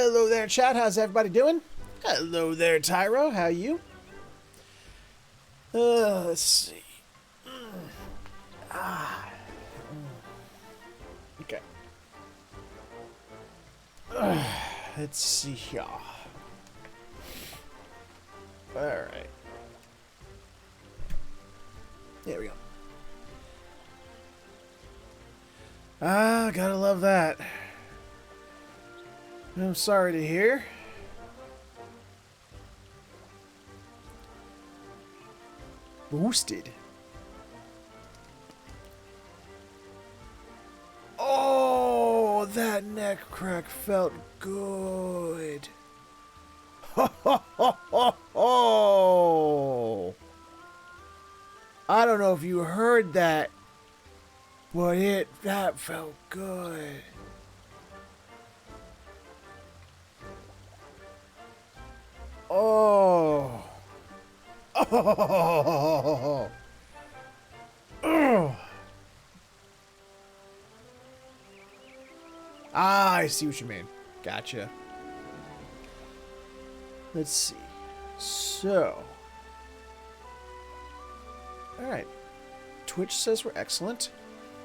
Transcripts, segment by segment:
Hello there, chat. How's everybody doing? Hello there, Tyro. How you? Let's see. Okay. Let's see here. Alright. There we go. Ah, gotta love that. I'm sorry to hear. Boosted. Oh, that neck crack felt good. Ho, ho, ho, ho, ho. I don't know if you heard that, but that felt good. Oh. Oh. Oh. Ah, I see what you mean. Gotcha. Let's see. So. Alright. Twitch says we're excellent.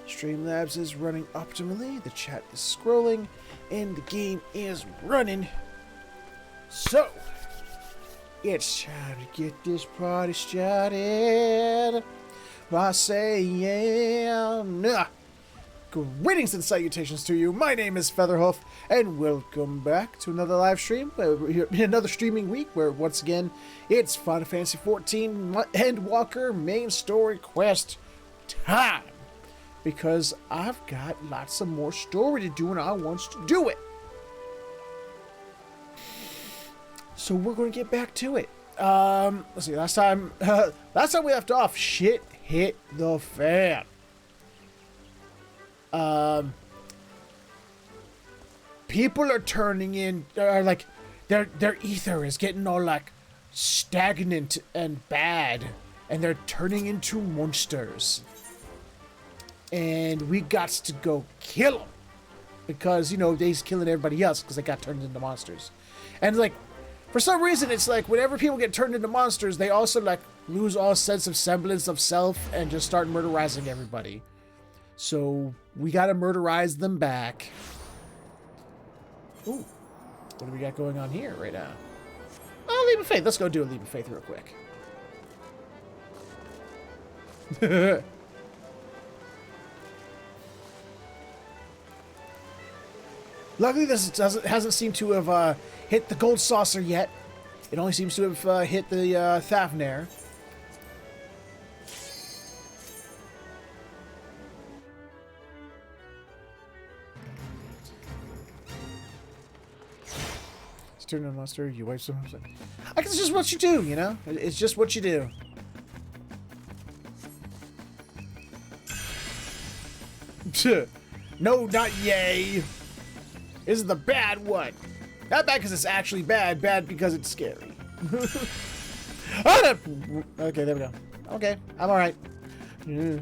Streamlabs is running optimally. The chat is scrolling. And the game is running. So. It's time to get this party started. I say, yeah. Greetings and salutations to you. My name is Featherhoof, and welcome back to another live stream. Another streaming week where, once again, it's Final Fantasy XIV Endwalker main story quest time. Because I've got lots of more story to do, and I want to do it. So we're going to get back to it. Let's see. Last time we left off, shit hit the fan. People are turning in, like, their ether is getting all, like, stagnant and bad, and they're turning into monsters. And we got to go kill them. Because, you know, they's killing everybody else because they got turned into monsters. And, like, for some reason, it's like, whenever people get turned into monsters, they also, like, lose all sense of semblance of self and just start murderizing everybody. So, we gotta murderize them back. Ooh. What do we got going on here right now? Oh, Leap of Faith. Let's go do a Leap of Faith real quick. Luckily, this hasn't seemed to have hit the gold saucer yet. It only seems to have hit the Thavnair. Turn on monster, you wipe some. I guess it's just what you do, you know? It's just what you do. No, not yay. This is the bad one. Not bad because it's actually bad. Bad because it's scary. Okay, there we go. Okay, I'm alright. I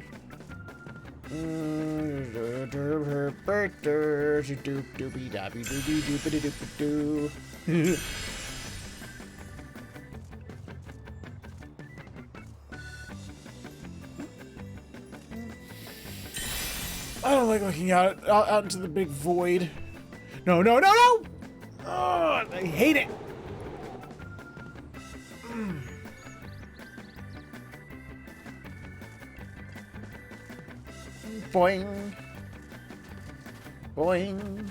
don't like looking out into the big void. No, no, no, no! Oh, I hate it. Boing. Boing.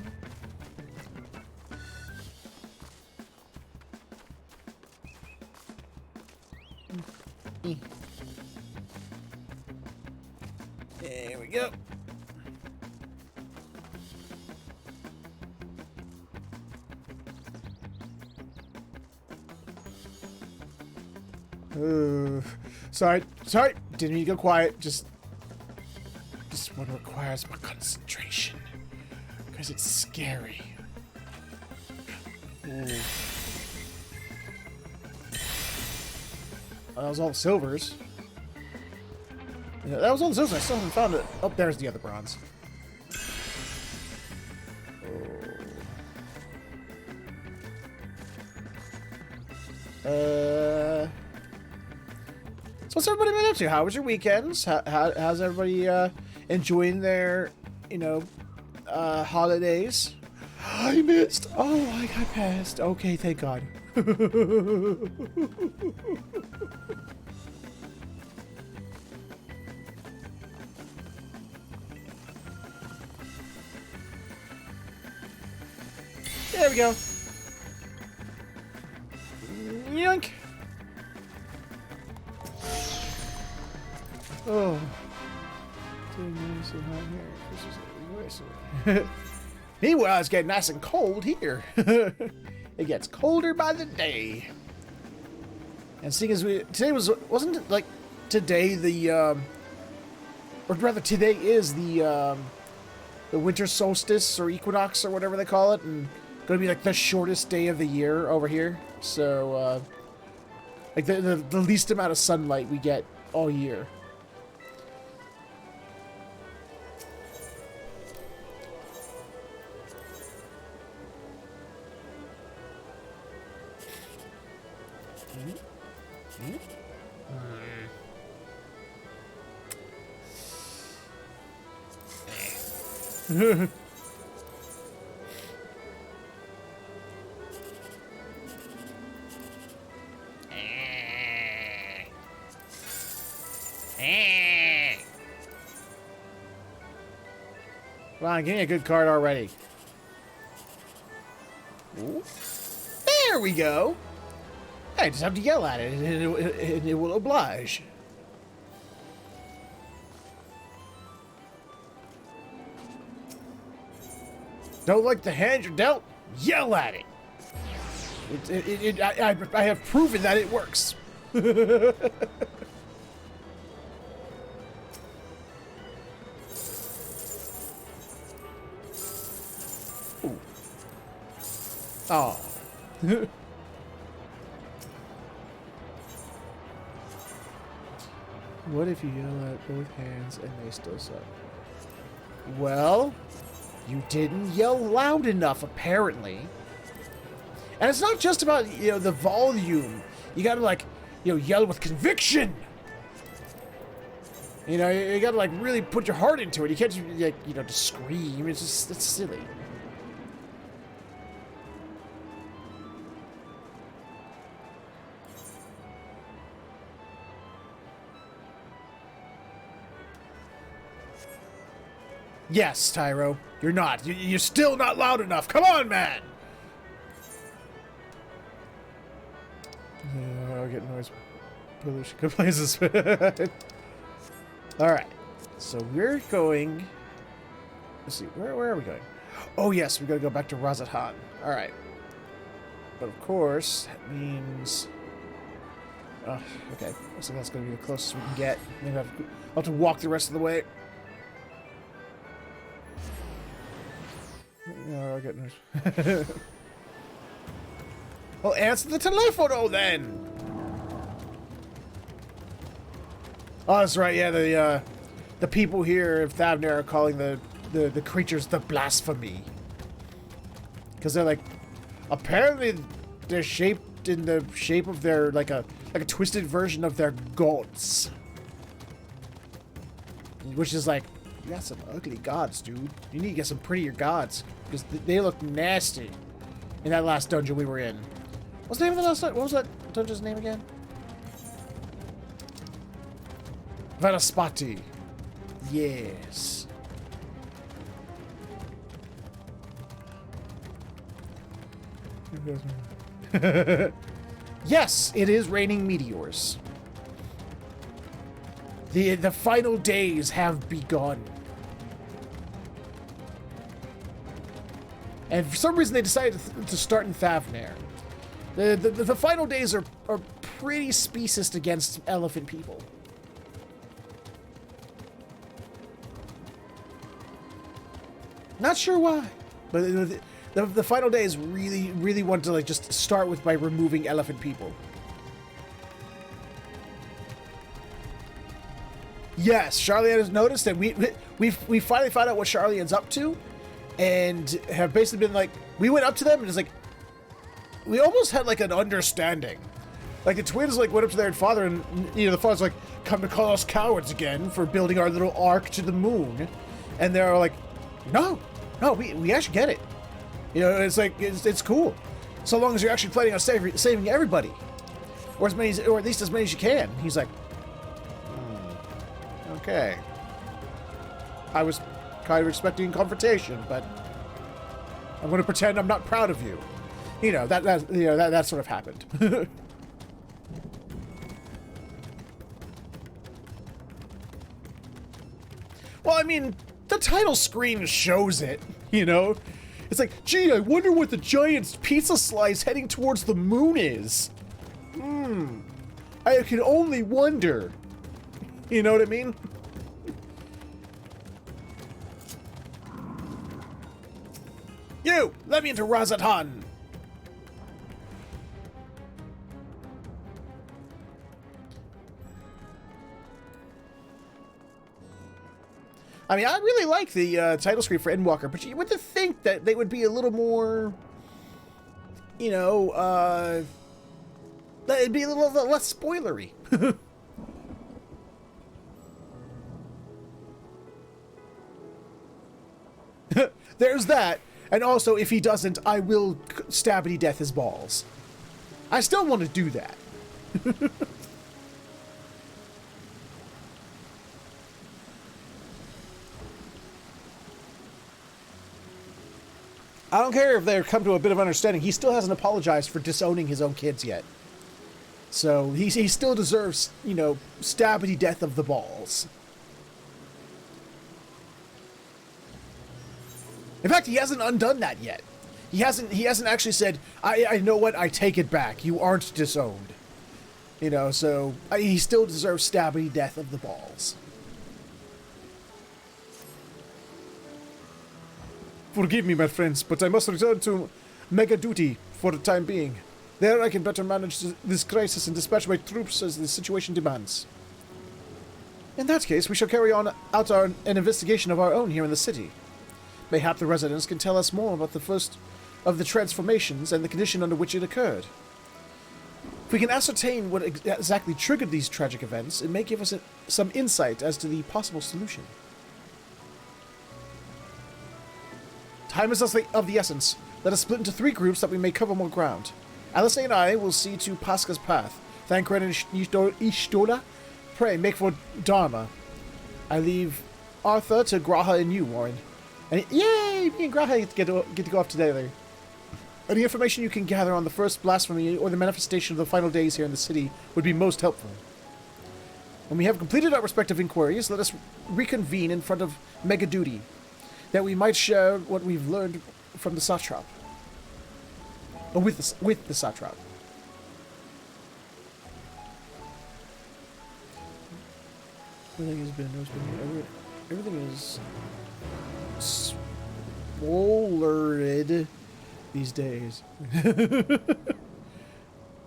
There we go. Sorry, didn't mean to go quiet. Just one requires my concentration because it's scary. Ooh. That was all the silvers. Yeah, that was all the silvers. I still haven't found it. Oh, there's the other bronze. Oh. So what's everybody been up to? How was your weekends? How's everybody enjoying their, holidays? I missed. Oh, I got passed. Okay, thank God. There we go. Yoink. Oh. Meanwhile, it's getting nice and cold here. It gets colder by the day. And seeing as wasn't it like today or rather today is the winter solstice or equinox or whatever they call it, and going to be like the shortest day of the year over here. So like the least amount of sunlight we get all year. Come on, give me a good card already. Ooh. There we go. I just have to yell at it, and it will oblige. Don't like the hand you're dealt? Yell at it. I have proven that it works. Oh. What if you yell at both hands and they still suck? Well, you didn't yell loud enough, apparently. And it's not just about, the volume. You gotta, yell with conviction. You gotta, really put your heart into it. You can't just, just scream. It's silly. Yes, Tyro, you're not. You're still not loud enough. Come on, man! I'll get noise pollution complaints. Alright, so we're going... Let's see, where are we going? Oh, yes, we gotta go back to Razathan. Alright. But of course, that means... Oh, okay, looks like that's gonna be the closest we can get. Maybe I'll have to walk the rest of the way. No, I'll get noise. Well, answer the telephone then! Oh, that's right, yeah, the people here of Thavner are calling the creatures the blasphemy. Because they're apparently they're shaped in the shape of their, like a twisted version of their gods. Which is you got some ugly gods, dude. You need to get some prettier gods. Because they look nasty in that last dungeon we were in. What's the name of the last dungeon? What was that dungeon's name again? Vanaspati. Yes. Yes, it is raining meteors. The final days have begun. And for some reason they decided to start in Thavner. The final days are pretty speciest against elephant people. Not sure why, but the final days really want to just start by removing elephant people. Yes, Charlian has noticed, and we finally found out what Charlian's up to, and have basically been we went up to them and it's we almost had an understanding, Like, the twins, like, went up to their father, and, you know, the father's like, come to call us cowards again for building our little ark to the moon. And they're like, no, we actually get it. You know, it's like, it's cool. So long as you're actually planning on saving everybody. Or as many, or at least as many as you can. He's like, okay. I was kind of expecting confrontation, but I'm going to pretend I'm not proud of you. You know, that sort of happened. Well, I mean, the title screen shows it, you know? It's like, gee, I wonder what the giant pizza slice heading towards the moon is. I can only wonder. You know what I mean? You! Let me into Razatan! I mean, I really like the title screen for Endwalker, but you would think that they would be a little more, you know, it'd be a little less spoilery. There's that, and also, if he doesn't, I will stabbity death his balls. I still want to do that. I don't care if they've come to a bit of understanding. He still hasn't apologized for disowning his own kids yet. So he still deserves, you know, stabbity death of the balls. In fact, he hasn't undone that yet. He hasn't actually said, I know what, I take it back. You aren't disowned. You know, so he still deserves stabbity death of the balls. Forgive me, my friends, but I must return to Mega Duty for the time being. There I can better manage this crisis and dispatch my troops as the situation demands. In that case, we shall carry on an investigation of our own here in the city. Mayhap the residents can tell us more about the first of the transformations and the condition under which it occurred. If we can ascertain what exactly triggered these tragic events, it may give us some insight as to the possible solution. Time is of the essence. Let us split into 3 groups that we may cover more ground. Alice and I will see to Pasca's path. Thank Ren and Ishtola. Pray, make for Dharma. I leave Arthur to Graha and you, Warren. And yay! Me and Graha get to go off together. Any information you can gather on the first blasphemy or the manifestation of the final days here in the city would be most helpful. When we have completed our respective inquiries, let us reconvene in front of Mega Duty, that we might share what we've learned from the Satrap. Or with the Satrap. Everything is swollered these days. Oh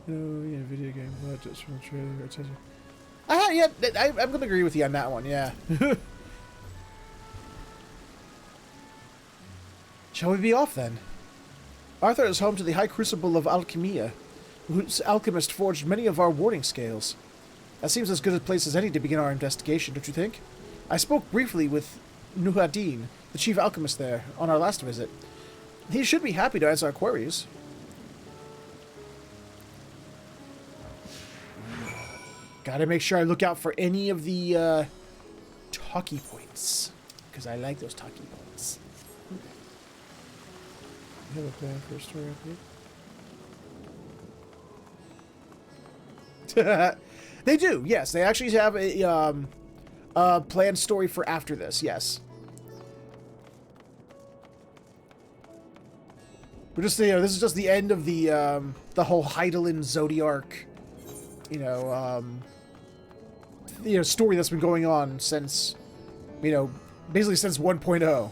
yeah, video game budgets from the trailer, etc. Yeah, I'm gonna agree with you on that one. Yeah. Shall we be off then? Arthur is home to the High Crucible of Alchemia, whose alchemist forged many of our warding scales. That seems as good a place as any to begin our investigation, don't you think? I spoke briefly with Nuhadin, the chief alchemist there, on our last visit. He should be happy to answer our queries. Gotta make sure I look out for any of the talkie points, because I like those talkie points. You have a plan for a story update? They do, yes. They actually have a planned story for after this, yes. We're just, you know, this is just the end of the whole Heidelin Zodiarch, story that's been going on since, basically since 1.0.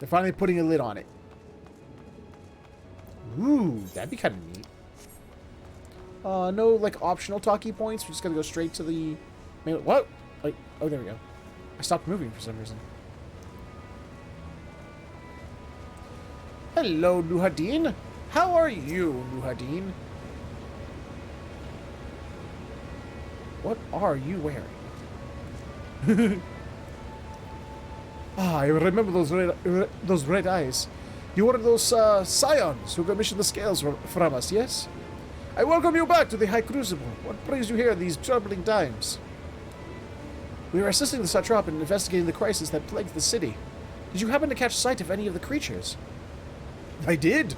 They're finally putting a lid on it. Ooh, that'd be kind of neat. No, like, optional talkie points. We're just gonna go straight to the main... Whoa! Wait, oh, there we go. I stopped moving for some reason. Hello, Nuhadin. How are you, Nuhadin? What are you wearing? I remember those red eyes. You were those Scions who commissioned the scales from us, yes? I welcome you back to the High Crucible. What brings you here in these troubling times? We are assisting the Satrap in investigating the crisis that plagues the city. Did you happen to catch sight of any of the creatures? I did.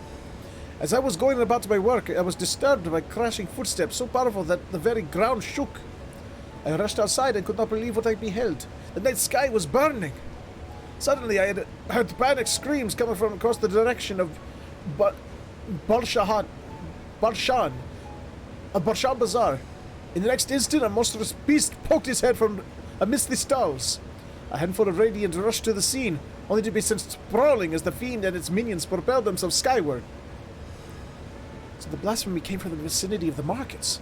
As I was going about my work, I was disturbed by crashing footsteps so powerful that the very ground shook. I rushed outside and could not believe what I beheld. The night sky was burning. Suddenly, I had heard panic screams coming from across the direction of Barshan Bazaar. In the next instant, a monstrous beast poked his head from amidst the stalls. A handful of radiant rushed to the scene, only to be sent sprawling as the fiend and its minions propelled themselves skyward. So the blasphemy came from the vicinity of the markets.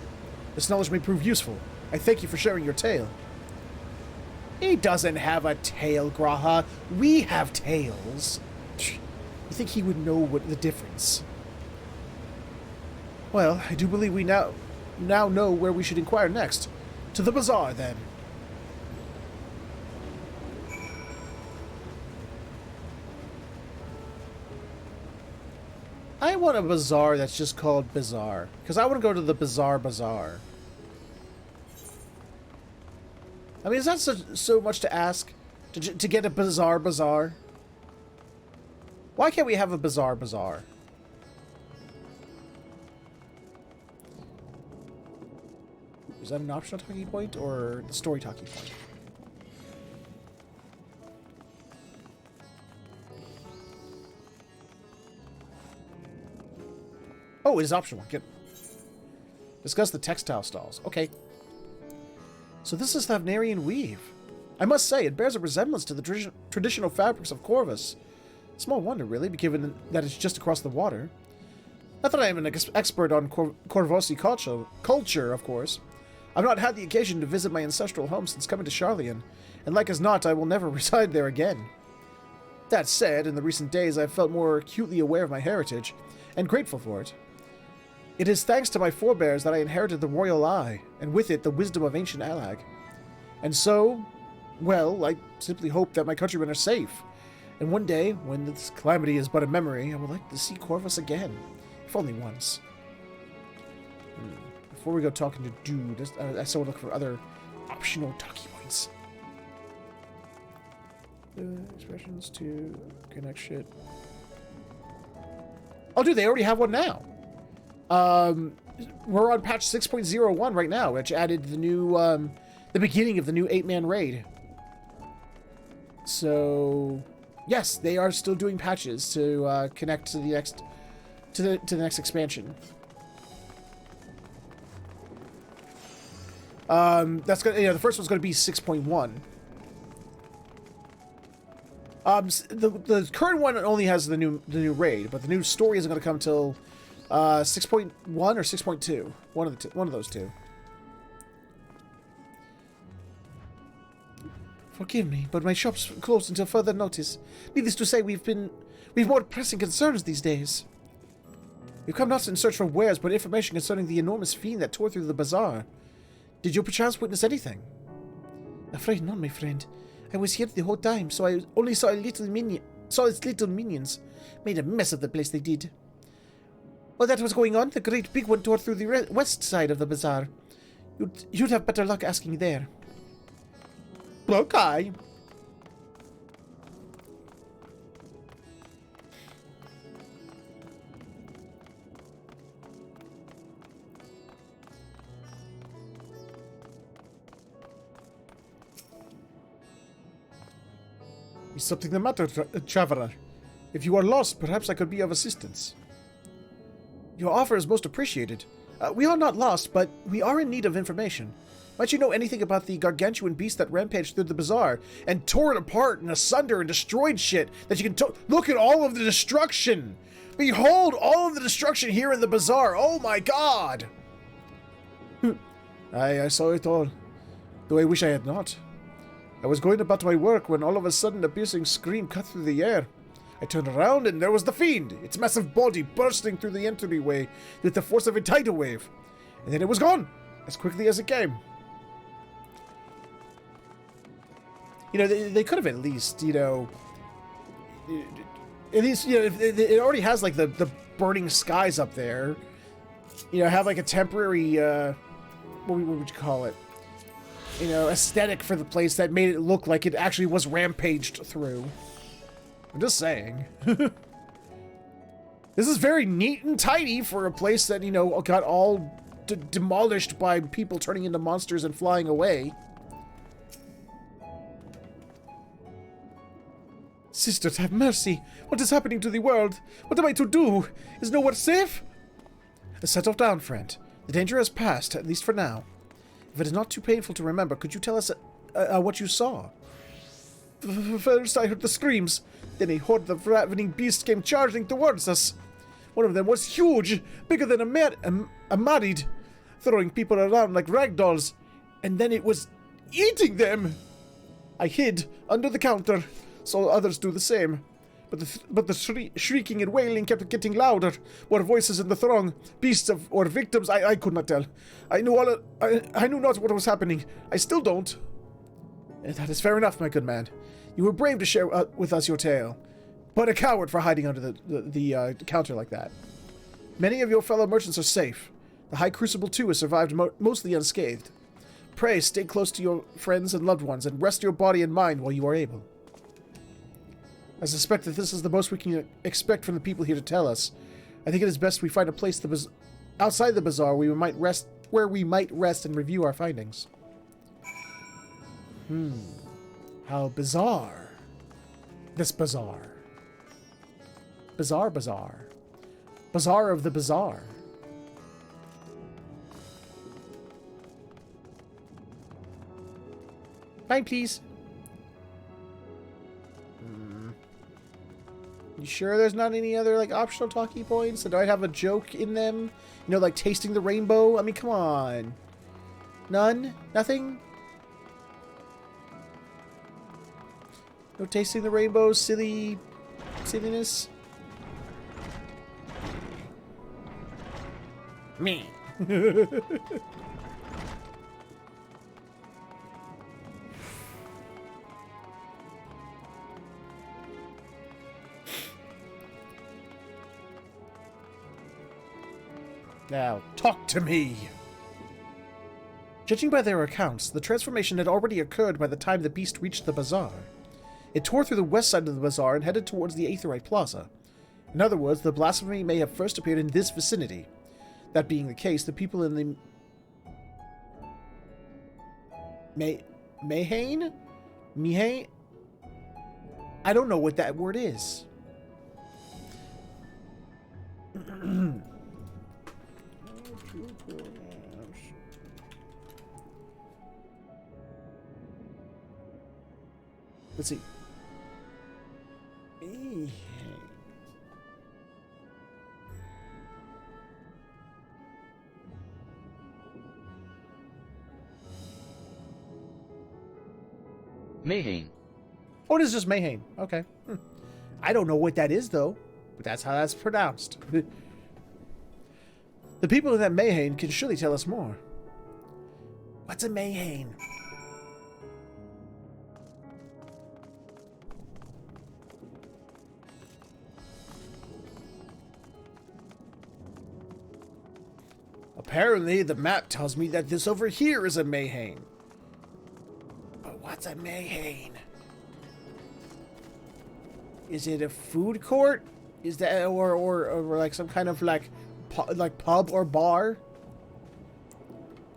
This knowledge may prove useful. I thank you for sharing your tale. He doesn't have a tail, Graha. We have tails. You think he would know what the difference? Well, I do believe we now know where we should inquire next. To the bazaar, then. I want a bazaar that's just called Bazaar. Because I want to go to the Bazaar. I mean, is that so much to ask? To get a Bazaar? Why can't we have a Bazaar? Is that an optional talking point or the story talking point? Oh, it is optional. Discuss the textile stalls. Okay. So this is Thavnarian weave. I must say, it bears a resemblance to the traditional fabrics of Corvus. Small wonder, really, given that it's just across the water. Not that I am an expert on Corvosi culture, of course. I've not had the occasion to visit my ancestral home since coming to Charlian, and like as not, I will never reside there again. That said, in the recent days, I've felt more acutely aware of my heritage, and grateful for it. It is thanks to my forebears that I inherited the royal eye, and with it the wisdom of ancient Alag. And so, well, I simply hope that my countrymen are safe. And one day, when this calamity is but a memory, I would like to see Corvus again, if only once. Before we go talking to Dude, I still look for other optional talkie points. Expressions to connect shit. Oh, dude, they already have one now. We're on patch 6.01 right now, which added the new, the beginning of the new 8-man raid. So, yes, they are still doing patches to connect to the next expansion. That's gonna, the first one's gonna be 6.1. The current one only has the new raid, but the new story isn't gonna come till 6.1 or 6.2. One of those two. Forgive me, but my shop's closed until further notice. Needless to say, we've more pressing concerns these days. We've come not in search for wares, but information concerning the enormous fiend that tore through the bazaar. Did you perchance witness anything? Afraid not, my friend. I was here the whole time, so I only saw its little minions. Made a mess of the place, they did. While that was going on, the great big one tore through the west side of the bazaar. You'd have better luck asking there. Okay. Is something the matter, traveler? If you are lost, perhaps I could be of assistance. Your offer is most appreciated. We are not lost, but we are in need of information. Might you know anything about the gargantuan beast that rampaged through the bazaar and tore it apart and asunder and destroyed shit that you can look at all of the destruction! Behold all of the destruction here in the bazaar! Oh my god! I saw it all, though I wish I had not. I was going about my work when all of a sudden a piercing scream cut through the air. I turned around and there was the fiend, its massive body bursting through the entryway with the force of a tidal wave. And then it was gone, as quickly as it came. You know, they could have at least, you know, at least, you know, if it already has like the burning skies up there. You know, have like a temporary, what would you call it? You know, aesthetic for the place that made it look like it actually was rampaged through. I'm just saying. This is very neat and tidy for a place that, you know, got all demolished by people turning into monsters and flying away. Sisters, have mercy. What is happening to the world? What am I to do? Is nowhere safe? Settle down, friend. The danger has passed, at least for now. If it is not too painful to remember, could you tell us what you saw? First I heard the screams. Then a horde of ravening beasts came charging towards us. One of them was huge, bigger than a married, throwing people around like rag dolls. And then it was eating them. I hid under the counter, so others do the same. But the shrieking and wailing kept getting louder. More voices in the throng, beasts or victims. I could not tell. I knew not what was happening. I still don't. That is fair enough, my good man. You were brave to share with us your tale, but a coward for hiding under the counter like that. Many of your fellow merchants are safe. The High Crucible too has survived mostly unscathed. Pray stay close to your friends and loved ones, and rest your body and mind while you are able. I suspect that this is the most we can expect from the people here to tell us. I think it is best we find a place outside the bazaar where we might rest and review our findings. How bizarre. This bazaar. Bazaar. Bazaar of the bazaar. Fine, please. You sure there's not any other, like, optional talkie points? Do I have a joke in them? You know, like tasting the rainbow? I mean, come on. None? Nothing? No tasting the rainbow? Silliness? Me. Now, talk to me! Judging by their accounts, the transformation had already occurred by the time the beast reached the bazaar. It tore through the west side of the bazaar and headed towards the Aetherite Plaza. In other words, the blasphemy may have first appeared in this vicinity. That being the case, the people in the Mehane? I don't know what that word is. Let's see. Mehane. Oh, it is just Mehane. Okay. I don't know what that is, though. But that's how that's pronounced. The people in that Mehane can surely tell us more. What's a Mehane? Apparently, the map tells me that this over here is a Mehane. But what's a Mehane? Is it a food court? Is that or like some kind of like pub or bar?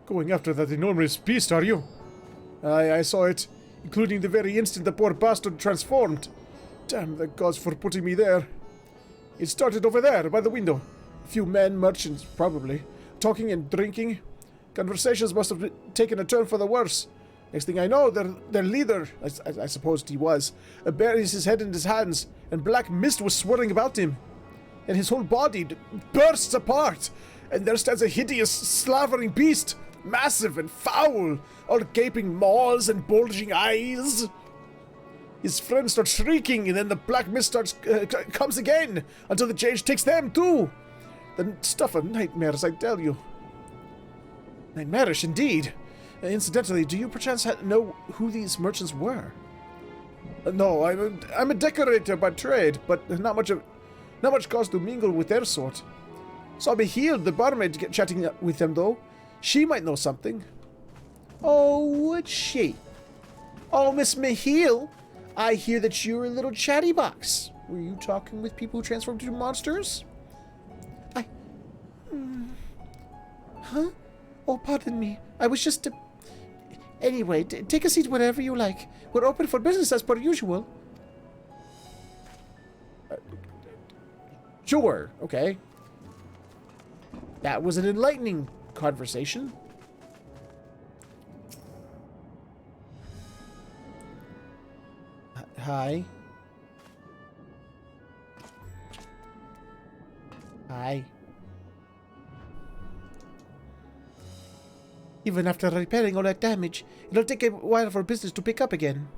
Going after that enormous beast, are you? I saw it, including the very instant the poor bastard transformed. Damn the gods for putting me there. It started over there, by the window. A few men, merchants, probably, talking and drinking. Conversations must have taken a turn for the worse. Next thing I know, their leader, I supposed he was, buries his head in his hands, and black mist was swirling about him. And his whole body bursts apart, and there stands a hideous, slavering beast, massive and foul, all gaping maws and bulging eyes. His friends start shrieking, and then the black mist comes again, until the change takes them too. The stuff of nightmares, I tell you. Nightmarish indeed. Incidentally, do you perchance know who these merchants were? No, I'm a decorator by trade, but not much cause to mingle with their sort. Saw Michiel, the barmaid, chatting with them, though. She might know something. Oh, would she? Oh, Miss Michiel, I hear that you're a little chatty box. Were you talking with people who transformed into monsters? Huh? Oh, pardon me. I was just... Anyway, take a seat wherever you like. We're open for business as per usual. Sure, okay. That was an enlightening conversation. Hi. Hi. Even after repairing all that damage, it'll take a while for business to pick up again.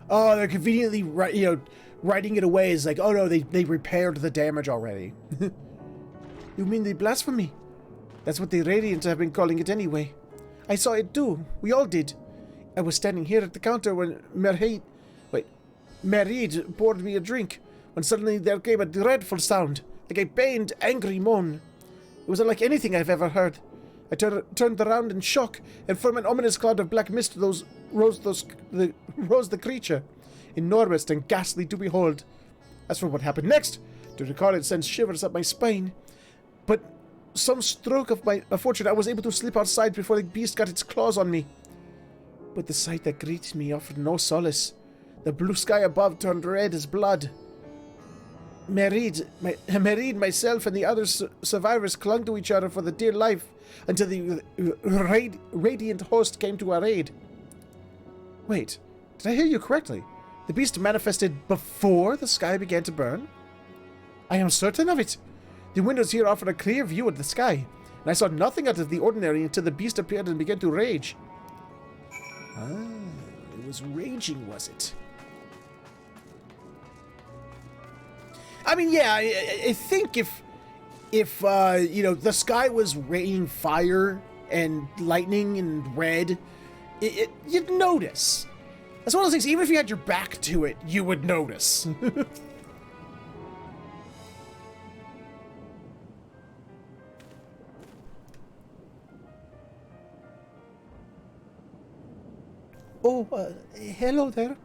Oh, they're conveniently, writing it away as like, oh no, they repaired the damage already. You mean the blasphemy? That's what the Radiant have been calling it anyway. I saw it too. We all did. I was standing here at the counter when Merid poured me a drink, when suddenly there came a dreadful sound, like a pained, angry moan. It was unlike anything I've ever heard. I turned around in shock, and from an ominous cloud of black mist rose the creature, enormous and ghastly to behold. As for what happened next, to recall it sends shivers up my spine. But some stroke of my fortune, I was able to slip outside before the beast got its claws on me. But the sight that greeted me offered no solace. The blue sky above turned red as blood. Merid, myself, and the other survivors clung to each other for the dear life until the radiant host came to our aid. Wait, did I hear you correctly? The beast manifested before the sky began to burn? I am certain of it. The windows here offered a clear view of the sky, and I saw nothing out of the ordinary until the beast appeared and began to rage. Ah, it was raging, was it? I mean, yeah, I think if the sky was raining fire and lightning and red, you'd notice. That's one of those things, even if you had your back to it, you would notice. Oh, hello there.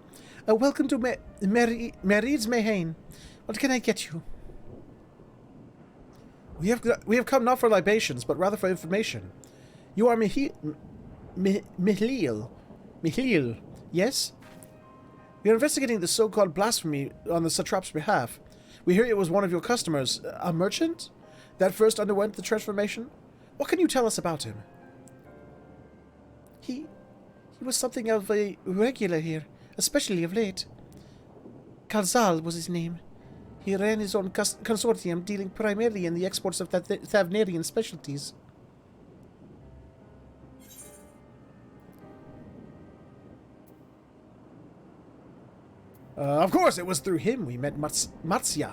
Welcome to Merid's Mayhain. What can I get you? We have come not for libations, but rather for information. You are Michiel, yes? We are investigating the so-called blasphemy on the satrap's behalf. We hear it was one of your customers, a merchant, that first underwent the transformation. What can you tell us about him? He was something of a regular here, especially of late. Kalzal was his name. He ran his own consortium, dealing primarily in the exports of Thavnarian specialties. Of course, it was through him we met Matsya.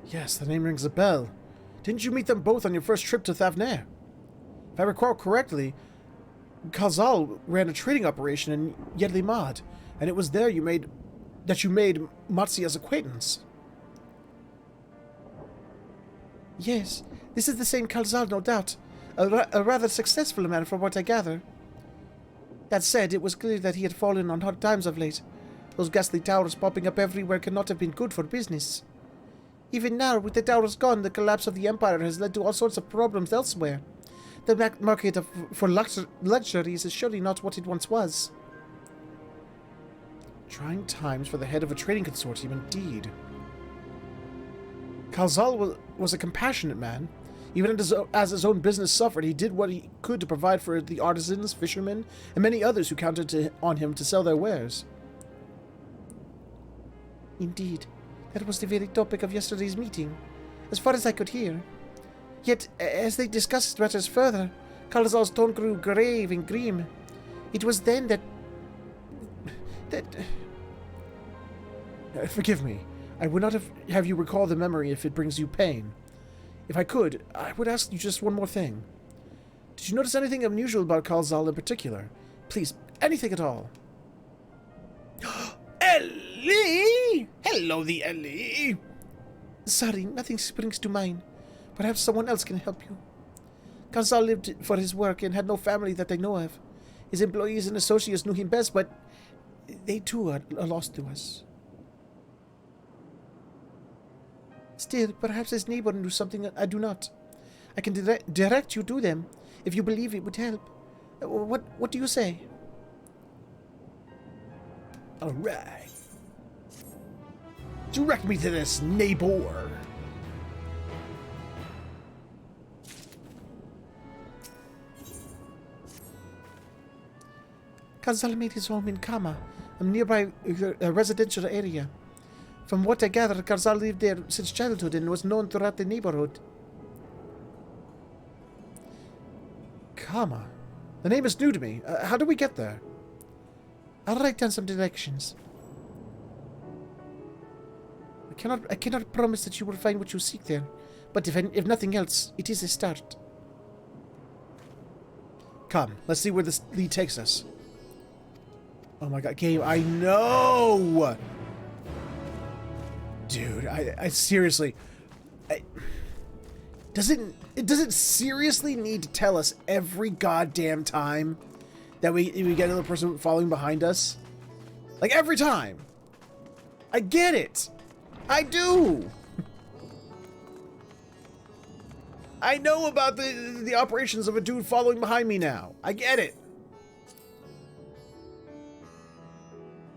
Yes, the name rings a bell. Didn't you meet them both on your first trip to Thavnair? If I recall correctly, Khazal ran a trading operation in Yedlimad, and it was there you made Matsia's acquaintance. Yes, this is the same Khazal, no doubt. A rather successful man from what I gather. That said, it was clear that he had fallen on hard times of late. Those ghastly towers popping up everywhere cannot have been good for business. Even now, with the towers gone, the collapse of the Empire has led to all sorts of problems elsewhere. The market for luxuries is surely not what it once was. Trying times for the head of a trading consortium, indeed. Kalzal was a compassionate man. Even as his own business suffered, he did what he could to provide for the artisans, fishermen, and many others who counted on him to sell their wares. Indeed, that was the very topic of yesterday's meeting, as far as I could hear. Yet, as they discussed matters further, Kalzal's tone grew grave and grim. It was then that... Forgive me. I would not have you recall the memory if it brings you pain. If I could, I would ask you just one more thing. Did you notice anything unusual about Kalzal in particular? Please, anything at all. Ellie! Hello, the Ellie! Sorry, nothing springs to mind. Perhaps someone else can help you. Kalzal lived for his work and had no family that I know of. His employees and associates knew him best, but they too are lost to us. Still, perhaps his neighbor knew something I do not. I can direct you to them, if you believe it would help. What do you say? Alright. Direct me to this neighbor. Kalzal made his home in Kama, a nearby residential area. From what I gather, Kalzal lived there since childhood and was known throughout the neighborhood. Kama? The name is new to me. How do we get there? I'll write down some directions. I cannot promise that you will find what you seek there, but if nothing else, it is a start. Come, let's see where this lead takes us. Oh my god, game, I know! Dude, I seriously... Does it seriously need to tell us every goddamn time that we get another person following behind us? Like, every time! I get it! I do! I know about the operations of a dude following behind me now. I get it.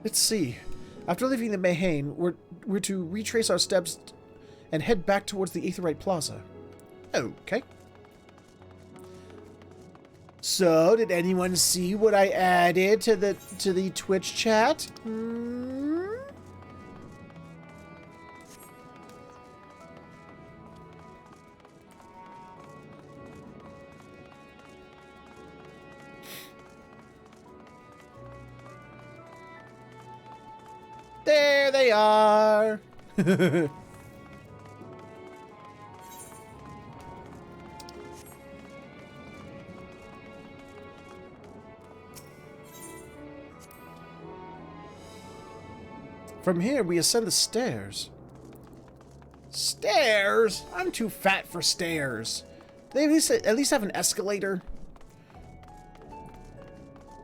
Let's see. After leaving the Mayhain, we're to retrace our steps and head back towards the Aetherite Plaza. Okay. So, did anyone see what I added to the Twitch chat? There they are. From here, we ascend the stairs. Stairs? I'm too fat for stairs. They at least have an escalator.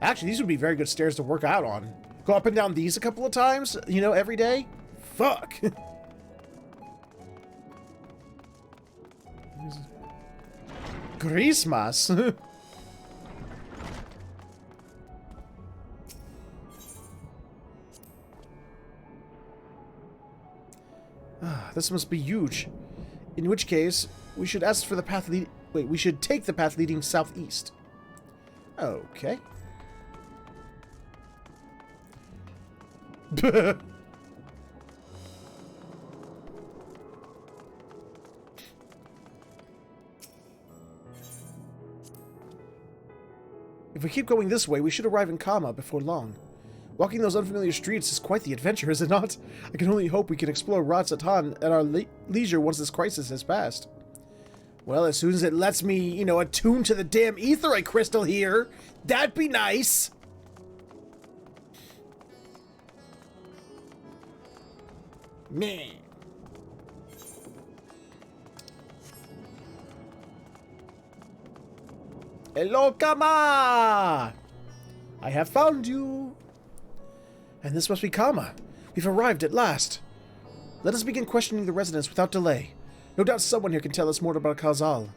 Actually, these would be very good stairs to work out on. Go up and down these a couple of times, you know, every day. Fuck. Christmas. This must be huge. In which case, we should ask for the path leading... Wait, we should take the path leading southeast. Okay. If we keep going this way, we should arrive in Kama before long. Walking those unfamiliar streets is quite the adventure, is it not? I can only hope we can explore Ratsatan at our leisure once this crisis has passed. Well, as soon as it lets me, you know, attune to the damn aetherite crystal here, that'd be nice! Meh. Hello, Kama! I have found you! And this must be Kama. We've arrived at last. Let us begin questioning the residents without delay. No doubt someone here can tell us more about Kalzal.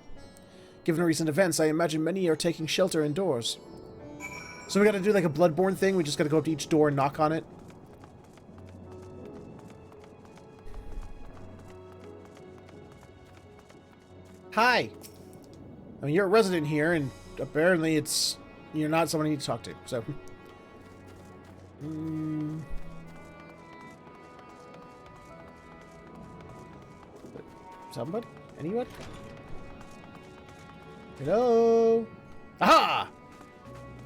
Given recent events, I imagine many are taking shelter indoors. So we gotta do like a Bloodborne thing? We just gotta go up to each door and knock on it? Hi! I mean, you're a resident here, and apparently you're not someone I need to talk to, so... Somebody? Anyone? Hello? Aha!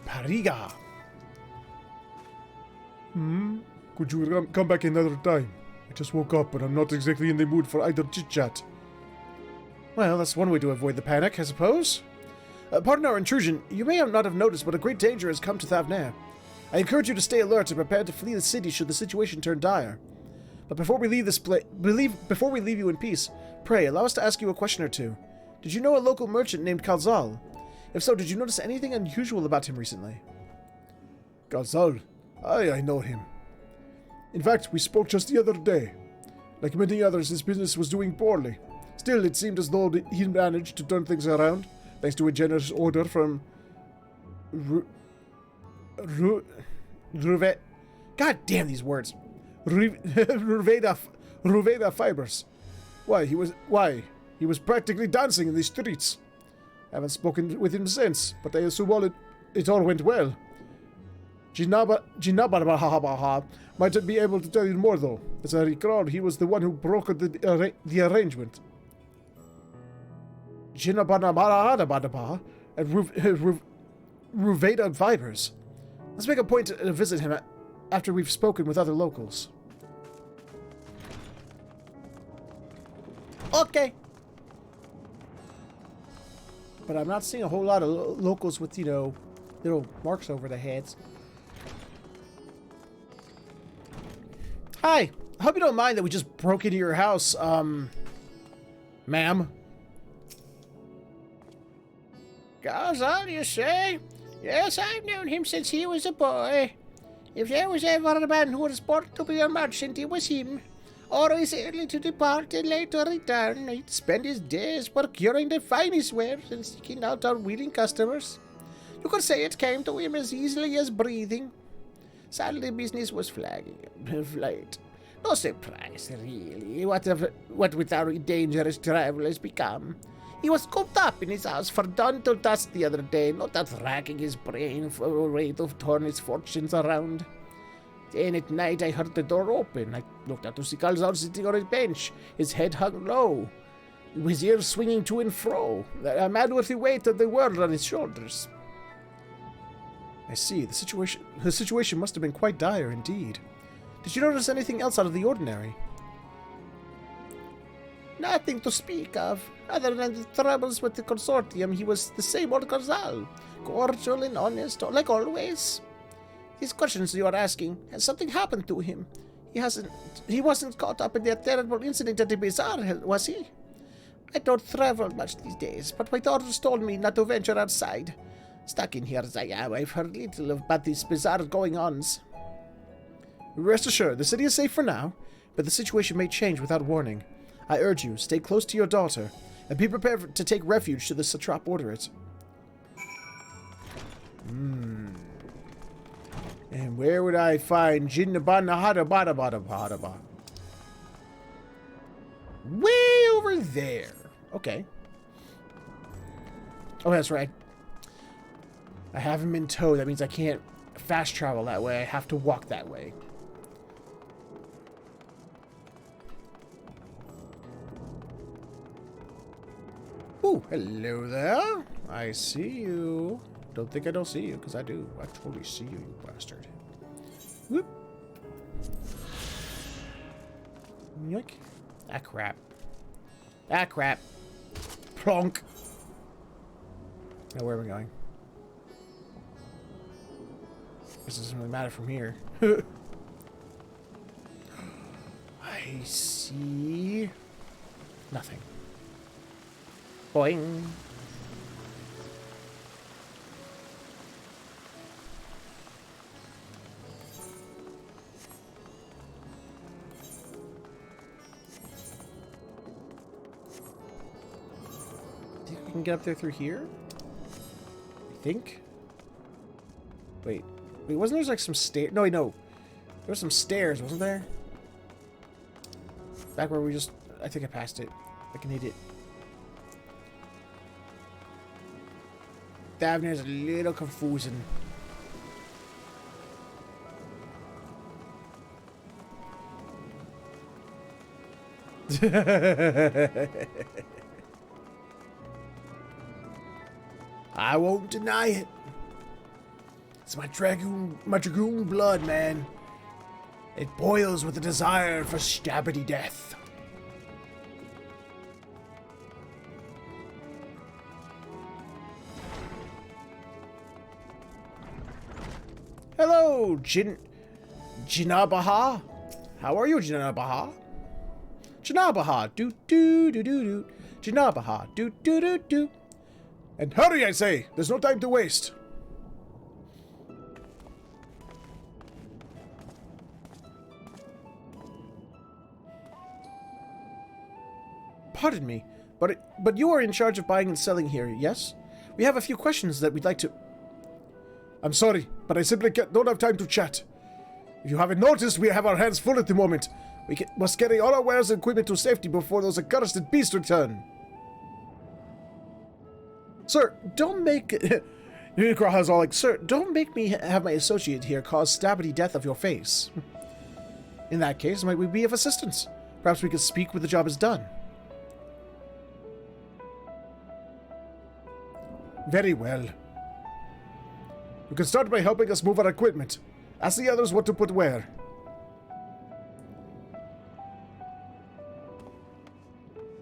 Pariga! Could you come back another time? I just woke up and I'm not exactly in the mood for idle chit-chat. Well, that's one way to avoid the panic, I suppose. Pardon our intrusion. You may not have noticed, but a great danger has come to Thavnair. I encourage you to stay alert and prepare to flee the city should the situation turn dire. But before we leave before we leave you in peace, pray allow us to ask you a question or two. Did you know a local merchant named Kalzal? If so, did you notice anything unusual about him recently? Kalzal? Aye, I know him. In fact, we spoke just the other day. Like many others, his business was doing poorly. Still, it seemed as though he managed to turn things around, thanks to a generous order from Ruvet. God damn these words. Ruveda Fibers. Why, he was practically dancing in the streets. I haven't spoken with him since, but I assume it all went well. Jinabaha might be able to tell you more, though. As I recall, he was the one who brokered the arrangement. Jinabaha and Ruveda Fibers. Let's make a point to visit him after we've spoken with other locals. Okay. But I'm not seeing a whole lot of locals with, little marks over their heads. Hi. I hope you don't mind that we just broke into your house, ma'am. Gazal, you say? Yes, I've known him since he was a boy. If there was ever a man who was born to be a merchant, it was him. Always early to depart and late to return, he'd spend his days procuring the finest wares and seeking out unwilling customers. You could say it came to him as easily as breathing. Sadly, business was flagging of late. No surprise, really, what with our dangerous travel has become. He was cooped up in his house for dawn till dusk the other day, no doubt racking his brain for a way to turn his fortunes around. Then at night I heard the door open. I looked out to see Kalzal sitting on his bench, his head hung low, his ears swinging to and fro, a man with the weight of the world on his shoulders. I see. The situation must have been quite dire indeed. Did you notice anything else out of the ordinary? Nothing to speak of. Other than the troubles with the consortium, he was the same old Kalzal. Cordial and honest, like always. These questions you are asking, has something happened to him? He wasn't caught up in that terrible incident at the bazaar, was he? I don't travel much these days, but my daughters told me not to venture outside. Stuck in here as I am, I've heard little about these bizarre going-ons. Rest assured, the city is safe for now, but the situation may change without warning. I urge you, stay close to your daughter, and be prepared to take refuge should the satrap order it. And where would I find Jinnabana? Way over there. Okay. Oh, that's right. I have him in tow. That means I can't fast travel that way. I have to walk that way. Ooh, hello there. I see you. Don't think I don't see you, because I do. I totally see you, you bastard. Whoop. Yoink. Ah, crap. Ah, crap. Plonk. Now, where are we going? This doesn't really matter from here. I see nothing. Boing. Think we can get up there through here? I think. Wait, wasn't there like some stairs? No, there was some stairs, wasn't there? Back where we just... I think I passed it. Like an idiot. That is a little confusing. I won't deny it. It's my dragoon blood, man. It boils with a desire for stabbity death. Hello, Jinabaha. How are you, Jinabaha? Jinabaha, do do do do do. Jinabaha, do do do do. And hurry, I say! There's no time to waste. Pardon me, but you are in charge of buying and selling here, yes? We have a few questions that we'd like to... I'm sorry, but I simply don't have time to chat. If you haven't noticed, we have our hands full at the moment. Must carry all our wares and equipment to safety before those accursed beasts return. Sir, don't make... Unicron all like, Sir, don't make me have my associate here cause stabbity death of your face. In that case, might we be of assistance? Perhaps we could speak when the job is done. Very well. You can start by helping us move our equipment. Ask the others what to put where.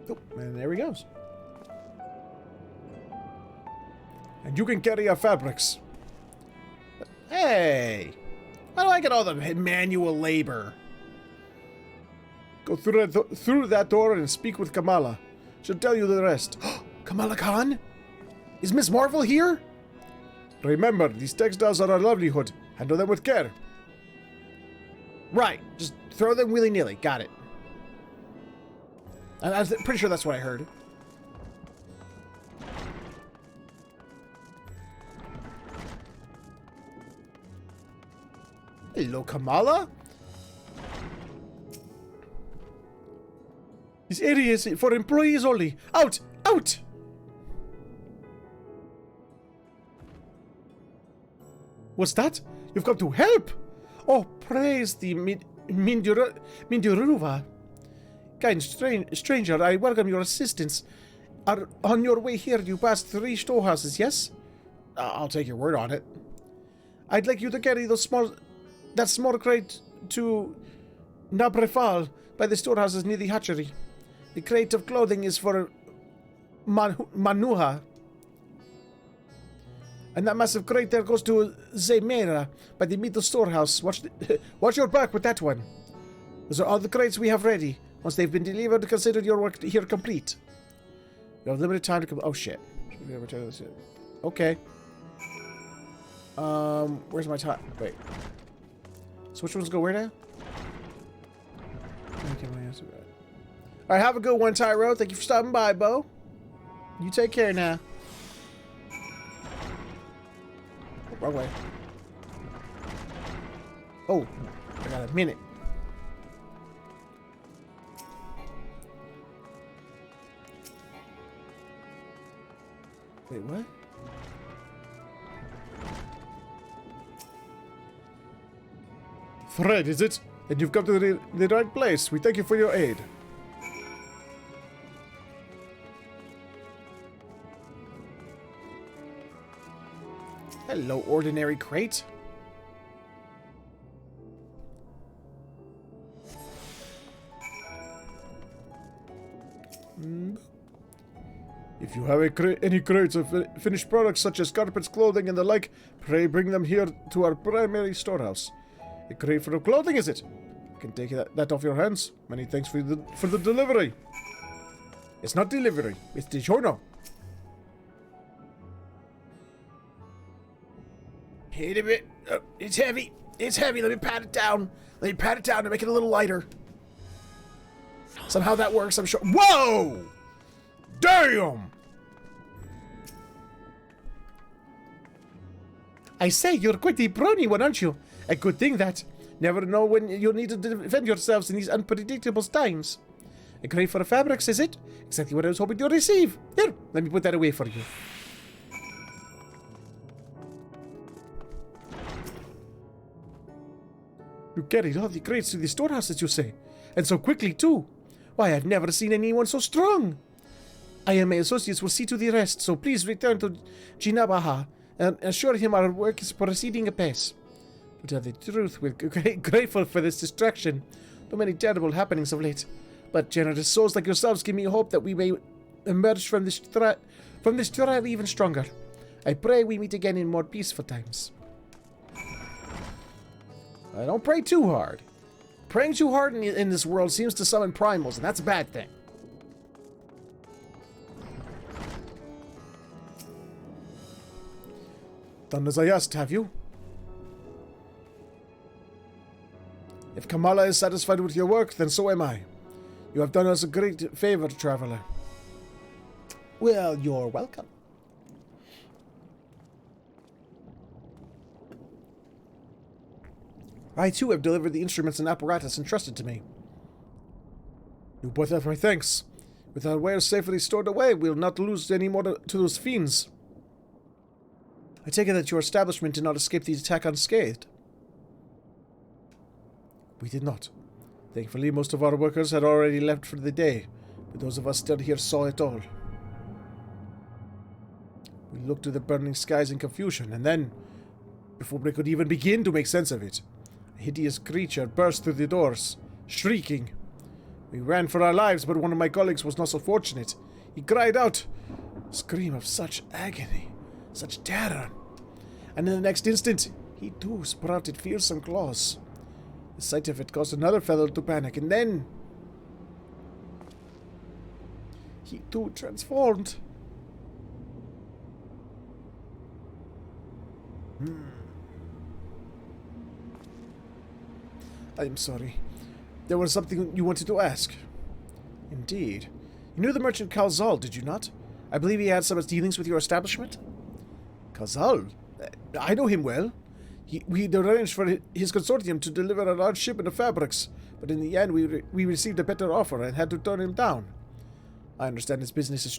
Oh, and there he goes. And you can carry our fabrics. Hey! Why do I get all the manual labor? Go through that door and speak with Kamala. She'll tell you the rest. Kamala Khan? Is Miss Marvel here? Remember, these textiles are our livelihood. Handle them with care. Right. Just throw them willy-nilly. Got it. I'm pretty sure that's what I heard. Hello, Kamala? This area is for employees only. Out! Out! What's that? You've come to help? Oh, praise the Minduruva. Kind stranger, I welcome your assistance. On your way here, you passed 3 storehouses, yes? I'll take your word on it. I'd like you to carry that small crate to Nabrefal by the storehouses near the hatchery. The crate of clothing is for Manuha. And that massive crate there goes to Zemera by the middle storehouse. Watch your back with that one. Those are all the crates we have ready. Once they've been delivered, consider your work here complete. You have limited time to... Oh, shit. Okay. Where's my time? Wait. So which ones go where now? Alright, have a good one, Tyro. Thank you for stopping by, Bo. You take care now. Wrong way. Oh, I got a minute. Wait, what? Fred, is it? And you've come to the right place. We thank you for your aid. Hello, ordinary crate. If you have any crates of finished products such as carpets, clothing, and the like, pray bring them here to our primary storehouse. A crate full of clothing, is it? I can take that off your hands. Many thanks for the delivery. It's not delivery, it's DiGiorno. Hit a bit. It's heavy. It's heavy. Let me pat it down. Let me pat it down to make it a little lighter. Somehow that works, I'm sure. Whoa! Damn! I say, you're quite the brawny one, aren't you? A good thing that. Never know when you'll need to defend yourselves in these unpredictable times. A crate for fabrics, is it? Exactly what I was hoping to receive. Here, let me put that away for you. You carried all the crates to the storehouses, you say? And so quickly, too. Why, I've never seen anyone so strong. I and my associates will see to the rest, so please return to Jinabaha and assure him our work is proceeding apace. To tell the truth, we're grateful for this distraction. Too many terrible happenings of late. But generous souls like yourselves give me hope that we may emerge from this trial even stronger. I pray we meet again in more peaceful times. Don't pray too hard. Praying too hard in this world seems to summon primals, and that's a bad thing. Done as I asked, have you? If Kamala is satisfied with your work, then so am I. You have done us a great favor, traveler. Well, you're welcome. I, too, have delivered the instruments and apparatus entrusted to me. You both have my thanks. With our wares safely stored away, we'll not lose any more to those fiends. I take it that your establishment did not escape the attack unscathed. We did not. Thankfully, most of our workers had already left for the day, but those of us still here saw it all. We looked to the burning skies in confusion, and then, before we could even begin to make sense of it, a hideous creature burst through the doors, shrieking. We ran for our lives, but one of my colleagues was not so fortunate. He cried out, a scream of such agony, such terror, and in the next instant, he too sprouted fearsome claws. The sight of it caused another fellow to panic, and then he too transformed. I am sorry. There was something you wanted to ask. Indeed. You knew the merchant Kalzal, did you not? I believe he had some dealings with your establishment? Kalzal? I know him well. We'd arranged for his consortium to deliver a large shipment of fabrics, but in the end we received a better offer and had to turn him down. I understand his business is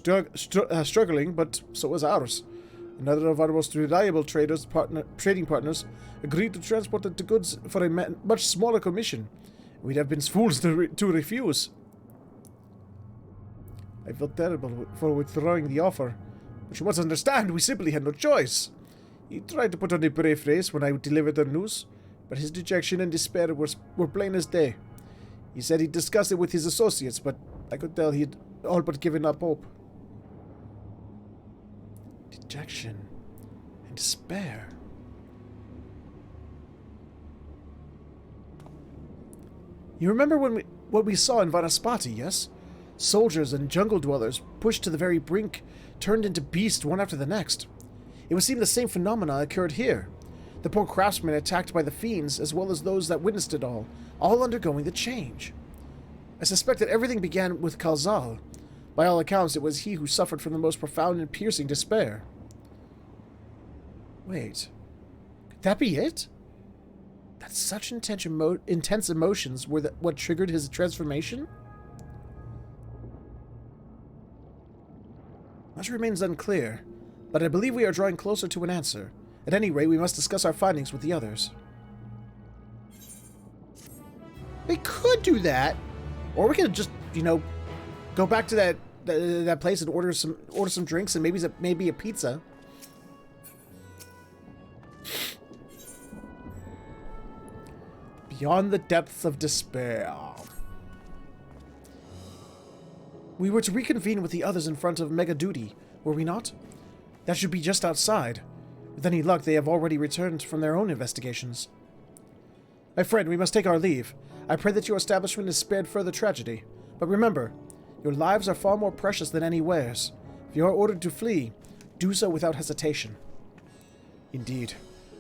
struggling, but so is ours. Another of our most reliable trading partners agreed to transport the goods for a much smaller commission. We'd have been fools to refuse. I felt terrible for withdrawing the offer, but you must understand, we simply had no choice. He tried to put on a brave face when I delivered the news, but his dejection and despair were plain as day. He said he'd discuss it with his associates, but I could tell he'd all but given up hope. Dejection and despair. You remember what we saw in Vanaspati, yes? Soldiers and jungle dwellers, pushed to the very brink, turned into beasts one after the next. It would seem the same phenomena occurred here. The poor craftsmen attacked by the fiends, as well as those that witnessed it all undergoing the change. I suspect that everything began with Kalzal. By all accounts, it was he who suffered from the most profound and piercing despair. Wait, could that be it? That such intense emotions were what triggered his transformation? Much remains unclear, but I believe we are drawing closer to an answer. At any rate, we must discuss our findings with the others. We could do that, or we could just, go back to that place and order some drinks and maybe a pizza. Beyond the depths of despair. We were to reconvene with the others in front of Mega Duty, were we not? That should be just outside. With any luck, they have already returned from their own investigations. My friend, we must take our leave. I pray that your establishment is spared further tragedy. But remember, your lives are far more precious than any wares. If you are ordered to flee, do so without hesitation. Indeed.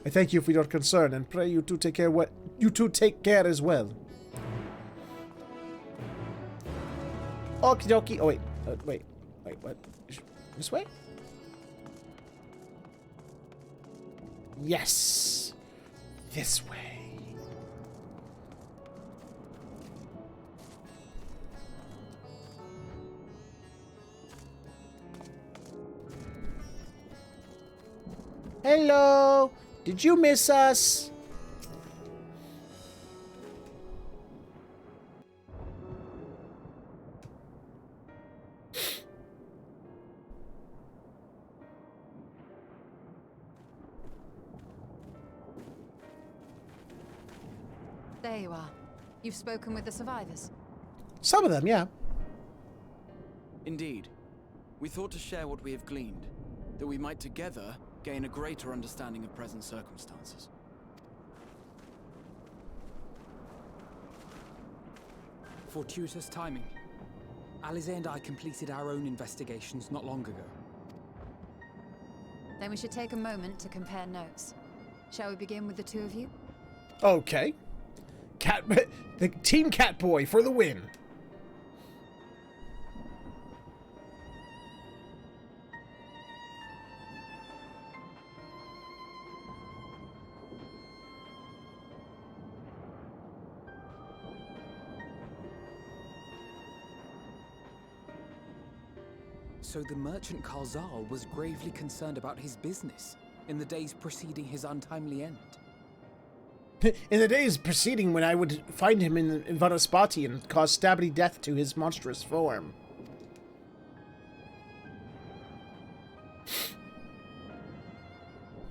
I thank you for your concern and pray you two take care as well. Okie dokie. Oh, wait, what? This way? Yes! This way. Hello! Did you miss us? There you are. You've spoken with the survivors. Some of them, yeah. Indeed. We thought to share what we have gleaned, that we might together gain a greater understanding of present circumstances. Fortuitous timing. Alize and I completed our own investigations not long ago. Then we should take a moment to compare notes. Shall we begin with the two of you? Okay. The Team Catboy for the win. So the merchant Karzal was gravely concerned about his business in the days preceding his untimely end. In the days preceding, when I would find him in Vanaspati and cause stabby death to his monstrous form.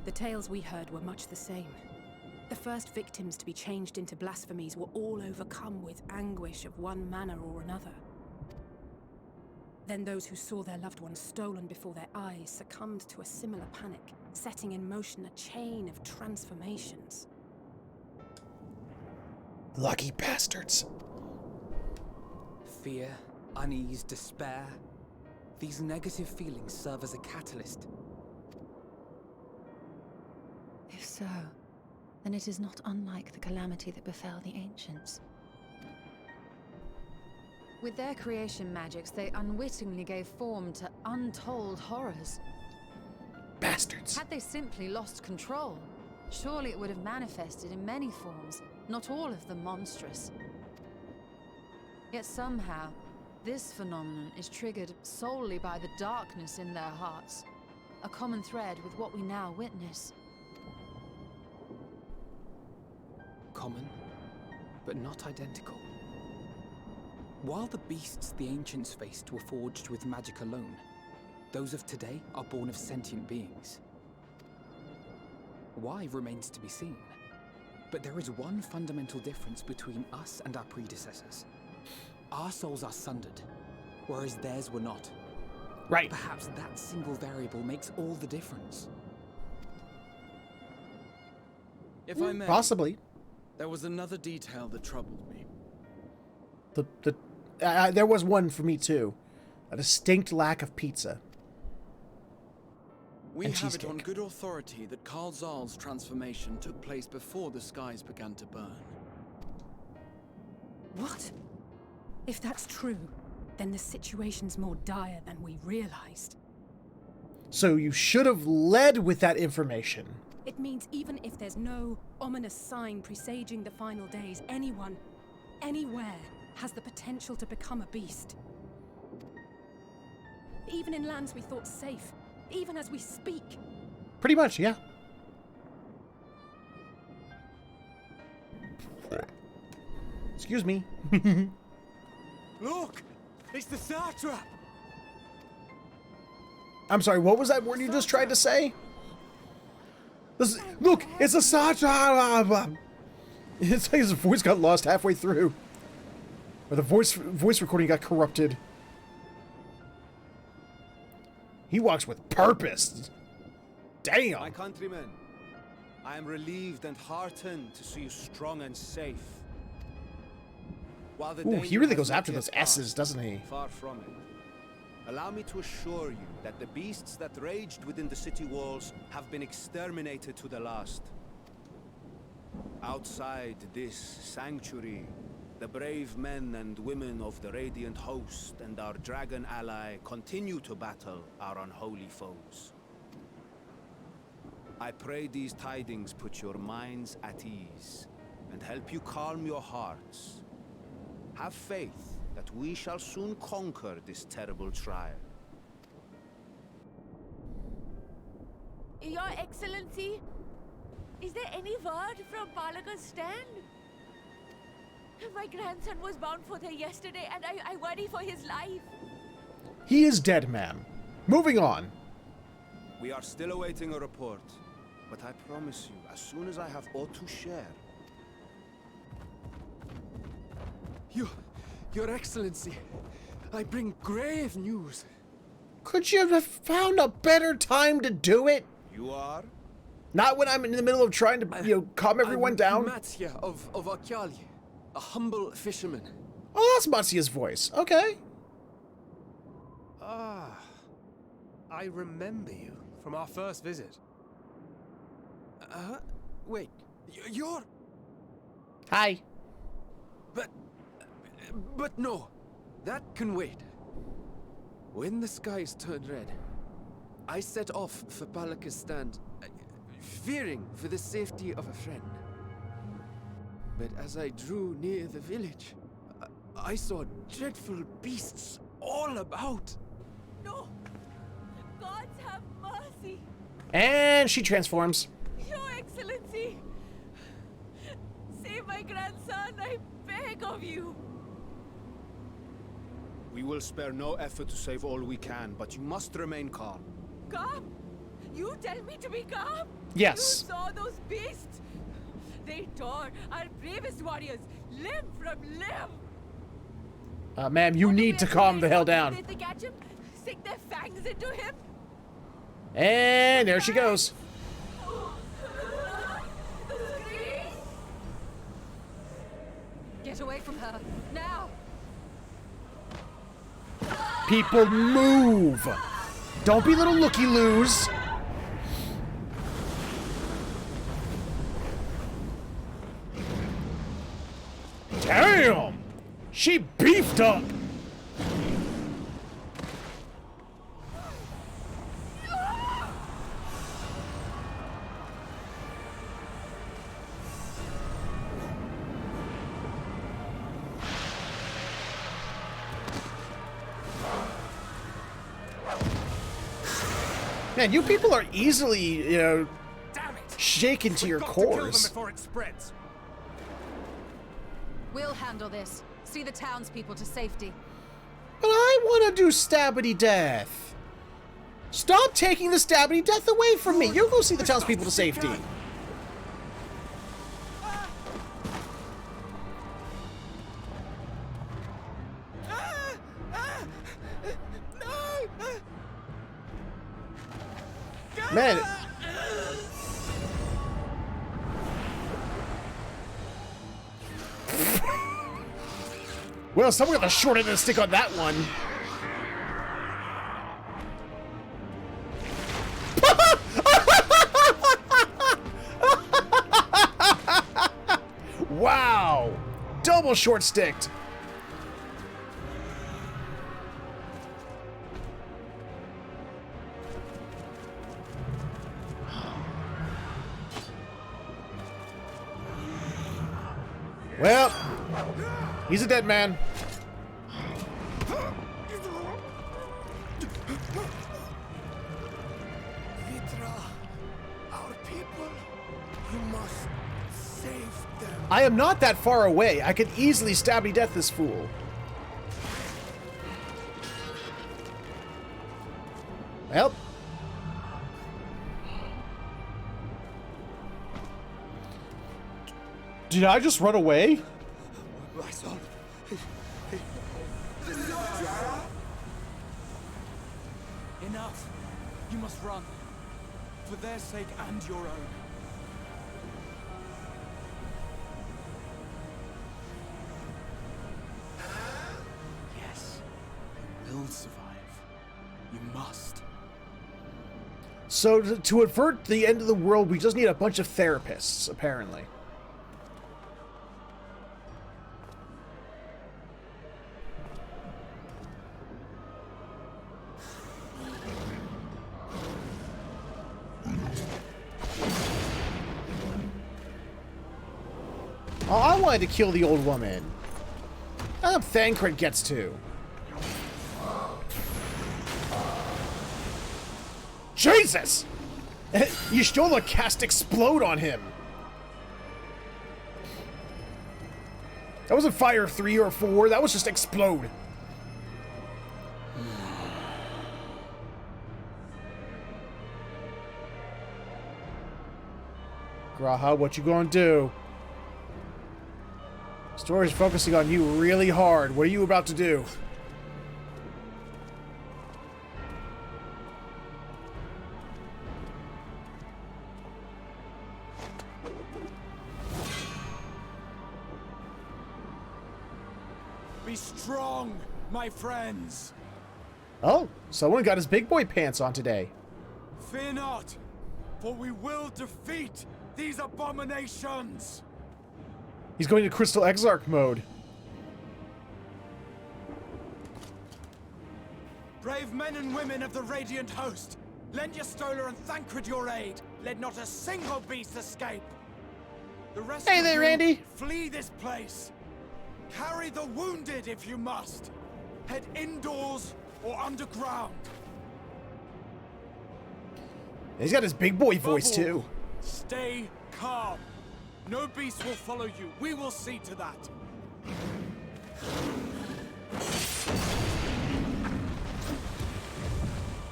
The tales we heard were much the same. The first victims to be changed into blasphemies were all overcome with anguish of one manner or another. Then those who saw their loved ones stolen before their eyes succumbed to a similar panic, setting in motion a chain of transformations. Lucky bastards. Fear, unease, despair. These negative feelings serve as a catalyst. If so, then it is not unlike the calamity that befell the ancients. With their creation magics, they unwittingly gave form to untold horrors. Bastards. Had they simply lost control, surely it would have manifested in many forms, not all of them monstrous. Yet somehow, this phenomenon is triggered solely by the darkness in their hearts, a common thread with what we now witness. Common, but not identical. While the beasts the ancients faced were forged with magic alone, those of today are born of sentient beings. Why remains to be seen, but there is one fundamental difference between us and our predecessors. Our souls are sundered, whereas theirs were not. Right. Perhaps that single variable makes all the difference. If I may, Possibly. there was another detail that troubled me. There was one for me too. A distinct lack of pizza. We And have it on cheesecake. good authority that Karl Zahl's transformation took place before the skies began to burn. What? If that's true, then the situation's more dire than we realized. So you should have led with that information. It means even if there's no ominous sign presaging the final days, anyone, anywhere, has the potential to become a beast. Even in lands we thought safe, even as we speak. Pretty much, yeah. Excuse me. Look! It's the satrap! I'm sorry, what was that word you just tried to say? Look, it's a satrap! It's like his voice got lost halfway through. Or the voice recording got corrupted. He walks with purpose. Damn. My countrymen, I am relieved and heartened to see you strong and safe. While the Ooh, danger he really has goes not after yet those passed, S's, doesn't he? Far from it. Allow me to assure you that the beasts that raged within the city walls have been exterminated to the last. Outside this sanctuary, the brave men and women of the Radiant Host and our dragon ally continue to battle our unholy foes. I pray these tidings put your minds at ease and help you calm your hearts. Have faith that we shall soon conquer this terrible trial. Your Excellency, is there any word from Balaga's stand? My grandson was bound for there yesterday, and I worry for his life. He is dead, ma'am. Moving on. We are still awaiting a report, but I promise you, as soon as I have aught to share. Your Excellency, I bring grave news. Could you have found a better time to do it? You are? Not when I'm in the middle of trying to, calm everyone I'm down? Matya of Akyali, a humble fisherman. Oh, that's Matsia's voice. Okay. Ah, I remember you from our first visit. Wait, you're... Hi. But no, that can wait. When the skies turned red, I set off for Palaka's stand, fearing for the safety of a friend. But as I drew near the village, I saw dreadful beasts all about. No! Gods have mercy! And she transforms. Your Excellency! Save my grandson, I beg of you! We will spare no effort to save all we can, but you must remain calm. Calm? You tell me to be calm? Yes. You saw those beasts? They tore our bravest warriors limb from limb! Ma'am, you need to calm the hell down. Did they catch him? Sink their fangs into him? And there she goes. Get away from her, now! People move. Don't be little looky-loos. Damn! She beefed up. Man, you people are easily, you know, Damn it! shaken to your Got to kill them cores. before it spreads. We'll handle this. See the townspeople to safety. But I want to do Stabbity Death. Stop taking the Stabbity Death away from me. You go see the townspeople to safety. Man. Well, someone got the short end of the stick on that one. Wow! Double short sticked. Well, he's a dead man. Vitra, our people, you must save them. I am not that far away. I could easily stabby death this fool. Well. Did I just run away? My son. Enough! You must run. For their sake and your own. Yes. We'll survive. You must. So to avert the end of the world, we just need a bunch of therapists, apparently. Oh, I wanted to kill the old woman. Thancred gets to. Jesus! Y'shtola cast explode on him. That wasn't fire 3 or 4, that was just explode. Graha, what you gonna do? Story's focusing on you really hard. What are you about to do? Be Be strong, my friends. Oh, someone got his big boy pants on today. Fear not, for we will defeat these abominations. He's going to Crystal Exarch mode. Brave men and women of the Radiant Host, lend your Stola and Thancred your aid. Let not a single beast escape. The rest Hey of there, you, Randy. flee this place. Carry the wounded if you must. Head indoors or underground. He's got his big boy voice Above all, too. Stay calm. No beast will follow you. We will see to that.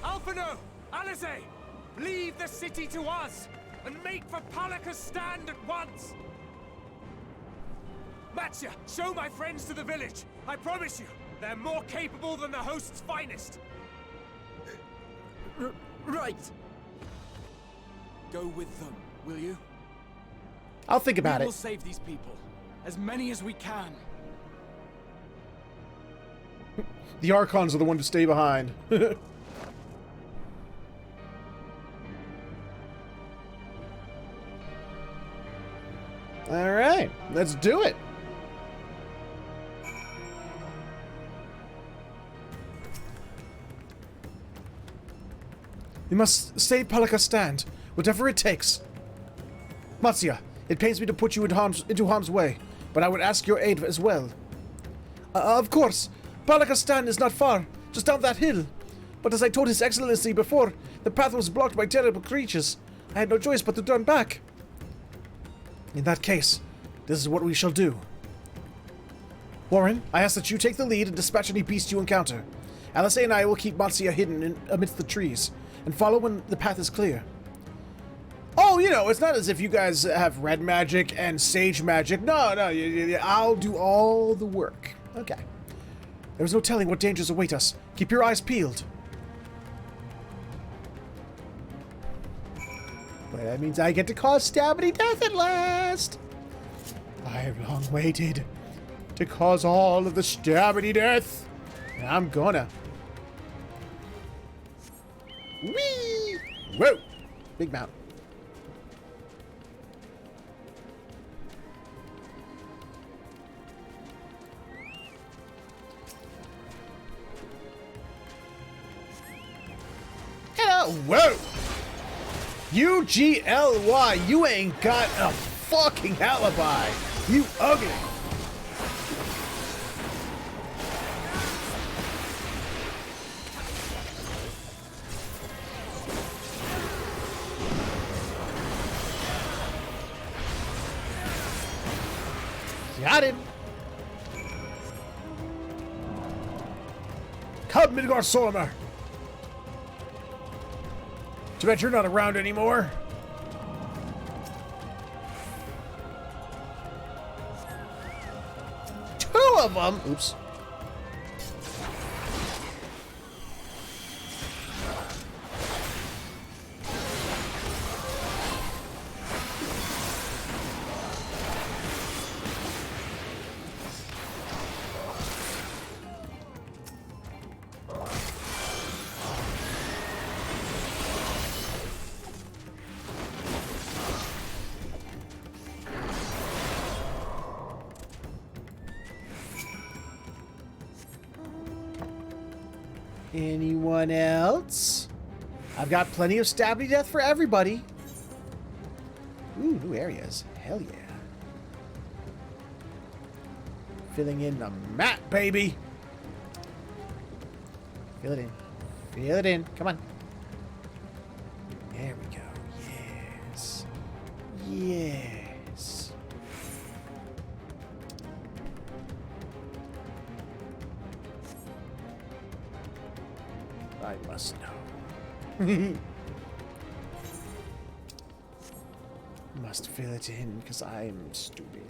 Alphino! Alice! Leave the city to us, and make for Palaka's stand at once! Matsya, show my friends to the village. I promise you, they're more capable than the host's finest. Right. Go with them, will you? I'll think about We it. will save these people. As many as we can. The Archons are the one to stay behind. Alright, let's do it. We must save Palaka's stand, whatever it takes. Matsya, it pains me to put you into harm's way, but I would ask your aid as well. Of course, Palaka's stand is not far, just down that hill. But as I told His Excellency before, the path was blocked by terrible creatures. I had no choice but to turn back. In that case, this is what we shall do. Warren, I ask that you take the lead and dispatch any beast you encounter. Alice and I will keep Matsya hidden amidst the trees, and follow when the path is clear. Oh, you know, it's not as if you guys have red magic and sage magic. No, I'll do all the work. Okay. There's no telling what dangers await us. Keep your eyes peeled. But that means I get to cause Stabity death at last. I have long waited to cause all of the Stabity death. And I'm gonna. Whee! Whoa! Big mount. Hello! Whoa! UGLY, you ain't got a fucking alibi. You ugly. Got him. Come, Midgar Sormer. Too bad you're not around anymore. Two of them. Oops. Anyone else? I've got plenty of stabby death for everybody. Ooh, new areas. Hell yeah. Filling in the map, baby. Fill it in. Fill it in. Come on. There we go. Yes. Yes. I must know. Must fill it in because I'm stupid.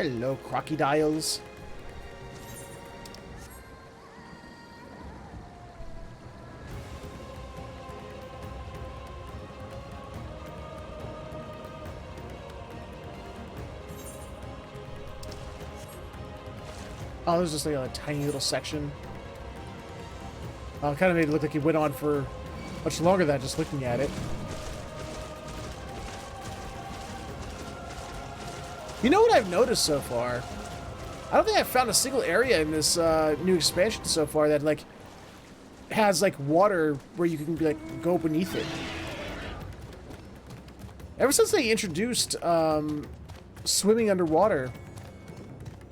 Hello, crocodiles. Oh, there's just like a tiny little section. Oh, it kind of made it look like it went on for much longer than that, just looking at it. You know what I've noticed so far? I don't think I've found a single area in this new expansion so far that like has like water where you can be like go beneath it. Ever since they introduced swimming underwater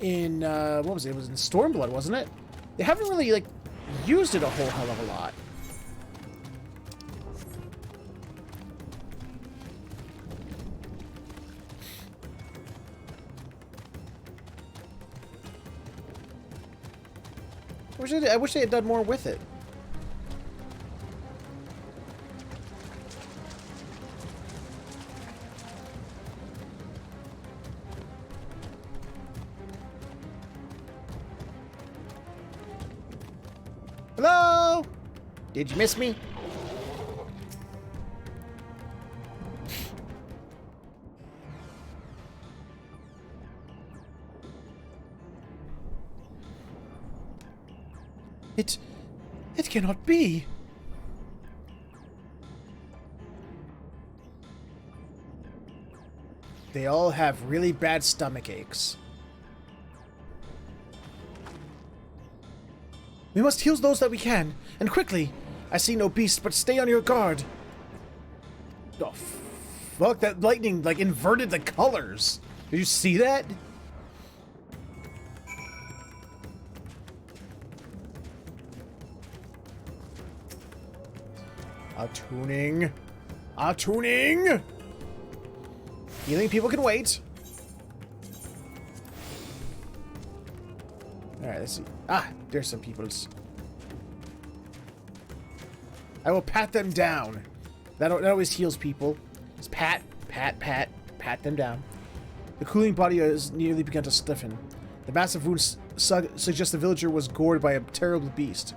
in what was it? It was in Stormblood, wasn't it? They haven't really like used it a whole hell of a lot. I wish they had done more with it. Hello? Did you miss me? It cannot be. They all have really bad stomach aches. We must heal those that we can, and quickly. I see no beast, but stay on your guard. Oh, fuck, that lightning, like, inverted the colors. Did you see that? Attuning. Attuning! Healing people can wait. Alright, let's see. Ah, there's some peoples. I will pat them down. That always heals people. Just pat them down. The cooling body has nearly begun to stiffen. The massive wounds suggest the villager was gored by a terrible beast.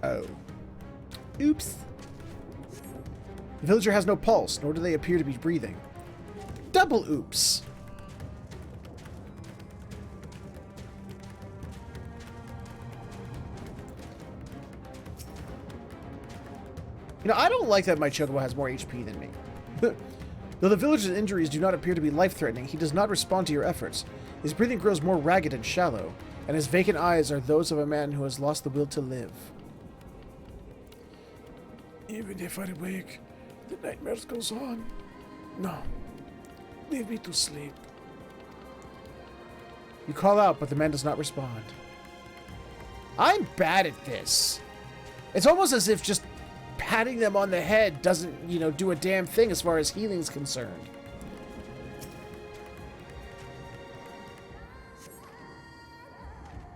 Oh. Oops. The villager has no pulse, nor do they appear to be breathing. Double oops. You know, I don't like that my Chocobo has more HP than me. Though the villager's injuries do not appear to be life-threatening, he does not respond to your efforts. His breathing grows more ragged and shallow, and his vacant eyes are those of a man who has lost the will to live. Even if I wake, the nightmares goes on. No. Leave me to sleep. You call out, but the man does not respond. I'm bad at this. It's almost as if just patting them on the head doesn't, you know, do a damn thing as far as healing is concerned.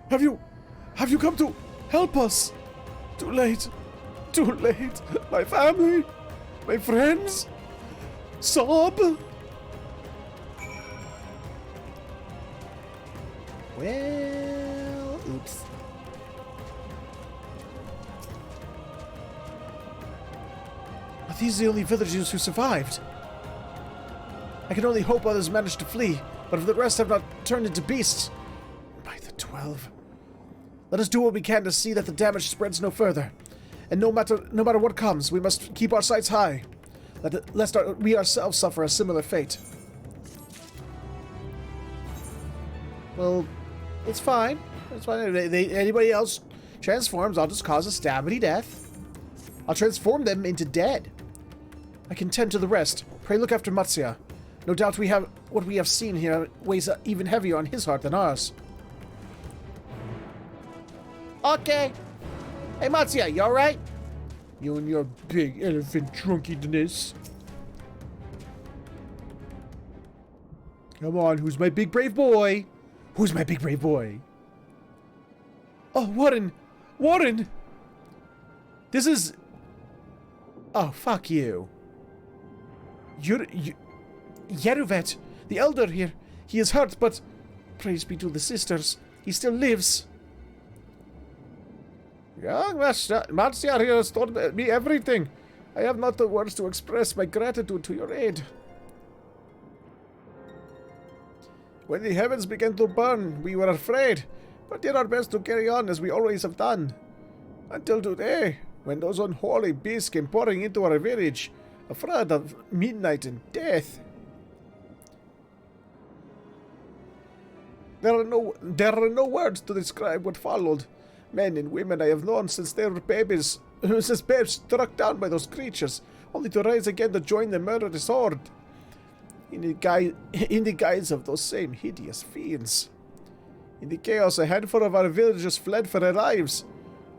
Have you come to help us? Too late. Too late. My family. My friends. Sob. Well, oops. Are these the only villagers who survived? I can only hope others managed to flee, but if the rest have not turned into beasts... By the 12. Let us do what we can to see that the damage spreads no further. And no matter what comes, we must keep our sights high. Lest we ourselves suffer a similar fate. Well, it's fine. It's fine. Anybody else transforms, I'll just cause a stabbity death. I'll transform them into dead. I can tend to the rest. Pray look after Matsya. No doubt what we have seen here weighs even heavier on his heart than ours. Okay. Hey, Matsya, you alright? You and your big elephant drunkenness. Come on, who's my big brave boy? Who's my big brave boy? Oh, Warren! Warren! This is... Oh, fuck you. Yeruvet, the elder here, he is hurt, but Praise be to the sisters. He still lives. Young Master, Marcia here has told me everything. I have not the words to express my gratitude to your aid. When the heavens began to burn, we were afraid, but did our best to carry on as we always have done. Until today, when those unholy beasts came pouring into our village, afraid of midnight and death. There are no words to describe what followed. Men and women I have known since they were babies, since babes struck down by those creatures, only to rise again to join the murderous horde. In the guise of those same hideous fiends. In the chaos, a handful of our villagers fled for their lives.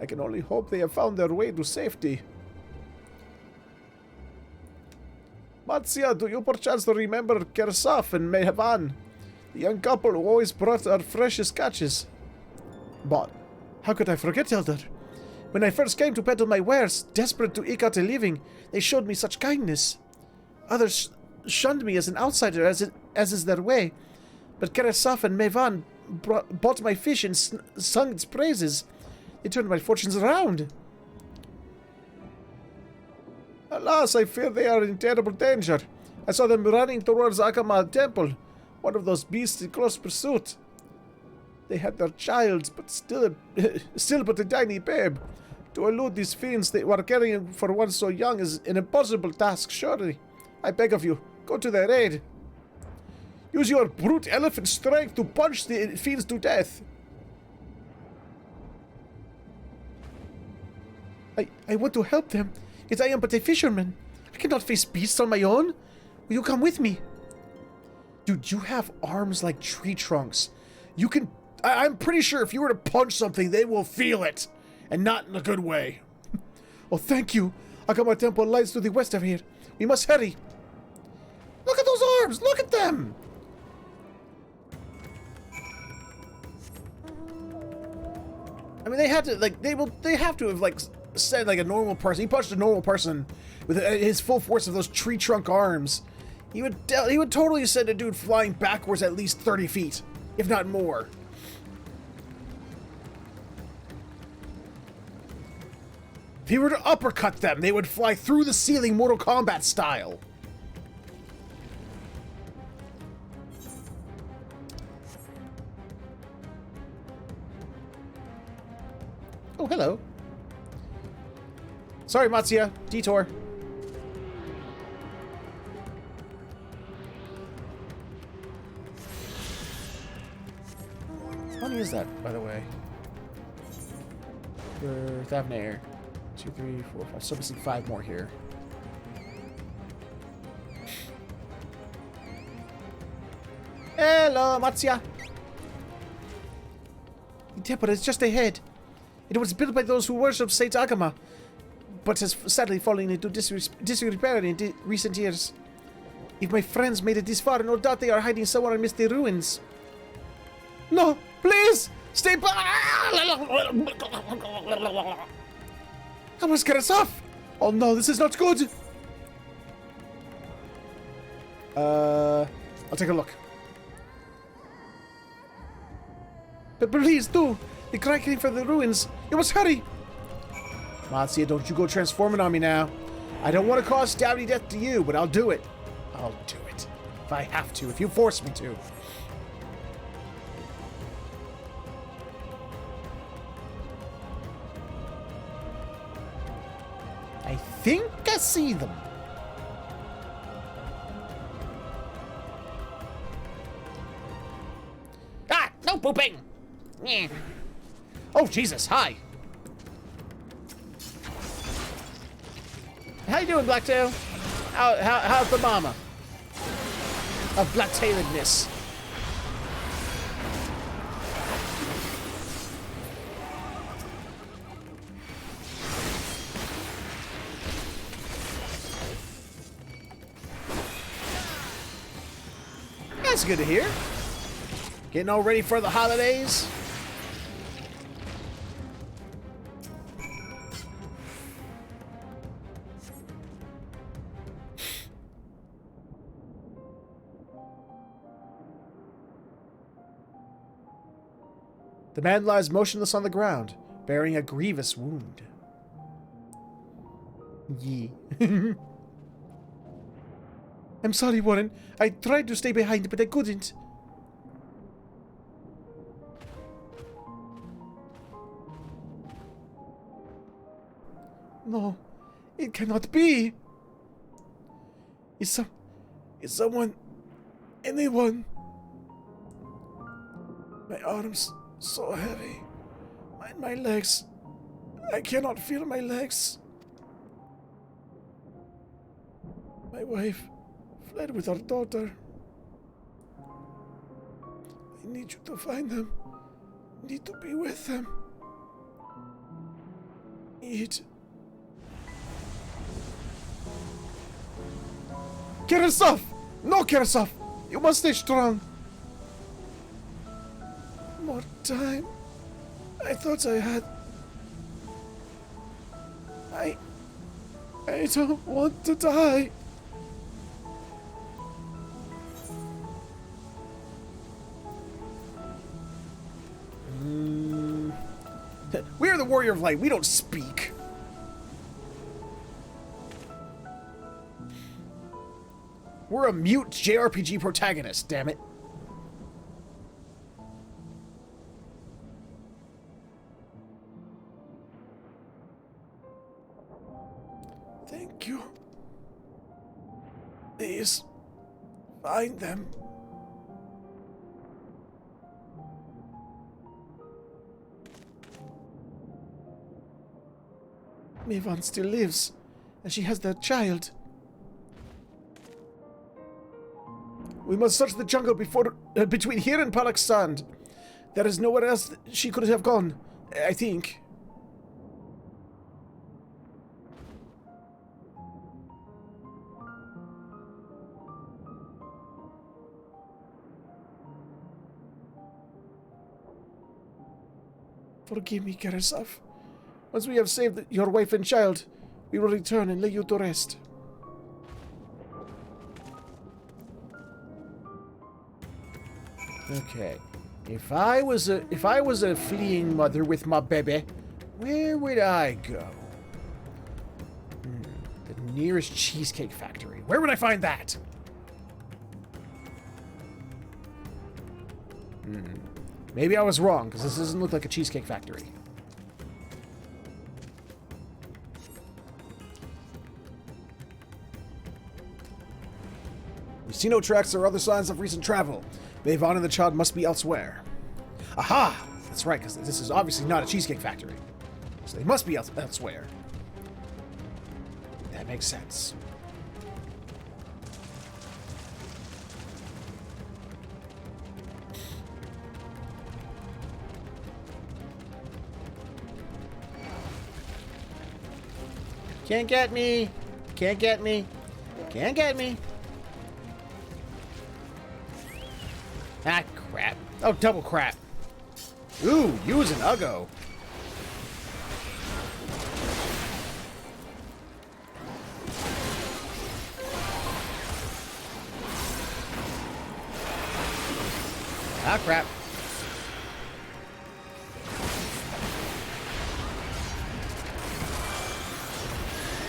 I can only hope they have found their way to safety. Matsia, do you perchance remember Kersaf and Mehavan, the young couple who always brought our freshest catches? But how could I forget, Elder? When I first came to peddle my wares, desperate to eke out a living, they showed me such kindness. Others shunned me as an outsider, as is their way. But Kersaf and Mevan bought my fish and sung its praises. They turned my fortunes around. Alas, I fear they are in terrible danger. I saw them running towards Akama Temple, one of those beasts in close pursuit. They had their child, but still but a tiny babe. To elude these fiends they were carrying for one so young is an impossible task, surely. I beg of you, go to their aid. Use your brute elephant strength to punch the fiends to death. I want to help them, yet I am but a fisherman. I cannot face beasts on my own. Will you come with me? Dude, you have arms like tree trunks. You can... I'm pretty sure if you were to punch something, they will feel it. And not in a good way. Oh, thank you. Akama Temple lies to the west of here. We must hurry. Look at those arms! Look at them! I mean, they had to, like, they have to have, like, said, like, a normal person. He punched a normal person with his full force of those tree trunk arms. He would totally send a dude flying backwards at least 30 feet, if not more. If he were to uppercut them, they would fly through the ceiling Mortal Kombat style. Oh, hello. Sorry, Matsuya. Detour. How many is that, by the way? For Thavnair. 2, 3, 4, 5. So missing 5 more here. Hello, Matsuya. The temple is just ahead. It was built by those who worship Saint Agama, but has sadly fallen into disrepair in recent years. If my friends made it this far, no doubt they are hiding somewhere amidst the ruins. No, please! Stay back! I must get us off! Oh no, this is not good! I'll take a look. But please, do! The cry came from the ruins. You must hurry! Matsuya, don't you go transforming on me now. I don't want to cause dowdy death to you, but I'll do it. I'll do it. If I have to, if you force me to. I think I see them. Ah! No pooping! Yeah. Oh, Jesus, hi. How you doing, Blacktail? How's the mama? Of black-tailedness. That's good to hear. Getting all ready for the holidays? The man lies motionless on the ground, bearing a grievous wound. Yee. I'm sorry, Warren. I tried to stay behind, but I couldn't. No, it cannot be. Is someone, anyone? My arms so heavy. My legs. I cannot feel my legs. My wife fled with our daughter. I need you to find them. Need to be with them. Need. Kirasov! No, Kirasov! You must stay strong. More time. I thought I had. I don't want to die. We are the Warrior of Light. We don't speak. We're a mute JRPG protagonist, damn it. Thank you. Please, find them. Mivan still lives, and she has that child. We must search the jungle between here and Palak Sand. There is nowhere else she could have gone, I think. Forgive me, Karasov. Once we have saved your wife and child, we will return and lay you to rest. Okay. If I was a fleeing mother with my baby, where would I go? The nearest cheesecake factory. Where would I find that? Maybe I was wrong, because this doesn't look like a cheesecake factory. We see no tracks or other signs of recent travel. Mayvon and the child must be elsewhere. Aha! That's right, because this is obviously not a cheesecake factory. So they must be elsewhere. That makes sense. Can't get me. Can't get me. Can't get me. Ah, crap. Oh, double crap. Ooh, use an Uggo. Ah, crap.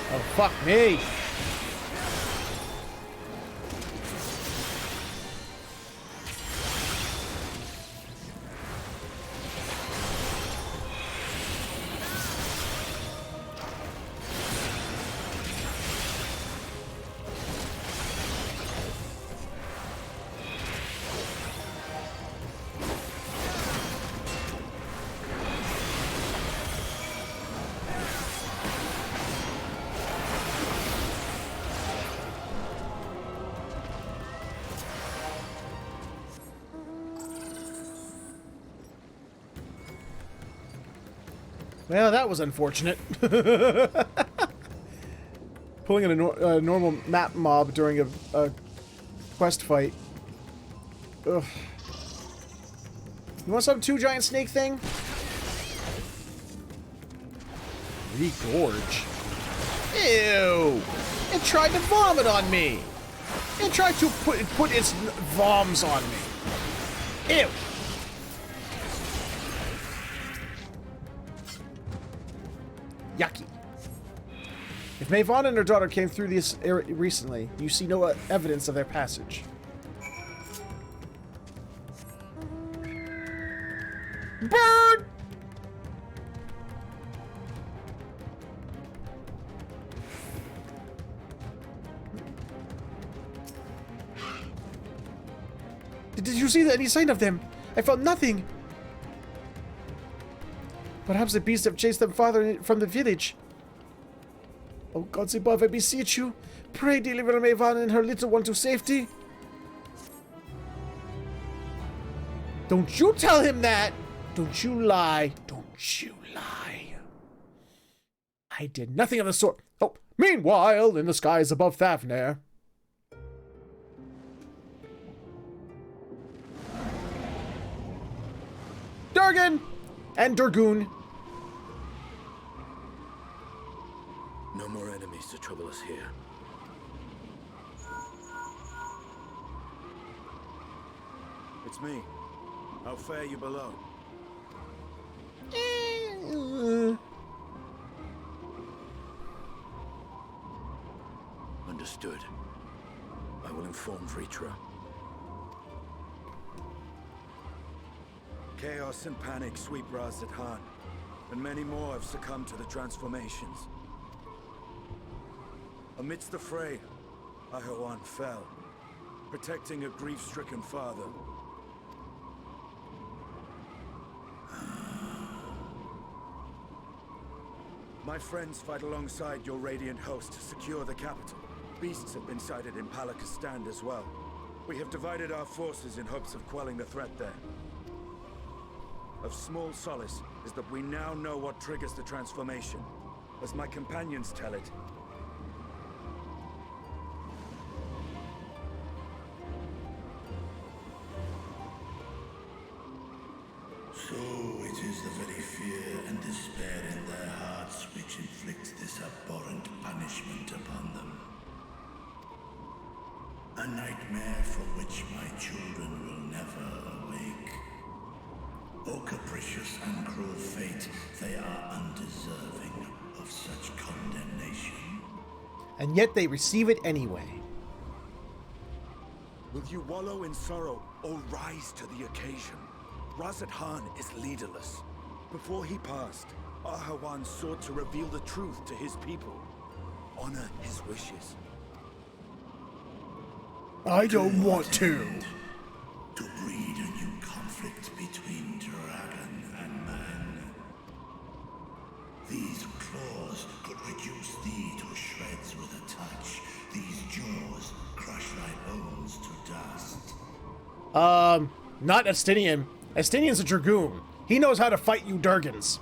Oh, fuck me. Well, that was unfortunate. Pulling in a normal map mob during a quest fight. Ugh. You want some two giant snake thing? Regorge. Ew! It tried to vomit on me! It tried to put its voms on me. Ew! Yucky. If Mayvon and her daughter came through this area recently, you see no evidence of their passage. Bird! Did you see any sign of them? I found nothing. Perhaps the beasts have chased them farther from the village. Oh, gods above, I beseech you. Pray deliver Mayvon and her little one to safety. Don't you tell him that. Don't you lie. Don't you lie. I did nothing of the sort. Oh, meanwhile, in the skies above Thavner. Durgan! And Durgoon. No more enemies to trouble us here. It's me. How fare you below? Understood. I will inform Vritra. Chaos and panic sweep Raz-at-Han, and many more have succumbed to the transformations. Amidst the fray, Ahawan fell, protecting a grief-stricken father. My friends fight alongside your Radiant host to secure the capital. Beasts have been sighted in Palakistan as well. We have divided our forces in hopes of quelling the threat there. Of small solace is that we now know what triggers the transformation. As my companions tell it, so it is the very fear and despair in their hearts which inflicts this abhorrent punishment upon them. A nightmare from which my children will never awake. O capricious and cruel fate, they are undeserving of such condemnation. And yet they receive it anyway. will you wallow in sorrow or rise to the occasion? Raz-at-Han is leaderless. Before he passed, Ahawan sought to reveal the truth to his people. Honor his wishes. I don't want to. To breed a new conflict between dragon and man. These claws could reduce thee to shreds with a touch. These jaws crush thy bones to dust. Not Estinian. Estinian's a dragoon. He knows how to fight you Durgans.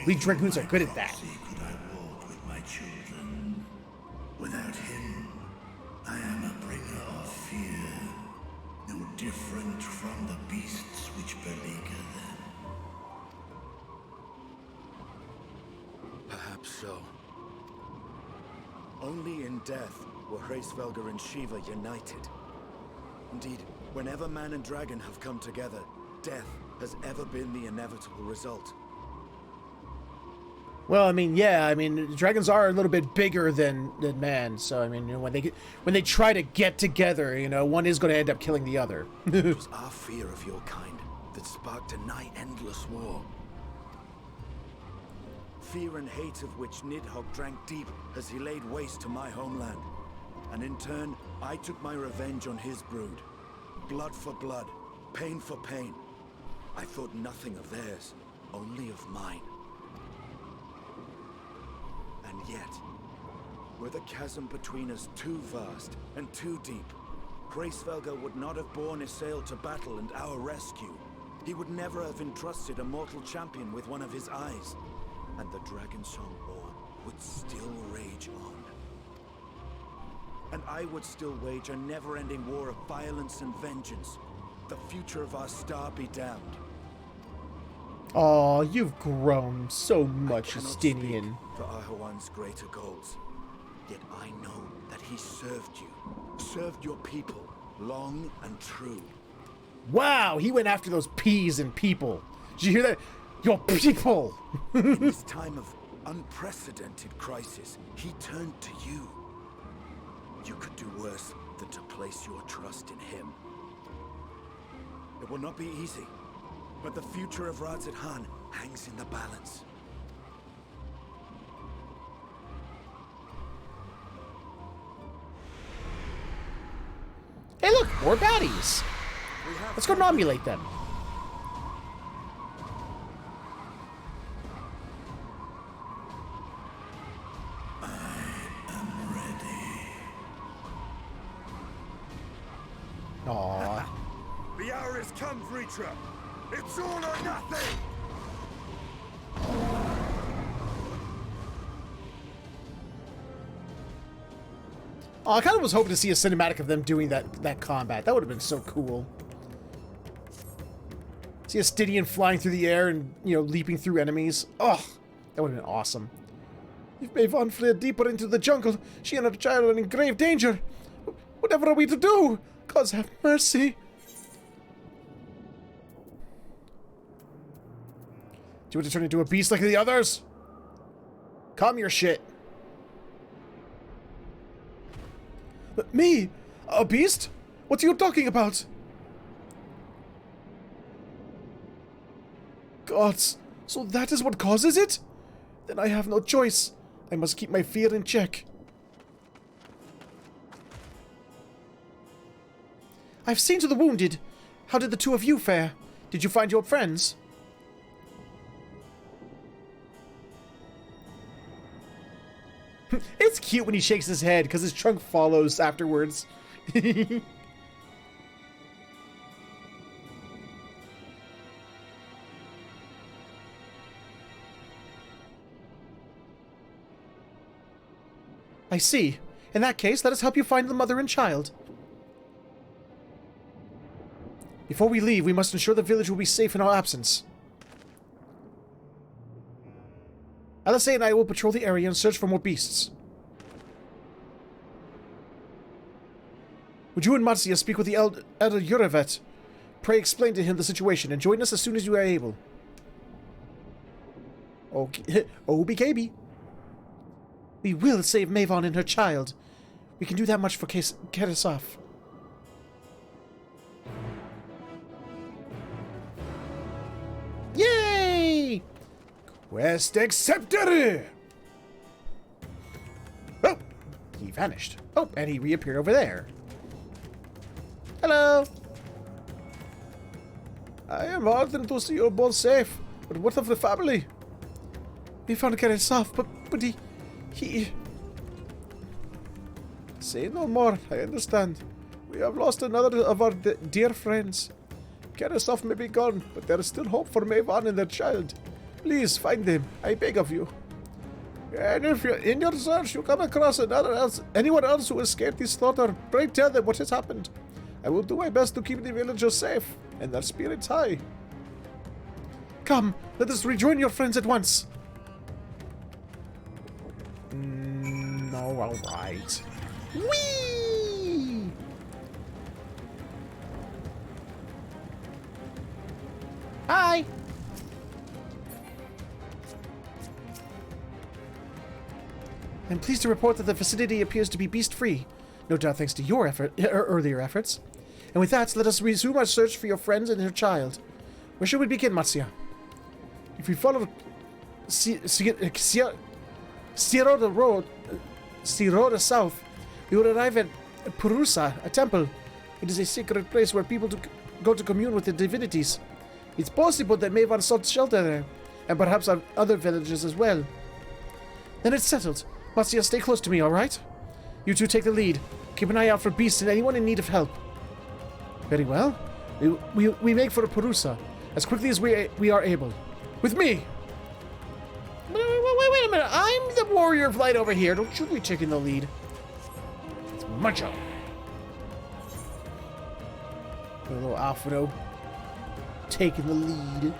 We dragoons are good at that. Could I walk with my children? Without him, I am a bringer of fear, no different from the beasts which beleaguer them. Perhaps so. Only in death were Hraesvelgr and Shiva united. Indeed, whenever man and dragon have come together, death has ever been the inevitable result. Well, I mean, yeah, I mean, dragons are a little bit bigger than man, so I mean, you know, when they try to get together, you know, one is going to end up killing the other. It was our fear of your kind that sparked a nigh endless war. Fear and hate of which Nidhogg drank deep as he laid waste to my homeland. And in turn, I took my revenge on his brood. Blood for blood, pain for pain. I thought nothing of theirs, only of mine. And yet, were the chasm between us too vast and too deep, Hraesvelgr would not have borne Isael to battle and our rescue. He would never have entrusted a mortal champion with one of his eyes. And the Dragonsong War would still rage on. And I would still wage a never-ending war of violence and vengeance. The future of our star be damned. Aw, you've grown so much, Estinian. For Ahawan's greater goals. Yet I know that he served you, served your people, long and true. Wow, he went after those peas and people. Did you hear that? Your people! In this time of unprecedented crisis, he turned to you. You could do worse than to place your trust in him. It will not be easy, but the future of Radzat-Han hangs in the balance. Hey look, more baddies! Let's go nomulate them. Aww. The hour has come, Vritra. It's all or nothing! Oh, I kind of was hoping to see a cinematic of them doing that combat. That would have been so cool. See a Stydian flying through the air and, you know, leaping through enemies. Oh, that would have been awesome. If Maven fled deeper into the jungle, she and her child are in grave danger. Whatever are we to do? Gods have mercy. Do you want to turn into a beast like the others? Calm your shit. But me? A beast? What are you talking about? Gods, so that is what causes it? Then I have no choice. I must keep my fear in check. I've seen to the wounded. How did the two of you fare? Did you find your friends? It's cute when he shakes his head because his trunk follows afterwards. I see. In that case, let us help you find the mother and child. Before we leave, we must ensure the village will be safe in our absence. Alisei and I will patrol the area and search for more beasts. Would you and Matsuya speak with the Elder Yuravet? Pray explain to him the situation and join us as soon as you are able. Okay. OBKB. We will save Maven and her child. We can do that much for Keresov. Yay! Quest accepted! Oh! He vanished. Oh, and he reappeared over there. Hello! I am heartened to see you both safe, but what of the family? We found Keresov, but he... Say no more, I understand. We have lost another of our dear friends. Keresov may be gone, but there is still hope for Maven and their child. Please find them, I beg of you. And if in your search you come across anyone else who escaped this slaughter, pray tell them what has happened. I will do my best to keep the villagers safe and their spirits high. Come, let us rejoin your friends at once. No, alright. Whee! Hi! I'm pleased to report that the vicinity appears to be beast-free. No doubt thanks to your earlier efforts. And with that, let us resume our search for your friends and your child. Where should we begin, Matsuya? If we follow Siroda south, we will arrive at Purusa, a temple. It is a sacred place where people go to commune with the divinities. It's possible that Maven sought shelter there, and perhaps other villages as well. Then it's settled. Matsuya, stay close to me, alright? You two take the lead. Keep an eye out for beasts and anyone in need of help. Very well. We make for Purusa as quickly as we are able. With me! Wait a minute. I'm the warrior of light over here. Don't you be taking the lead. It's macho. A little Alfredo taking the lead.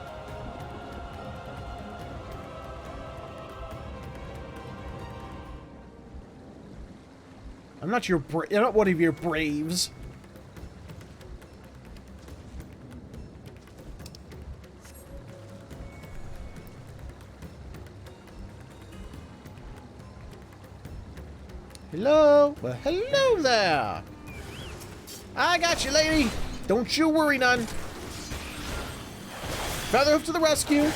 I'm not I'm not one of your braves. Hello? Well, hello there. I got you, lady. Don't you worry none. Featherhoof to the rescue.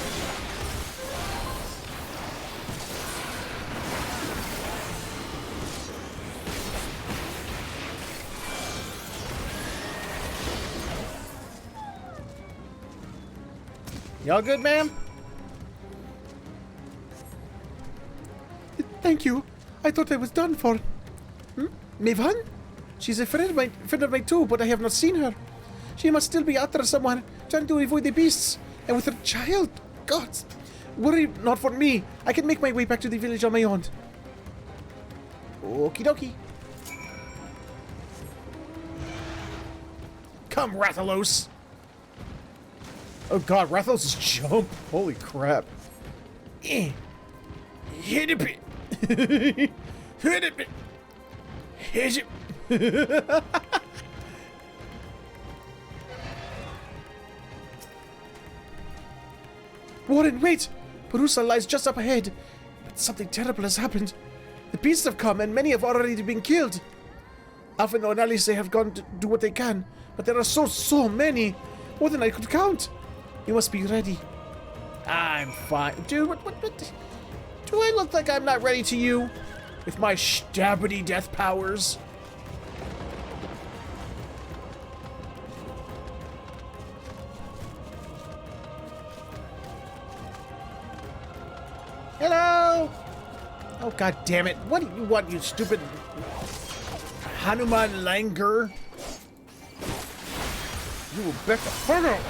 Y'all good, ma'am? Thank you. I thought I was done for. Maven? She's a friend of mine too, but I have not seen her. She must still be out there somewhere, trying to avoid the beasts. And with her child. God. Worry not for me. I can make my way back to the village on my own. Okie dokie. Come, Rathalos. Oh god, Rathalos' jump. Holy crap. Hit a bit. Hit a bit. Hit it. Warren, wait! Perusa lies just up ahead. But something terrible has happened. The beasts have come, and many have already been killed. Alphino and Alice have gone to do what they can, but there are so many. More than I could count. You must be ready. I'm fine. Dude, what? Do I look like I'm not ready to you? With my stabbity death powers? Hello? Oh, god damn it. What do you want, you stupid Hanuman Langer? You will bet the fuck out.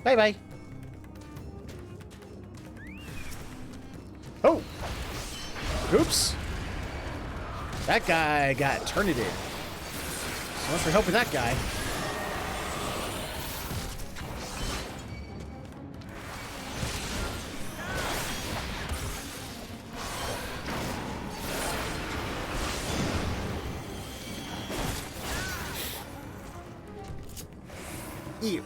Bye-bye. Oh! Oops. That guy got turnited. So much for helping that guy. Ew.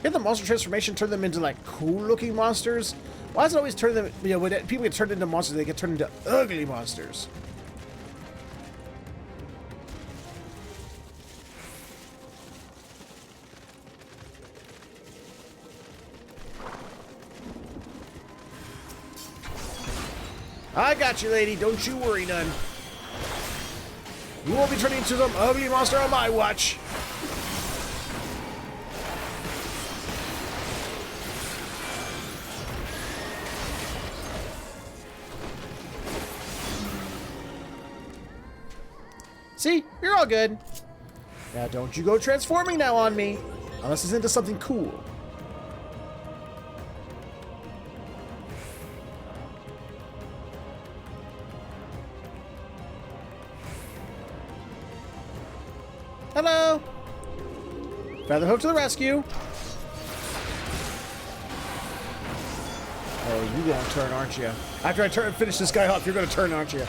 Can the monster transformation turn them into like cool looking monsters? Why does it always turn them, you know, when people get turned into monsters, they get turned into ugly monsters? I got you, lady. Don't you worry none. You won't be turning into some ugly monster on my watch. See? You're all good. Now don't you go transforming now on me. Unless it's into something cool. Hello! Featherhoof to the rescue. Oh, you won't turn, aren't you? After I finish this guy off, you're gonna turn, aren't you?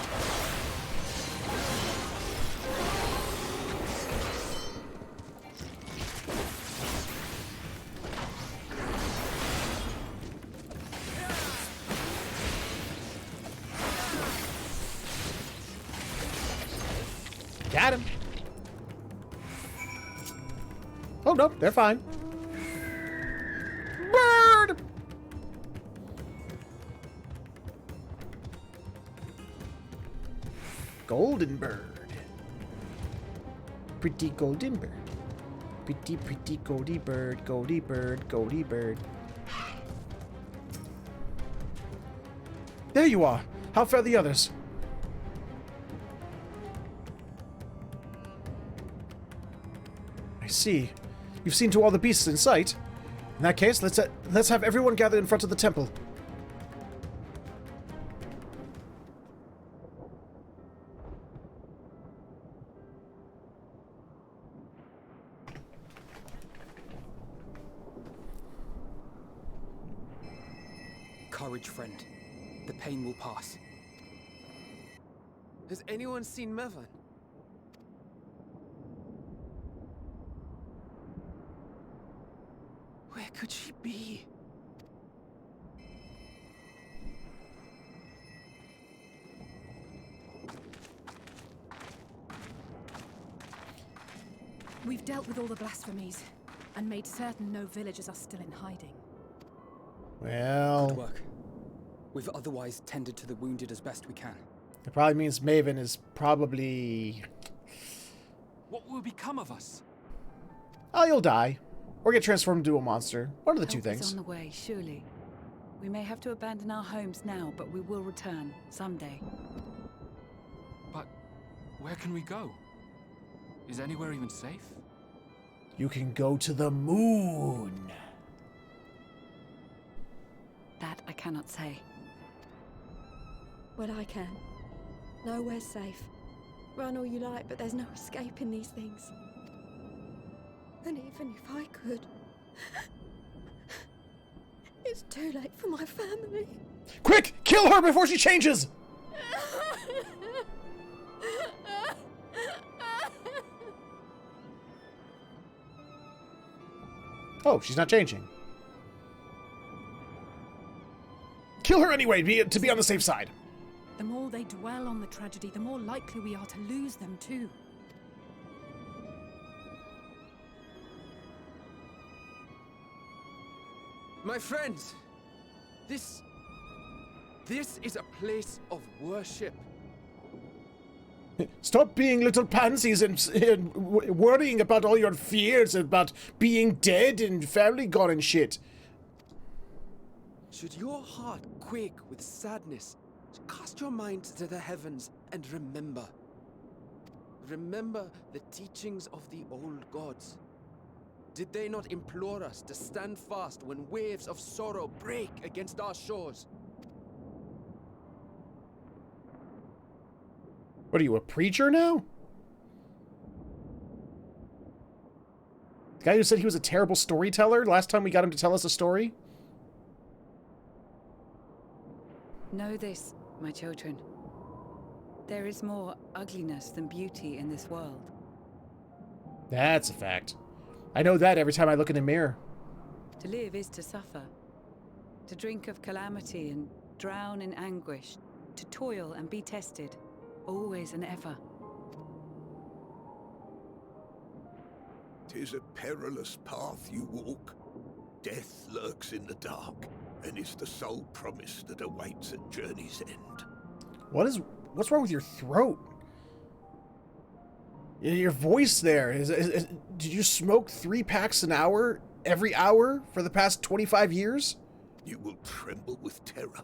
Got him. Oh, no, they're fine. Bird! Golden bird. Pretty golden bird. Pretty goldy bird, goldy bird, goldy bird. There you are. How fare the others? I see. You've seen to all the beasts in sight. In that case, let's have everyone gather in front of the temple. Courage, friend. The pain will pass. Has anyone seen Mevan? Where could she be? We've dealt with all the blasphemies and made certain no villagers are still in hiding. Well, Good work. We've otherwise tended to the wounded as best we can. it probably means Maven is probably... What will become of us? Oh, you'll die. Or get transformed into a monster. One of the two Help is things. on the way, surely. We may have to abandon our homes now, but we will return someday. But where can we go? Is anywhere even safe? You can go to the moon. That I cannot say. Well, I can. Nowhere's safe. Run all you like, but there's no escaping these things. And even if I could, it's too late for my family. Quick! Kill her before she changes! Oh, she's not changing. Kill her anyway, to be on the safe side. The more they dwell on the tragedy, the more likely we are to lose them too. My friends, this is a place of worship. Stop being little pansies and worrying about all your fears about being dead and family gone and shit. Should your heart quake with sadness, cast your mind to the heavens and remember. Remember the teachings of the old gods. Did they not implore us to stand fast when waves of sorrow break against our shores? What are you, a preacher now? The guy who said he was a terrible storyteller last time we got him to tell us a story? Know this, my children. There is more ugliness than beauty in this world. That's a fact. I know that every time I look in the mirror. To live is to suffer. To drink of calamity and drown in anguish. To toil and be tested. Always and ever. 'Tis a perilous path you walk. Death lurks in the dark, and is the sole promise that awaits at journey's end. What's wrong with your throat? Your voice there. Did you smoke 3 packs an hour, every hour, for the past 25 years? You will tremble with terror.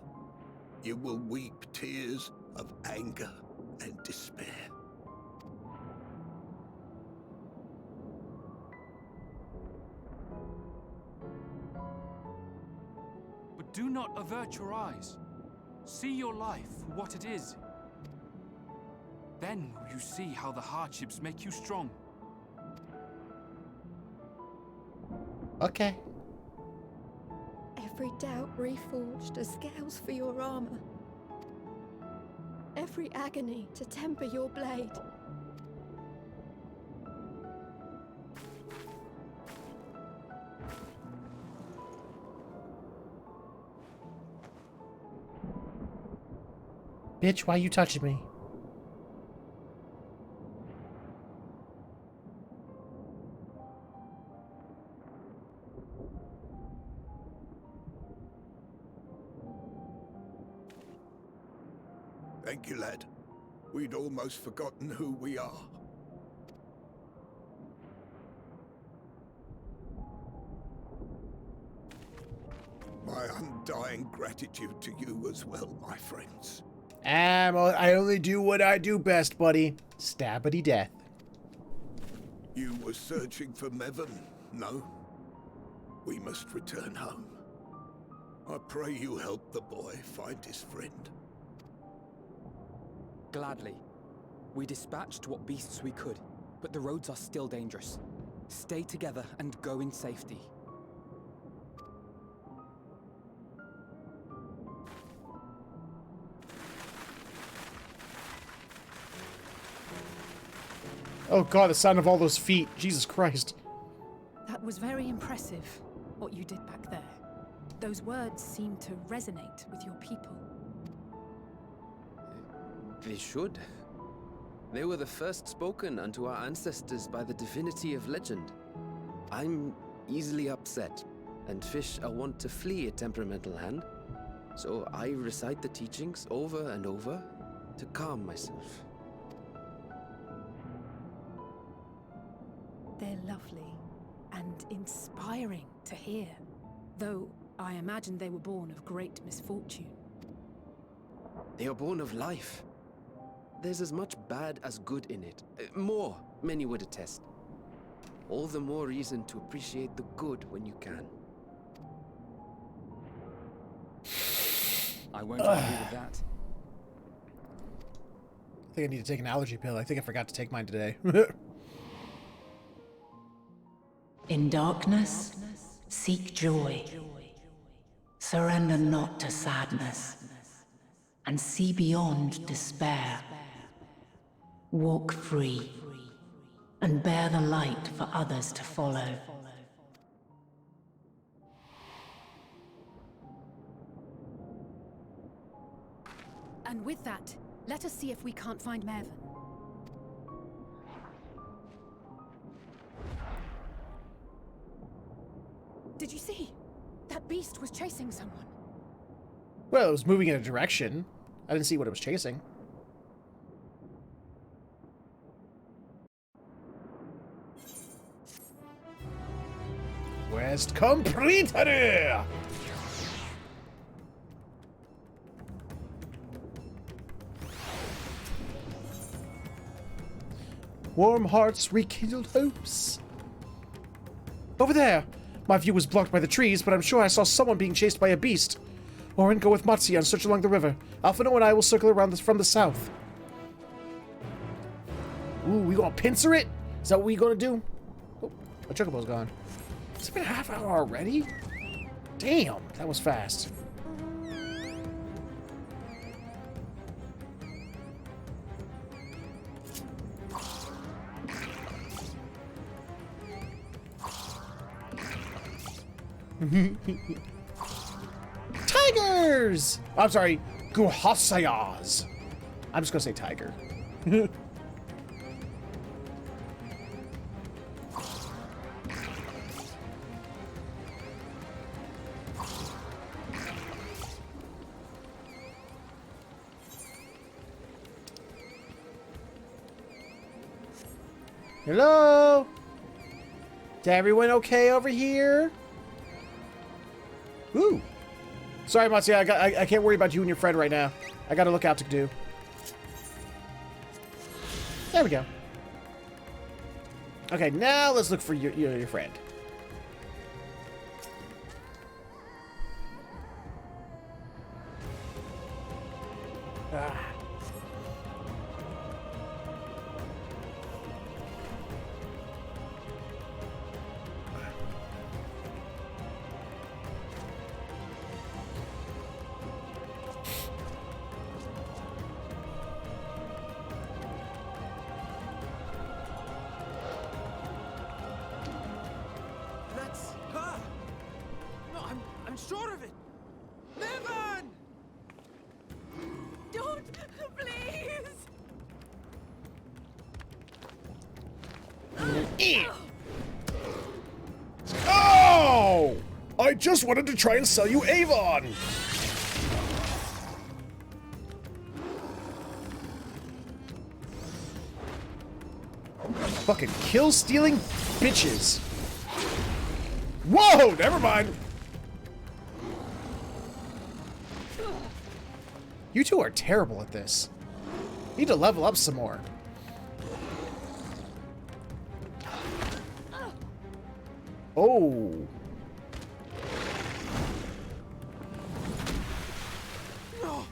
You will weep tears of anger and despair. But do not avert your eyes. See your life for what it is. Then will you see how the hardships make you strong. Okay. Every doubt reforged as scales for your armor. Every agony to temper your blade. Bitch, why you touching me? Thank you, lad. We'd almost forgotten who we are. My undying gratitude to you as well, my friends. I only do what I do best, buddy. Stabbity death. You were searching for Mevan, no? We must return home. I pray you help the boy find his friend. Gladly. We dispatched what beasts we could, but the roads are still dangerous. Stay together and go in safety. Oh god, the sound of all those feet. Jesus Christ. That was very impressive, what you did back there. Those words seem to resonate with your people. They should. They were the first spoken unto our ancestors by the divinity of legend. I'm easily upset, and fish are wont to flee a temperamental hand, so I recite the teachings over and over to calm myself. They're lovely and inspiring to hear, though I imagine they were born of great misfortune. They are born of life. There's as much bad as good in it. More, many would attest. All the more reason to appreciate the good when you can. I won't argue with that. I think I need to take an allergy pill. I think I forgot to take mine today. In darkness, seek joy. Surrender not to sadness, and see beyond despair. Walk free, and bear the light for others to follow. And with that, let us see if we can't find Mervyn. Did you see? That beast was chasing someone. Well, it was moving in a direction. I didn't see what it was chasing. Quest completed! Warm hearts, rekindled hopes. Over there! My view was blocked by the trees, but I'm sure I saw someone being chased by a beast. Orin, go with Matsi and search along the river. Alphino and I will circle around this from the south. Ooh, we gonna pincer it? Is that what we gonna do? Oh, my chocobo's gone. It's been a half hour already? Damn, that was fast. Tigers! I'm sorry, Guhasayas. I'm just gonna say tiger. Hello? Is everyone okay over here? Ooh. Sorry, Matsuya, I can't worry about you and your friend right now. I gotta look out to do. There we go. Okay, now let's look for your friend. Ah. I'm sure of it! Mervyn! Don't! Please! Oh! I just wanted to try and sell you Avon! Fucking kill-stealing bitches. Whoa! Never mind! You two are terrible at this. Need to level up some more. Oh. No!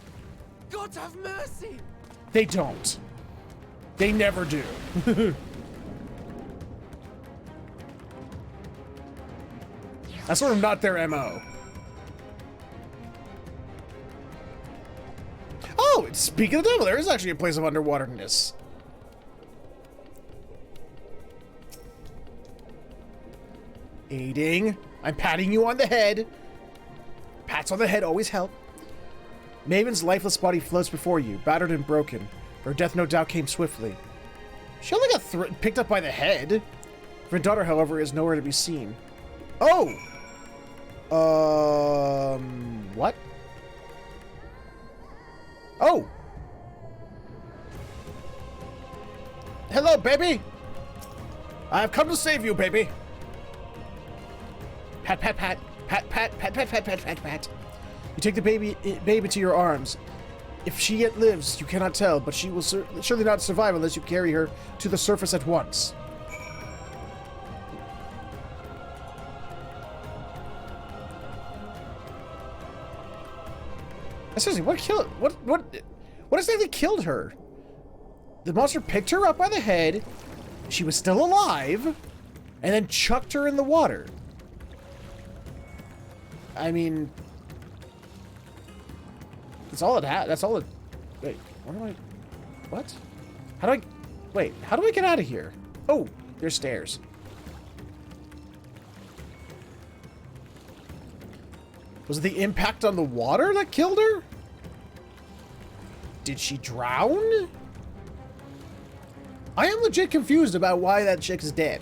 God have mercy! They don't. They never do. That's sort of not their MO. Oh, speaking of the devil, there is actually a place of underwaterness. Aiding. I'm patting you on the head. Pats on the head always help. Maven's lifeless body floats before you, battered and broken. Her death no doubt came swiftly. She only got picked up by the head. Her daughter, however, is nowhere to be seen. Oh! What? Oh! Hello, baby! I have come to save you, baby! Pat, pat, pat. Pat, pat, pat, pat, pat, pat, pat, pat. You take the baby to your arms. If she yet lives, you cannot tell, but she will surely not survive unless you carry her to the surface at once. Seriously, what exactly killed her? The monster picked her up by the head, she was still alive, and then chucked her in the water. I mean, that's all it had. That's all it. Wait, where do I? What? How do I? Wait, how do I get out of here? Oh, there's stairs. Was it the impact on the water that killed her? Did she drown? I am legit confused about why that chick is dead.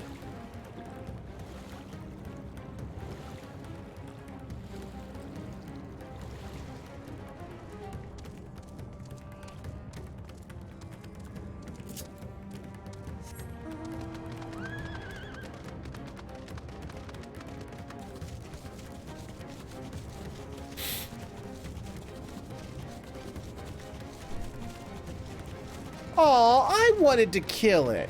Aw, I wanted to kill it.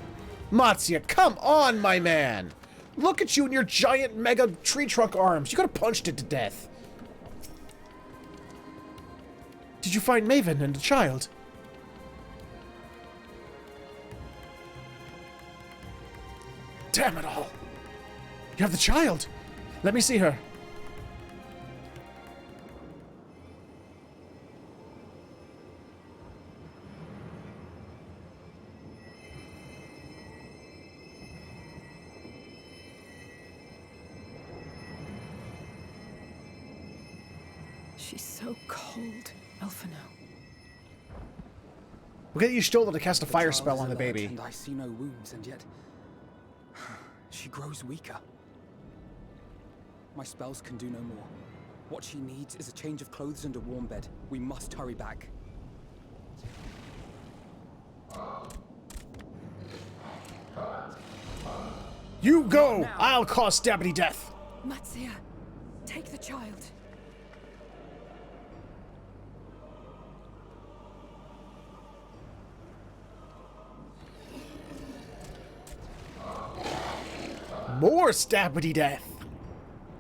Matsuya, come on, my man. Look at you and your giant mega tree trunk arms. You could have punched it to death. Did you find Maven and the child? Damn it all. You have the child. Let me see her. She's so cold, Elfino. We'll get you shoulder to cast a fire child spell is on the alert, baby. And I see no wounds, and yet she grows weaker. My spells can do no more. What she needs is a change of clothes and a warm bed. We must hurry back. You go! I'll cause Stabbity death! Matsuya, take the child. More Stabbity death!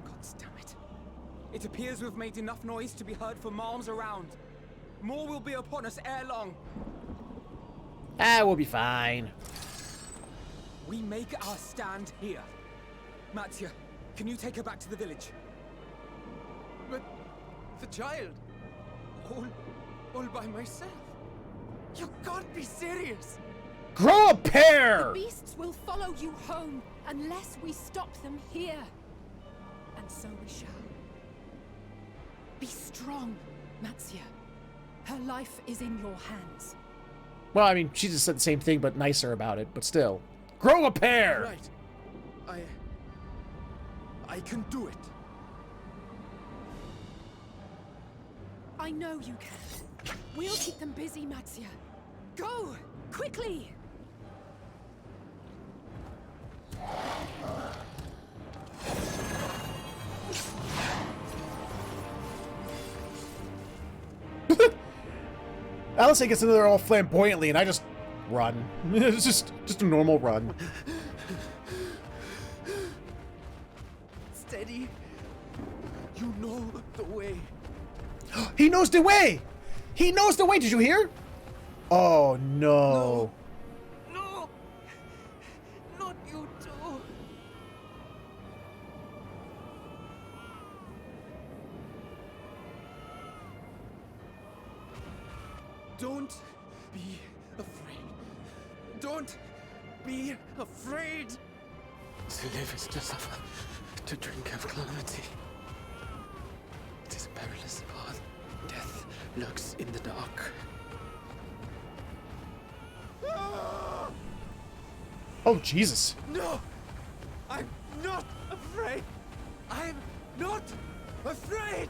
God damn it. It appears we've made enough noise to be heard for miles around. More will be upon us ere long. Ah, we'll be fine. We make our stand here. Matsuya, can you take her back to the village? But the child, all by myself. You can't be serious. Grow a pair! The beasts will follow you home unless we stop them here. And so we shall. Be strong, Matsuya. Her life is in your hands. Well, I mean, she just said the same thing, but nicer about it, but still. Grow a pair! Right. I can do it. I know you can. We'll keep them busy, Matsuya. Go! Quickly! Alice gets into there all flamboyantly, and I just run. It's just a normal run. Steady. You know the way. He knows the way! He knows the way, did you hear? Oh, no. No! Not you too. Don't be afraid. Don't be afraid. To live is to suffer. to drink of calamity. It is a perilous path. Death lurks in the dark. Oh, Jesus. No! I'm not afraid! I'm not afraid!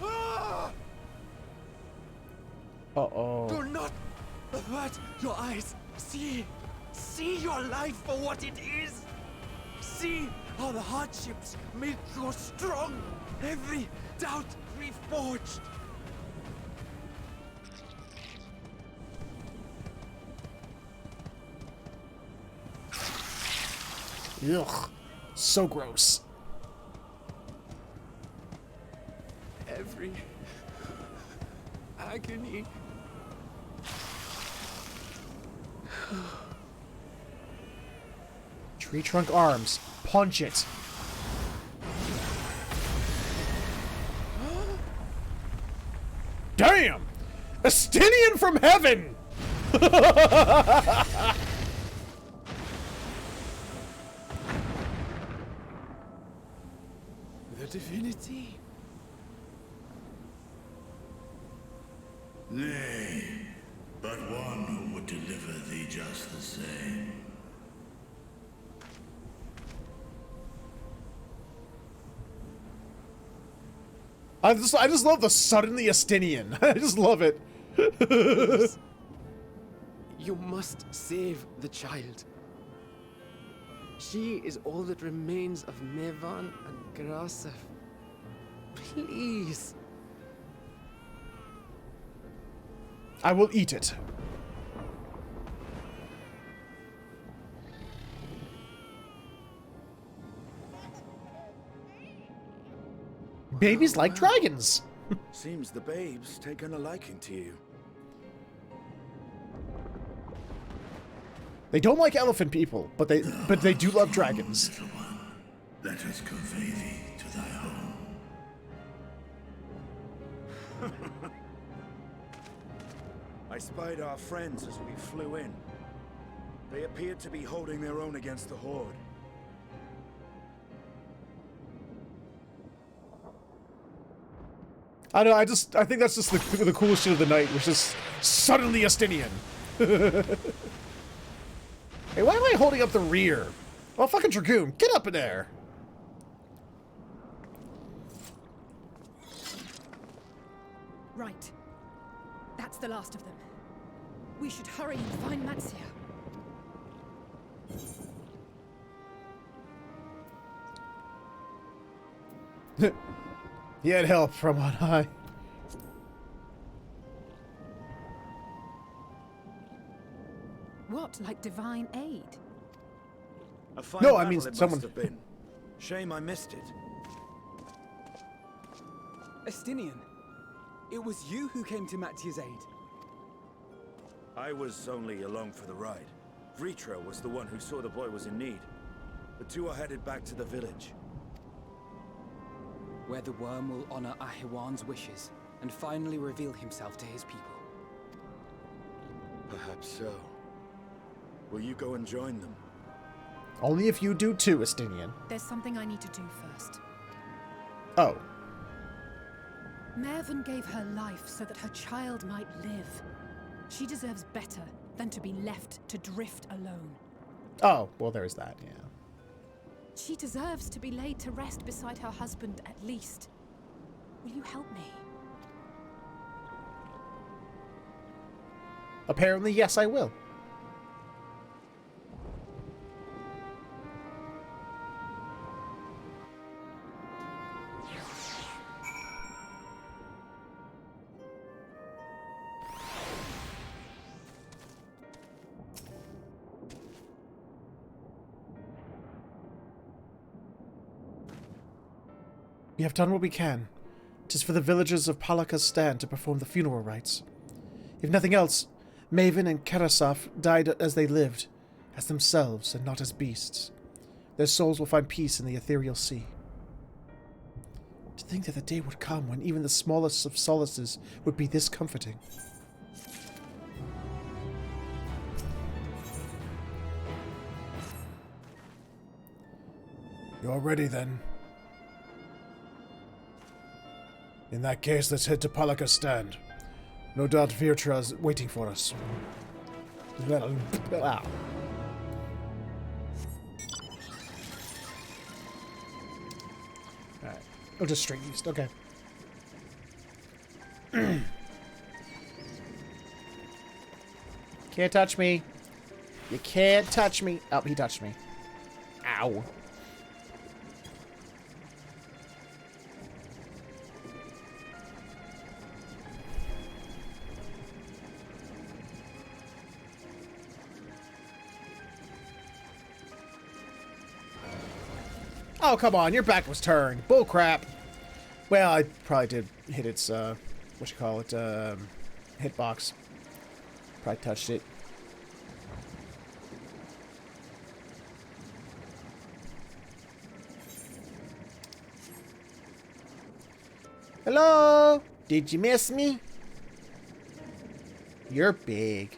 Ah! Uh-oh. Do not avert your eyes. See your life for what it is. See how the hardships make you strong. Every doubt reforged. Ugh. So gross. Every agony. Tree trunk arms. Punch it. Damn! Estinian from heaven! The divinity. Nay, but one who would deliver thee just the same. I just love the suddenly Estinian. I just love it. Please. You must save the child. She is all that remains of Mevan and Grasef. Please. I will eat it. Babies like dragons. Seems the babe's taken a liking to you. They don't like elephant people, but they do love dragons. Little one, let us convey thee to thy home. I spied our friends as we flew in. They appeared to be holding their own against the Horde. I know. I think that's just the coolest shit of the night, which is suddenly Estinian. Hey, why am I holding up the rear? Well, fucking Dragoon, get up in there. Right. That's the last of them. We should hurry and find Matsia. He had help from on high. What, like divine aid? A fine No, I battle mean it someone. must have been. Shame I missed it. Estinian, it was you who came to Matia's aid. I was only along for the ride. Vritra was the one who saw the boy was in need. The two are headed back to the village. Where the worm will honor Ahiwan's wishes and finally reveal himself to his people. Perhaps so. Will you go and join them? Only if you do too, Estinian. There's something I need to do first. Oh. Mervyn gave her life so that her child might live. She deserves better than to be left to drift alone. Oh, well, there's that, yeah. She deserves to be laid to rest beside her husband at least. Will you help me? Apparently, yes, I will. We have done what we can. 'Tis for the villagers of Palaka's stand to perform the funeral rites. If nothing else, Maven and Karasaf died as they lived, as themselves and not as beasts. Their souls will find peace in the ethereal sea. To think that the day would come when even the smallest of solaces would be this comforting. You're ready then. In that case, let's head to Palaka's stand. No doubt Virtra's waiting for us. Wow. Alright. Oh, just straight east. Okay. Can't touch me. You can't touch me. Oh, he touched me. Ow. Oh, come on. Your back was turned. Bull crap. Well, I probably did hit its, what you call it, hitbox. Probably touched it. Hello? Did you miss me? You're big.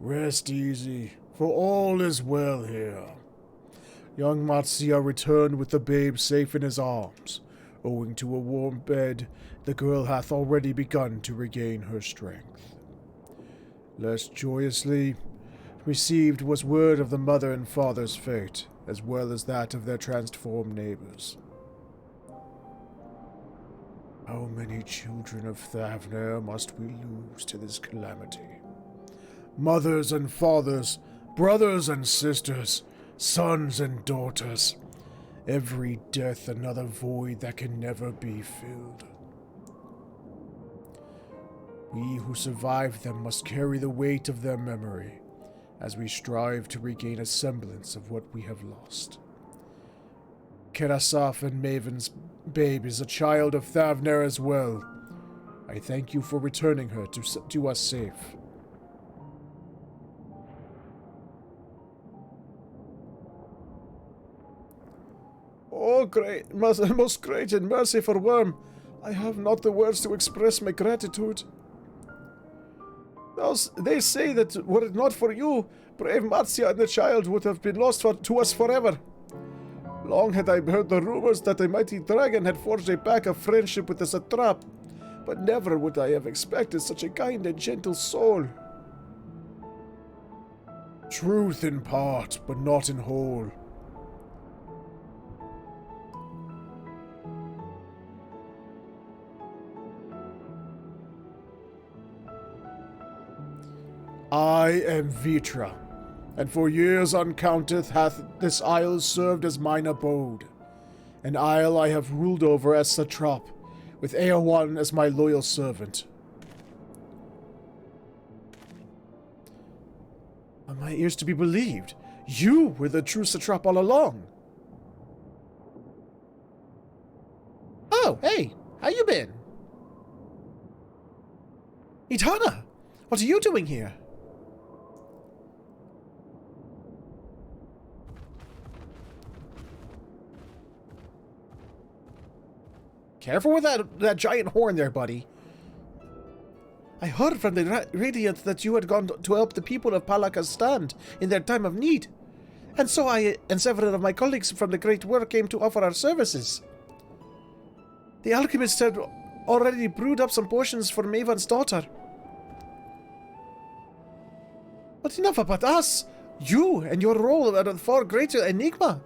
Rest easy, for all is well here. Young Matsia returned with the babe safe in his arms. Owing to a warm bed, the girl hath already begun to regain her strength. Less joyously received was word of the mother and father's fate, as well as that of their transformed neighbors. How many children of Thavner must we lose to this calamity? Mothers and fathers, brothers and sisters, sons and daughters. Every death another void that can never be filled. We who survived them must carry the weight of their memory, as we strive to regain a semblance of what we have lost. Kerasaf and Maven's babe is a child of Thavner as well. I thank you for returning her to us safe. Oh, great, most great and merciful worm, I have not the words to express my gratitude. They say that were it not for you, brave Matsia and the child would have been lost to us forever. Long had I heard the rumors that a mighty dragon had forged a pact of friendship with the satrap, but never would I have expected such a kind and gentle soul. Truth in part, but not in whole. I am Vitra, and for years uncounted hath this isle served as mine abode, an isle I have ruled over as satrap, with Eowyn as my loyal servant. Are my ears to be believed? You were the true satrap all along. Oh, hey, how you been? Itana, what are you doing here? Careful with that giant horn there, buddy. I heard from the Radiant that you had gone to help the people of Palaka's stand in their time of need. And so I and several of my colleagues from the Great War came to offer our services. The alchemist had already brewed up some potions for Maven's daughter. But enough about us. You and your role are the far greater enigma.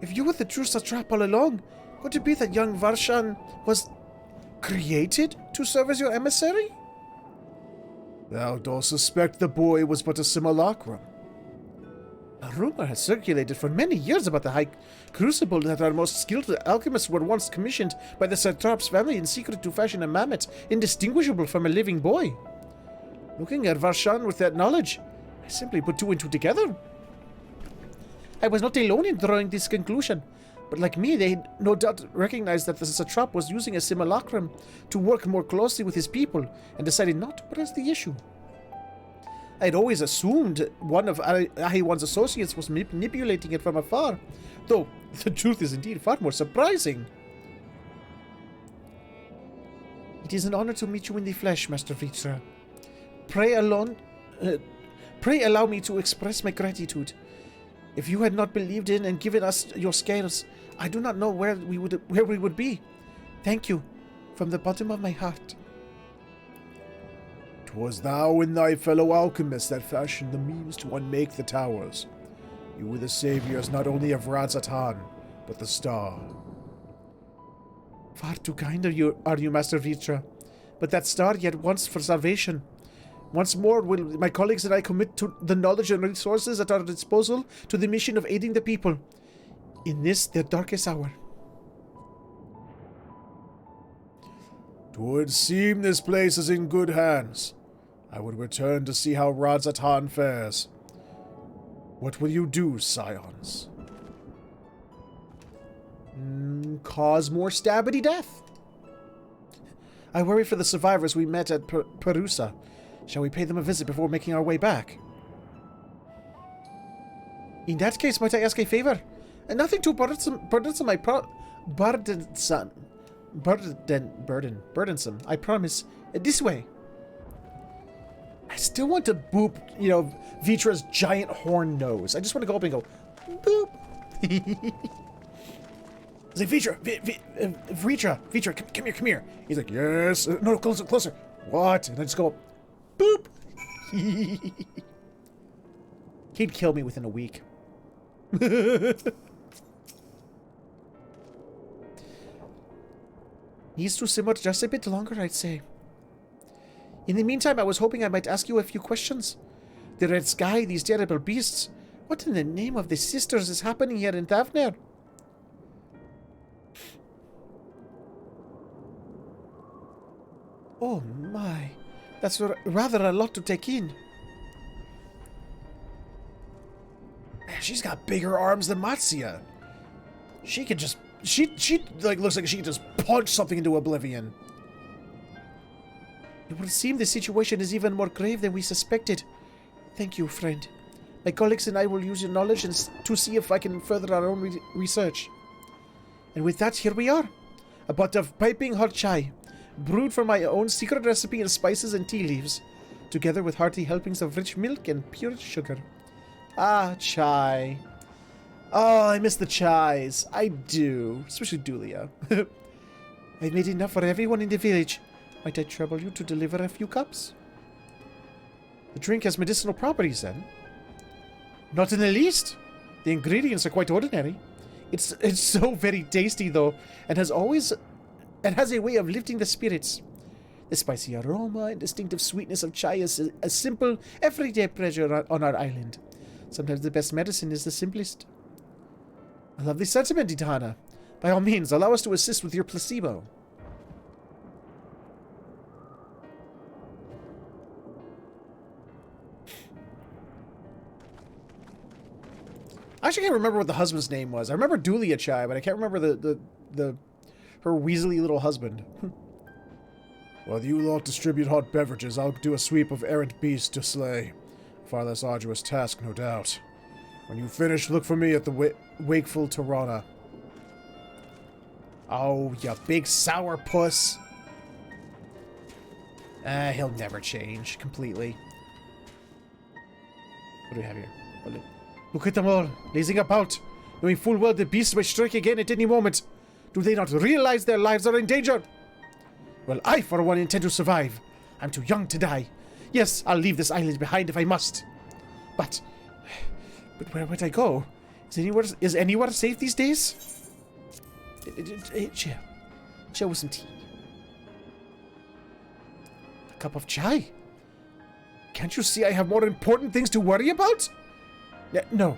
If you were the true satrap all along, could it be that young Varshan was created to serve as your emissary? Thou dost suspect the boy was but a simulacrum. A rumor has circulated for many years about the high crucible that our most skilled alchemists were once commissioned by the satrap's family in secret to fashion a mammoth indistinguishable from a living boy. Looking at Varshan with that knowledge, I simply put two and two together. I was not alone in drawing this conclusion, but like me, they no doubt recognized that the satrap was using a simulacrum to work more closely with his people and decided not to press the issue. I'd always assumed one of Ahiwan's associates was manipulating it from afar, though the truth is indeed far more surprising. It is an honor to meet you in the flesh, Master Vitra. Pray allow me to express my gratitude. If you had not believed in and given us your scales, I do not know where we would be. Thank you, from the bottom of my heart. 'Twas thou and thy fellow alchemists that fashioned the means to unmake the towers. You were the saviors not only of Radzatan, but the star. Far too kind are you, Master Vitra. But that star yet wants for salvation. Once more will my colleagues and I commit to the knowledge and resources at our disposal to the mission of aiding the people in this, their darkest hour. 'Twould seem this place is in good hands. I would return to see how Radzatan fares. What will you do, Scions? Cause more stabbity death. I worry for the survivors we met at Perusa. Shall we pay them a visit before making our way back? In that case, might I ask a favor? And nothing too burdensome, burdensome, I promise. This way. I still want to boop, Vitra's giant horn nose. I just want to go up and go, boop. He's like, Vitra, come here. He's like, yes. No, closer. What? And I just go, boop. He'd kill me within a week. Needs to simmer just a bit longer, I'd say. In the meantime, I was hoping I might ask you a few questions. The red sky, these terrible beasts. What in the name of the sisters is happening here in Thavner? Oh my, that's rather a lot to take in. Man, she's got bigger arms than Matsia. She could just, she looks like she could just punch something into oblivion. It would seem the situation is even more grave than we suspected. Thank you, friend. My colleagues and I will use your knowledge to see if I can further our own research. And with that, here we are. A pot of piping hot chai, brewed from my own secret recipe in spices and tea leaves, together with hearty helpings of rich milk and pure sugar. Ah, chai. Oh, I miss the chais. I do. Especially Dulia. I've made enough for everyone in the village. Might I trouble you to deliver a few cups? The drink has medicinal properties, then? Not in the least. The ingredients are quite ordinary. It's so very tasty, though, and has a way of lifting the spirits. The spicy aroma and distinctive sweetness of chai is a simple, everyday pleasure on our island. Sometimes the best medicine is the simplest. A lovely sentiment, Idhana. By all means, allow us to assist with your placebo. I actually can't remember what the husband's name was. I remember Dulia Chai, but I can't remember her weaselly little husband. While you lot distribute hot beverages, I'll do a sweep of errant beasts to slay. Far less arduous task, no doubt. When you finish, look for me at the wakeful Tirana. Oh, you big sour puss. He'll never change completely. What do we have here? Look at them all, lazing about, knowing full well the beast may strike again at any moment. Do they not realize their lives are in danger? Well, I, for one, intend to survive. I'm too young to die. Yes, I'll leave this island behind if I must. But where would I go? Is anywhere safe these days? Chill with some tea. A cup of chai? Can't you see I have more important things to worry about? No,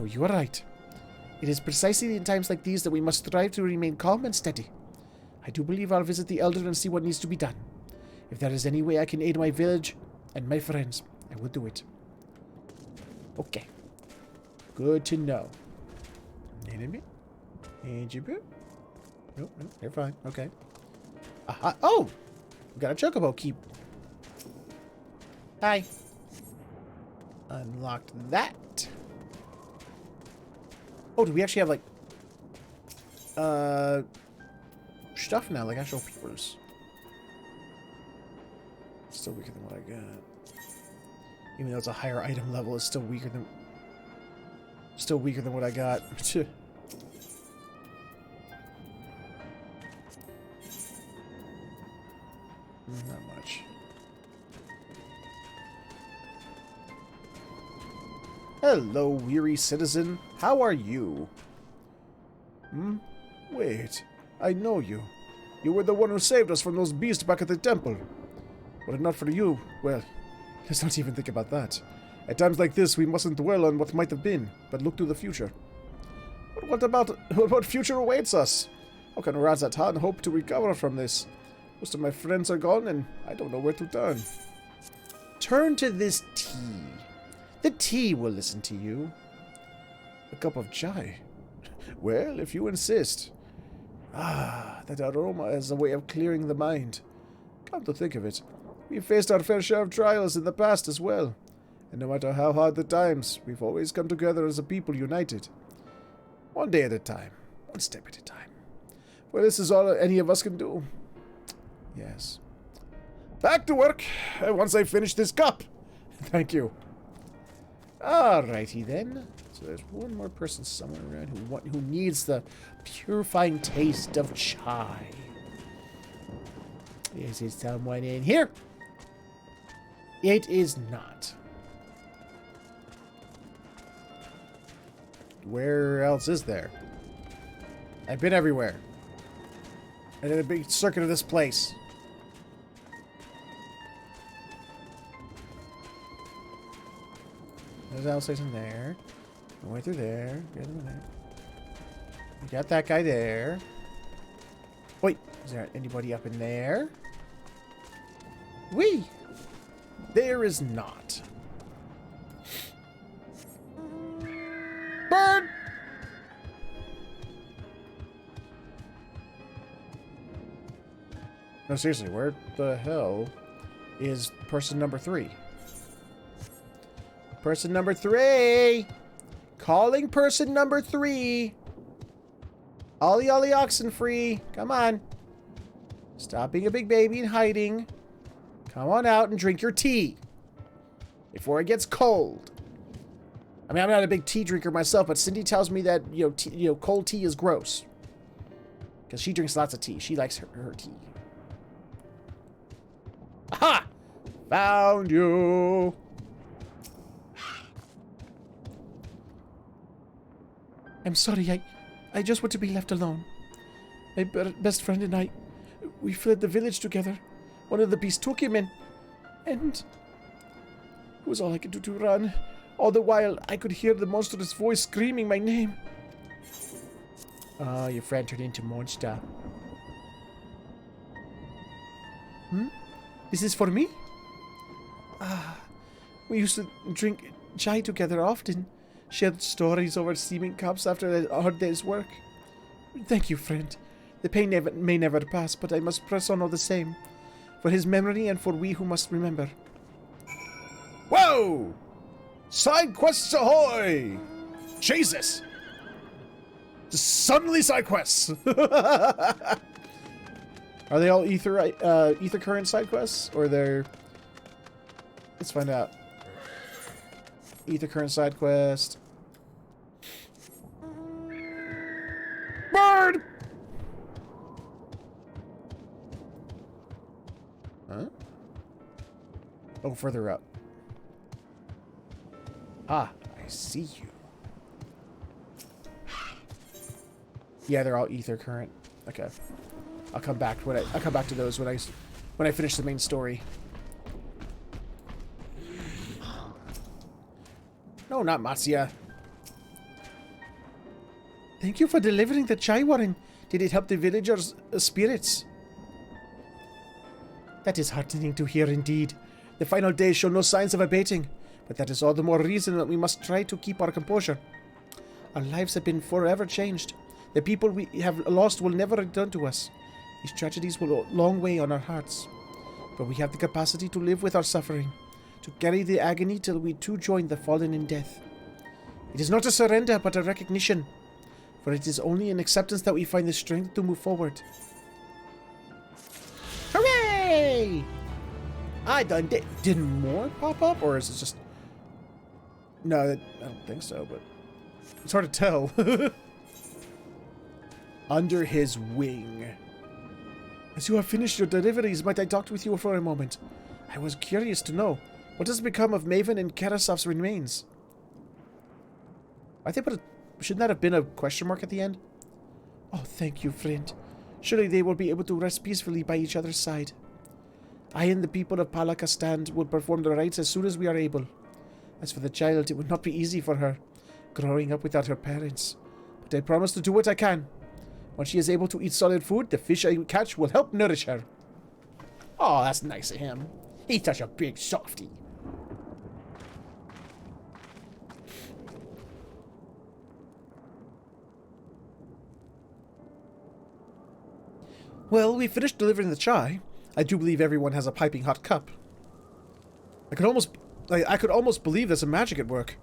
you are right. It is precisely in times like these that we must strive to remain calm and steady. I do believe I'll visit the Elder and see what needs to be done. If there is any way I can aid my village and my friends, I will do it. Okay. Good to know. Enemy? Nope, you're fine. Okay. Oh! We got a chocobo keep. Hi. Unlocked that. Oh, do we actually have, like, stuff now, like actual papers? Still weaker than what I got. Even though it's a higher item level, it's still weaker than what I got. Not much. Hello, weary citizen. How are you? Wait. I know you. You were the one who saved us from those beasts back at the temple. Were it not for you, well, let's not even think about that. At times like this, we mustn't dwell on what might have been, but look to the future. But what about future awaits us? How can Razatan hope to recover from this? Most of my friends are gone, and I don't know where to turn. Turn to this tea. The tea will listen to you. A cup of chai. Well, if you insist. Ah, that aroma is a way of clearing the mind. Come to think of it, we've faced our fair share of trials in the past as well. And no matter how hard the times, we've always come together as a people united. One day at a time. One step at a time. Well, this is all any of us can do. Yes. Back to work, once I finish this cup. Thank you. Alrighty then. So there's one more person somewhere around who needs the purifying taste of chai. Is it someone in here? It is not. Where else is there? I've been everywhere. I did a big circuit of this place. There's Alice in there. Go through there. Get in there. We got that guy there. Wait, is there anybody up in there? Whee! There is not. Bird! No, seriously, where the hell is person number 3? Person number 3! Calling person number 3! Ollie Ollie Oxenfree, come on. Stop being a big baby and hiding. Come on out and drink your tea. Before it gets cold. I mean, I'm not a big tea drinker myself, but Cindy tells me that, cold tea is gross. Because she drinks lots of tea. She likes her tea. Aha! Found you! I'm sorry, I just want to be left alone. My best friend and I, we fled the village together. One of the beasts took him and it was all I could do to run. All the while, I could hear the monstrous voice screaming my name. Oh, your friend turned into monster. Is this for me? We used to drink chai together often. Shared stories over steaming cups after a hard day's work. Thank you, friend. The pain may never pass, but I must press on all the same. For his memory and for we who must remember. Whoa! Side quests ahoy! Jesus! Suddenly side quests! Are they all ether current side quests? Or they're... Let's find out. Ether current side quest. Bird! Huh? Oh, further up. Ah, I see you. Yeah, they're all ether current. Okay. I'll come back to those when I finish the main story. No, not Matsuya. Thank you for delivering the chai, Warren. Did it help the villagers' spirits? That is heartening to hear indeed. The final days show no signs of abating, but that is all the more reason that we must try to keep our composure. Our lives have been forever changed. The people we have lost will never return to us. These tragedies will long weigh on our hearts. But we have the capacity to live with our suffering, to carry the agony till we too join the fallen in death. It is not a surrender, but a recognition, for it is only in acceptance that we find the strength to move forward. Hooray! I done did. Did more pop up, or is it just... No, I don't think so, but it's hard to tell. Under his wing. As you have finished your deliveries, might I talk with you for a moment? I was curious to know, what has become of Maven and Karasov's remains? I think, shouldn't that have been a question mark at the end? Oh, thank you, friend. Surely they will be able to rest peacefully by each other's side. I and the people of Palakastan will perform the rites as soon as we are able. As for the child, it would not be easy for her, growing up without her parents. But I promise to do what I can. Once she is able to eat solid food, the fish I catch will help nourish her. Oh, that's nice of him. He's such a big softy. Well, we finished delivering the chai. I do believe everyone has a piping hot cup. I could almost believe there's a magic at work.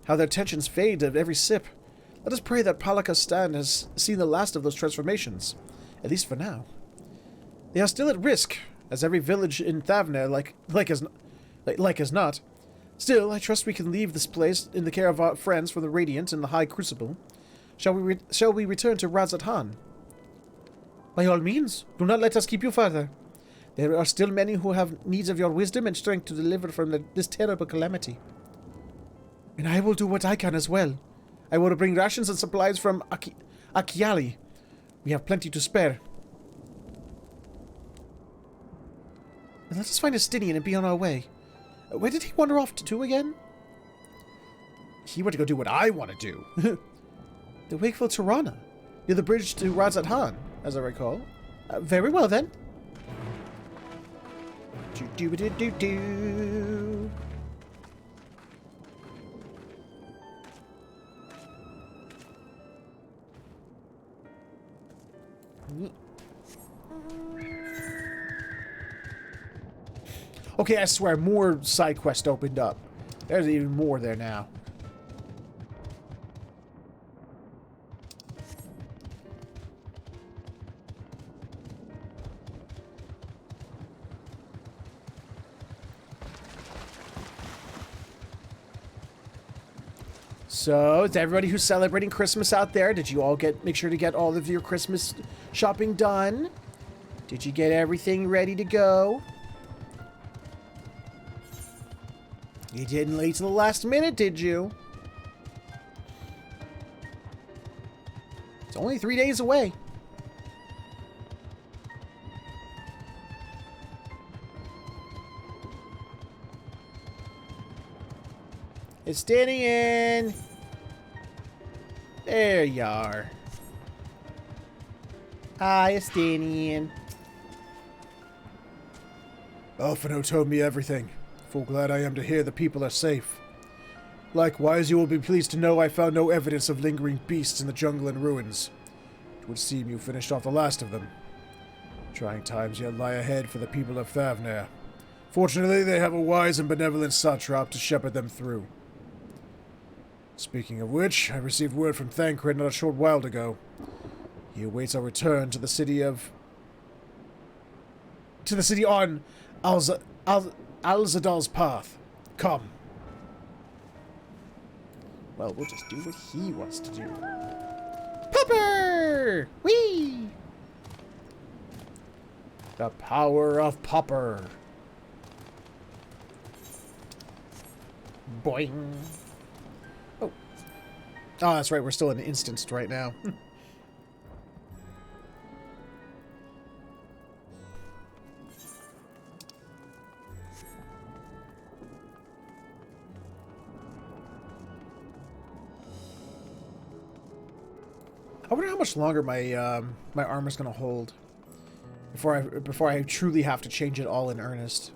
How their tensions fade at every sip. Let us pray that Palakastan has seen the last of those transformations, at least for now. They are still at risk, as every village in Thavner like as not. Still, I trust we can leave this place in the care of our friends from the Radiant and the High Crucible. Shall we return to Razat-Han? By all means, do not let us keep you further. There are still many who have needs of your wisdom and strength to deliver from this terrible calamity. And I will do what I can as well. I will bring rations and supplies from Akiali. We have plenty to spare. And let us find Estinian and be on our way. Where did he wander off to again? He went to go do what I want to do. The Wakeful Tirana, near the bridge to Razat-Han, as I recall. Very well then. Do-do-do-do-do. Okay, I swear, more side quest opened up. There's even more there now. So, to everybody who's celebrating Christmas out there, did you all make sure to get all of your Christmas shopping done? Did you get everything ready to go? You didn't wait till the last minute, did you? It's only 3 days away. It's standing in. There you are. Hi, Estinian. Alphino told me everything. Full glad I am to hear the people are safe. Likewise, you will be pleased to know I found no evidence of lingering beasts in the jungle and ruins. It would seem you finished off the last of them. Trying times yet lie ahead for the people of Thavner. Fortunately, they have a wise and benevolent satrap to shepherd them through. Speaking of which, I received word from Thancred not a short while ago. He awaits our return to the city on Alzadal's path. Come. Well, we'll just do what he wants to do. Popper! Whee! The power of Popper. Boing. Oh. Oh, that's right. We're still in instanced right now. I wonder how much longer my my armor's gonna hold before I truly have to change it all in earnest.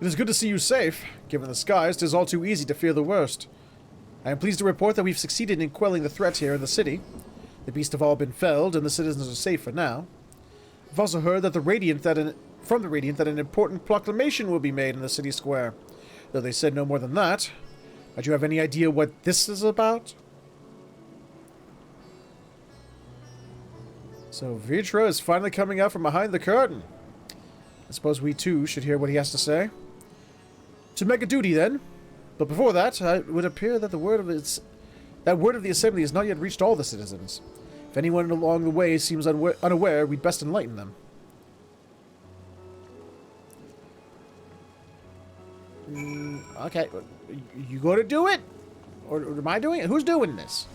It is good to see you safe. Given the skies, 'tis all too easy to fear the worst. I am pleased to report that we've succeeded in quelling the threat here in the city. The beasts have all been felled, and the citizens are safe for now. I've also heard that from the Radiant that an important proclamation will be made in the city square. Though they said no more than that. Do you have any idea what this is about? So Vitra is finally coming out from behind the curtain. I suppose we too should hear what he has to say. To make a duty then. But before that, it would appear that the word of the assembly has not yet reached all the citizens. If anyone along the way seems unaware, we'd best enlighten them. Okay, you going to do it? Or am I doing it? Who's doing this?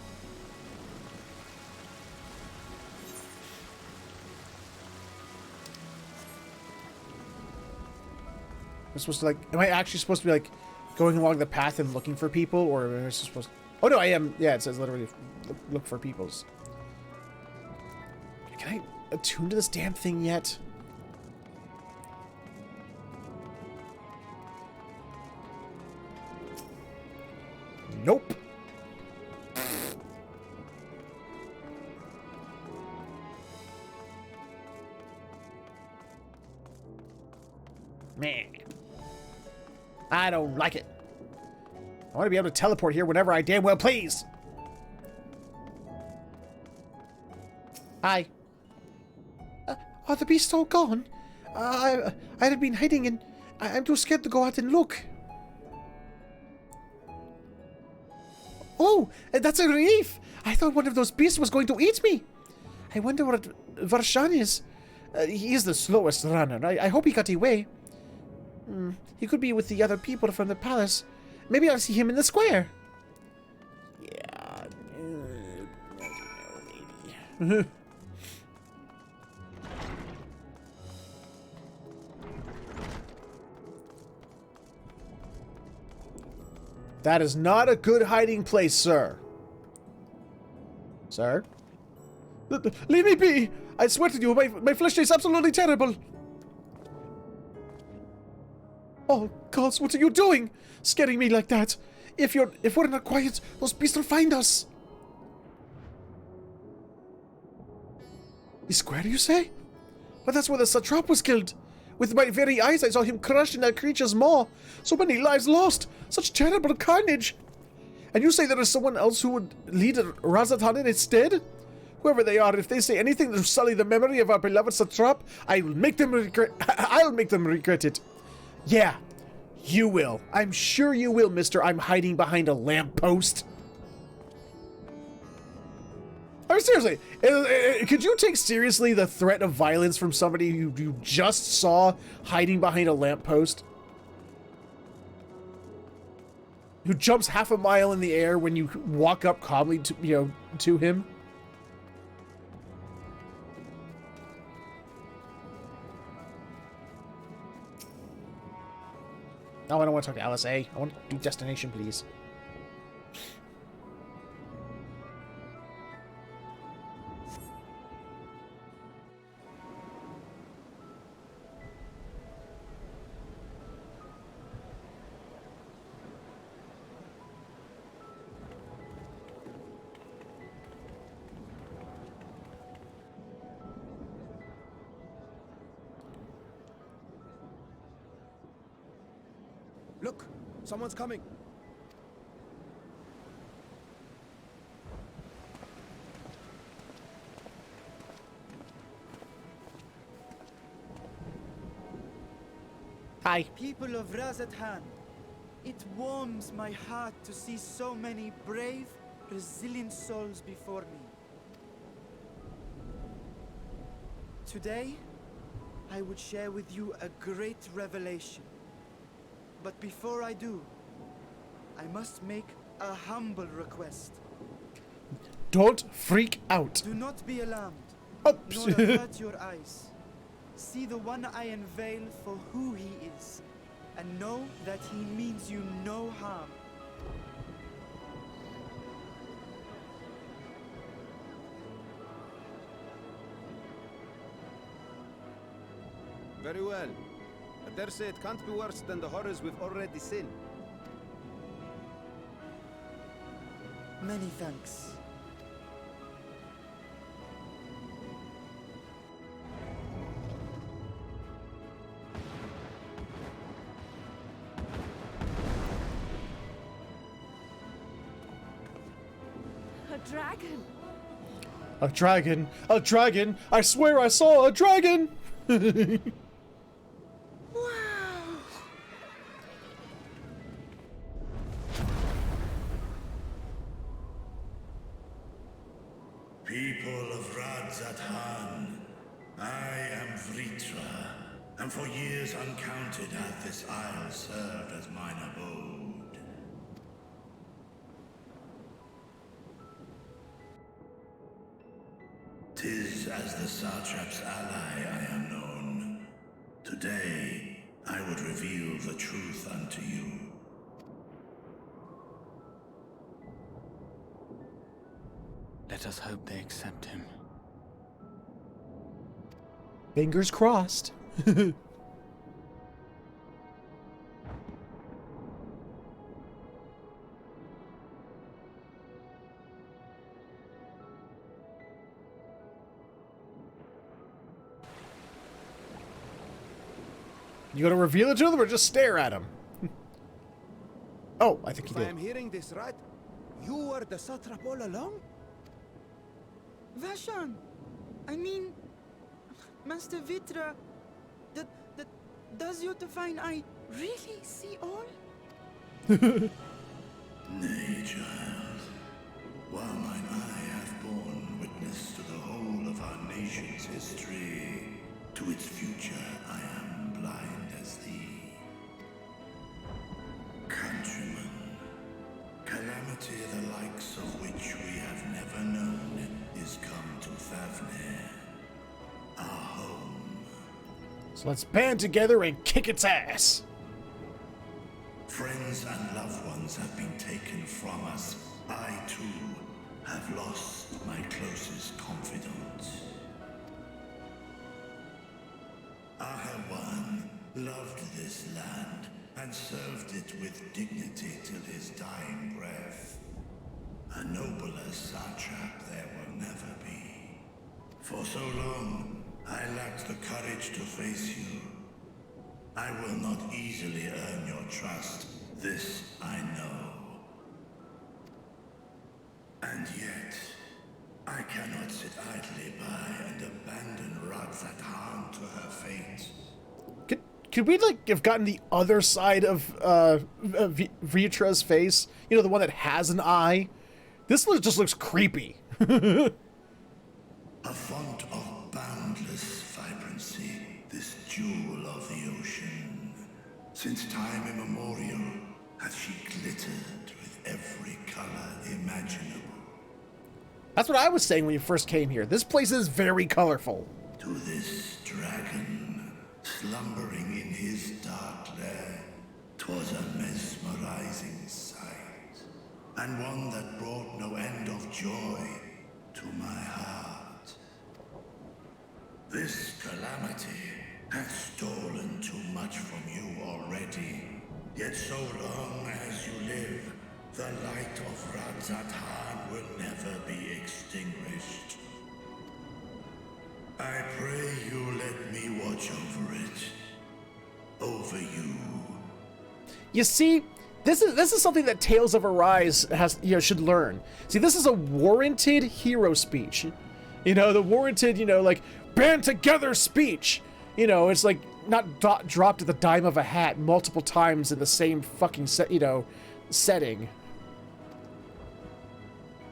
I'm supposed to, like... Am I actually supposed to be, like, going along the path and looking for people? Or am I supposed to... Oh, no, I am. Yeah, it says literally look for peoples. Can I attune to this damn thing yet? Nope. Man. I don't like it. I want to be able to teleport here whenever I damn well please. Hi. Are the beasts all gone? I had been hiding and I'm too scared to go out and look. Oh, that's a relief. I thought one of those beasts was going to eat me. I wonder what Varshan is. He is the slowest runner. I hope he got away. He could be with the other people from the palace. Maybe I'll see him in the square. Yeah. Maybe. That is not a good hiding place, sir. Sir? Leave me be! I swear to you, my flesh tastes absolutely terrible. Oh, gods, what are you doing? Scaring me like that. If we're not quiet, those beasts will find us. The square, you say? But that's where the satrap was killed. With my very eyes, I saw him crushed in that creature's maw. So many lives lost. Such terrible carnage. And you say there is someone else who would lead Razatan in its stead? Whoever they are, if they say anything to sully the memory of our beloved satrap, I'll make them regret it. Yeah, you will. I'm sure you will, mister. I'm hiding behind a lamppost. I mean, seriously, could you take seriously the threat of violence from somebody who you just saw hiding behind a lamppost? Who jumps half a mile in the air when you walk up calmly to him? No, I don't want to talk to LSA. I want to do destination, please. Look! Someone's coming! Hi. People of Razatan, it warms my heart to see so many brave, resilient souls before me. Today, I would share with you a great revelation. But before I do, I must make a humble request. Don't freak out. Do not be alarmed, Oops. nor avert your eyes. See the one I unveil for who he is, and know that he means you no harm. Very well. I dare say it can't be worse than the horrors we've already seen. Many thanks. dragon. A dragon! A dragon! I swear I saw a dragon! People of Radzathan, I am Vritra, and for years uncounted hath this isle served as mine abode. 'Tis as the Satrap's ally I am known. Today, I would reveal the truth unto you. Let us hope they accept him. Fingers crossed. You gonna reveal it to them or just stare at him? Oh, I think he If did. I am hearing this right, you were the satrap all along? Vashan! I mean, Master Vitra, does your divine eye really see all? Nay, child. While mine eye hath borne witness to the whole of our nation's history, to its future I am blind as thee. Countrymen, calamity the likes of which we have never known is come to Favnir, our home. So let's band together and kick its ass. Friends and loved ones have been taken from us. I, too, have lost my closest confidant. Ahawan loved this land and served it with dignity till his dying breath. A nobler satrap there will never be. For so long, I lacked the courage to face you. I will not easily earn your trust, this I know. And yet, I cannot sit idly by and abandon Radzathan to her fate. Could we, like, have gotten the other side of Vitra's face? You know, the one that has an eye? This just looks creepy. A font of boundless vibrancy, this jewel of the ocean. Since time immemorial, hath she glittered with every color imaginable. That's what I was saying when you first came here. This place is very colorful. To this dragon, slumbering in his dark lair, 'twas a mesmerizing sight, and one that brought no end of joy to my heart. This calamity hath stolen too much from you already, yet so long as you live, the light of Radzathan will never be extinguished. I pray you let me watch over it. Over you. You see, this is something that Tales of Arise should learn. See, this is a warranted hero speech. You know, the warranted, like, band together speech. You know, it's like not dropped at the dime of a hat multiple times in the same fucking setting.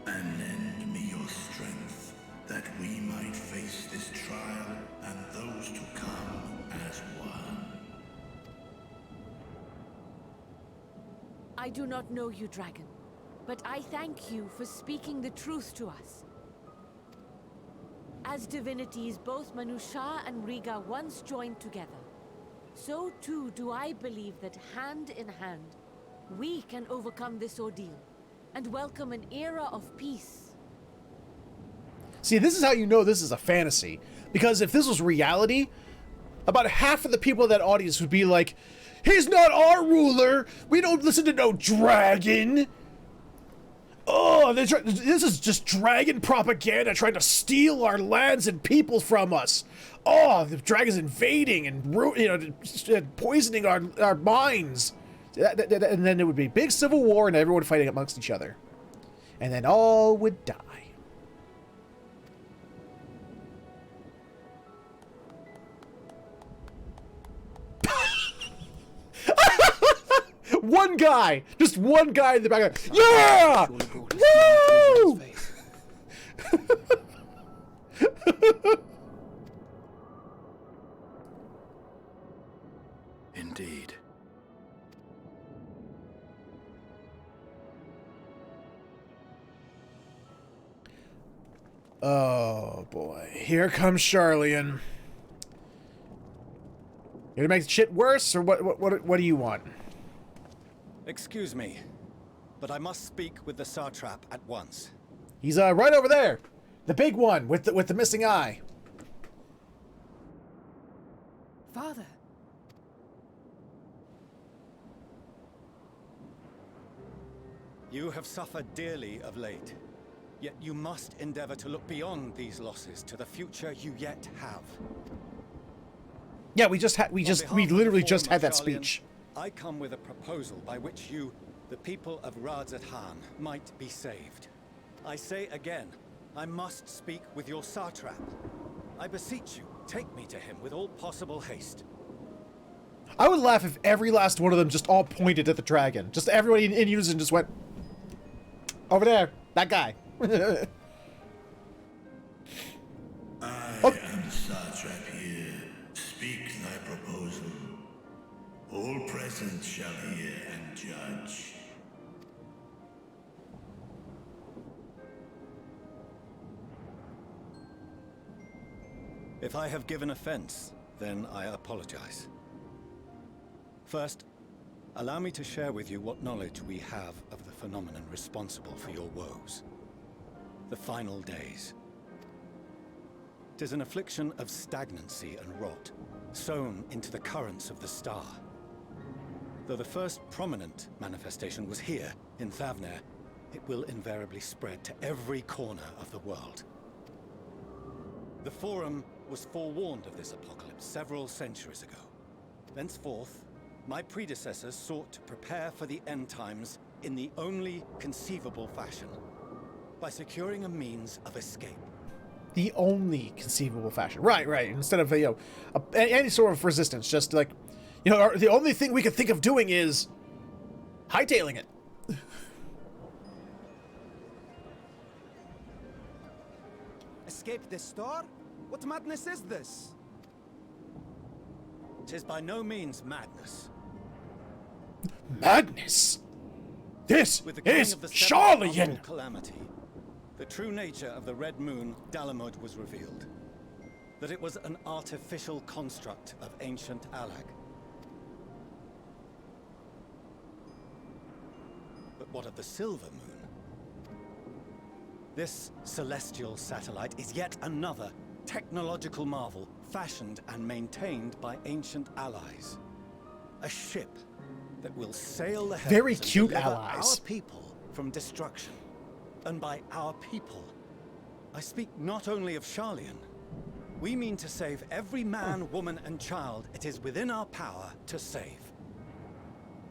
And lend me your strength, that we might face this trial and those to come as one. I do not know you, dragon, but I thank you for speaking the truth to us. As divinities, both Manusha and Riga once joined together, so too do I believe that hand in hand, we can overcome this ordeal and welcome an era of peace. See, this is how you know this is a fantasy. Because if this was reality, about half of the people in that audience would be like, he's not our ruler! We don't listen to no dragon! Oh, this is just dragon propaganda trying to steal our lands and people from us. Oh, the dragon's invading and poisoning our minds. And then there would be big civil war and everyone fighting amongst each other. and then all would die. One guy! Just one guy in the back. Yeah! Woo! Indeed. Oh boy. Here comes Charlian. You gonna make shit worse, or what do you want? Excuse me, but I must speak with the Satrap at once. He's right over there. The big one with the missing eye. Father. You have suffered dearly of late, yet you must endeavor to look beyond these losses to the future you yet have. Yeah, we literally just had that speech. I come with a proposal by which you, the people of Radzat-Han, might be saved. I say again, I must speak with your Satrap. I beseech you, take me to him with all possible haste. I would laugh if every last one of them just all pointed at the dragon. Just everybody in unison just went, over there, that guy. I am Satrap here. Speak thy proposal. All present shall hear and judge. If I have given offense, then I apologize. First, allow me to share with you what knowledge we have of the phenomenon responsible for your woes. The final days. 'Tis an affliction of stagnancy and rot, sown into the currents of the star. Though the first prominent manifestation was here, in Thavner, it will invariably spread to every corner of the world. The Forum was forewarned of this apocalypse several centuries ago. Thenceforth, my predecessors sought to prepare for the end times in the only conceivable fashion, by securing a means of escape. The only conceivable fashion. Right. Instead of, any sort of resistance, just like, the only thing we could think of doing is hightailing it. Escape this star? What madness is this? 'Tis by no means madness. Madness? This With the king is of the Charlian! Calamity, the true nature of the Red Moon, Dalamud, was revealed. That it was an artificial construct of ancient Alag. But what of the Silver Moon? This celestial satellite is yet another technological marvel fashioned and maintained by ancient allies. A ship that will sail the heavens Very and cute deliver allies. our people from destruction. And by our people, I speak not only of Charlian. We mean to save every man, woman, and child it is within our power to save.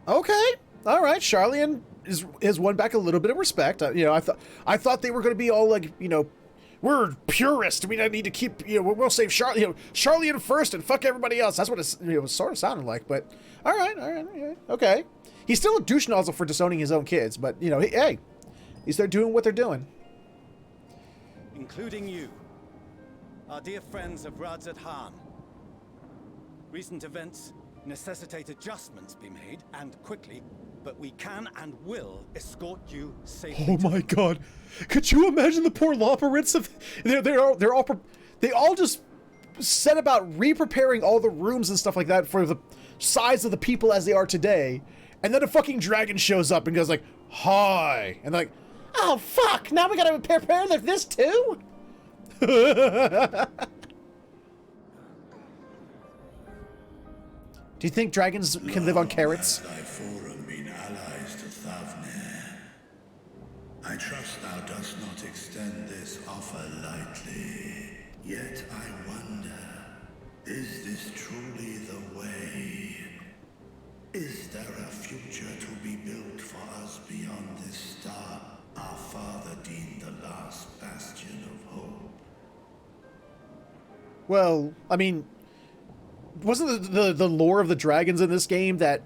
Okay. All right. Charlian is won back a little bit of respect. I thought they were going to be all like, we're purist. We don't need to keep, we'll save Charlian first and fuck everybody else. That's what it sort of sounded like. But all right. Okay. He's still a douche nozzle for disowning his own kids. But, hey, at least they're doing what they're doing. Including you, our dear friends of Radzat-Han. Recent events necessitate adjustments be made, and quickly, but we can and will escort you safely. Oh my god. Could you imagine the poor Loporits of they all just set about re-preparing all the rooms and stuff like that for the size of the people as they are today, and then a fucking dragon shows up and goes like, "Hi," and like, "Oh fuck, now we gotta prepare this too?" Do you think dragons can live on carrots? Thy forum been allies to Thavner. I trust thou dost not extend this offer lightly. Yet I wonder, is this truly the way? Is there a future to be built for us beyond this star? our father deemed the last bastion of hope. Well, I mean, wasn't the lore of the dragons in this game that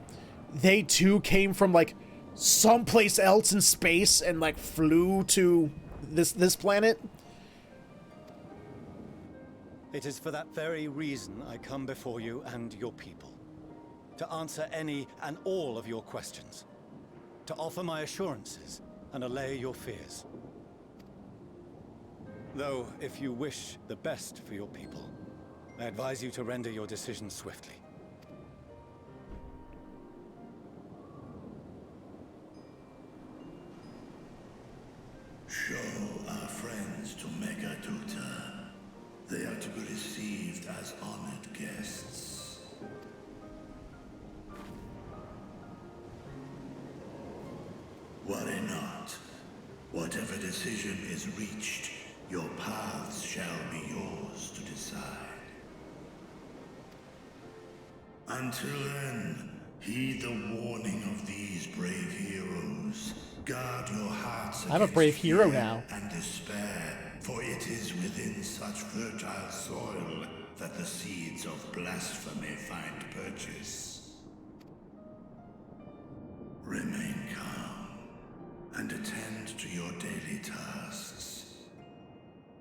they too came from like someplace else in space and like flew to this planet? It is for that very reason I come before you and your people. To answer any and all of your questions. To offer my assurances and allay your fears. Though, if you wish the best for your people, I advise you to render your decision swiftly. Show our friends to Megaduta. They are to be received as honored guests. Worry not. Whatever decision is reached, your paths shall be yours to decide. Until then, heed the warning of these brave heroes. Guard your hearts I'm a brave against hero fear now. and despair, for it is within such fertile soil that the seeds of blasphemy find purchase. Remain calm and attend to your daily tasks.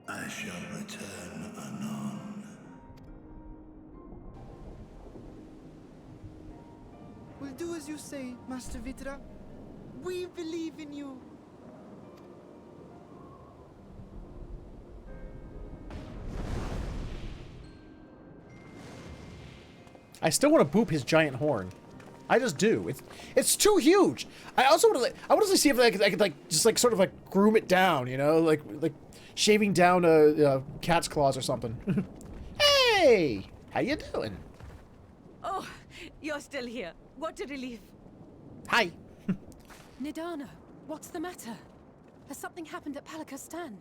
I shall return anon. We'll do as you say, Master Vitra. We believe in you. I still want to boop his giant horn. I just do. It's too huge. I also want to I want to see if I could like just like sort of like groom it down, you know, like shaving down a cat's claws or something. Hey, how you doing? Oh, you're still here. What a relief. Hi. Nidana, what's the matter? Has something happened at Palaka's stand?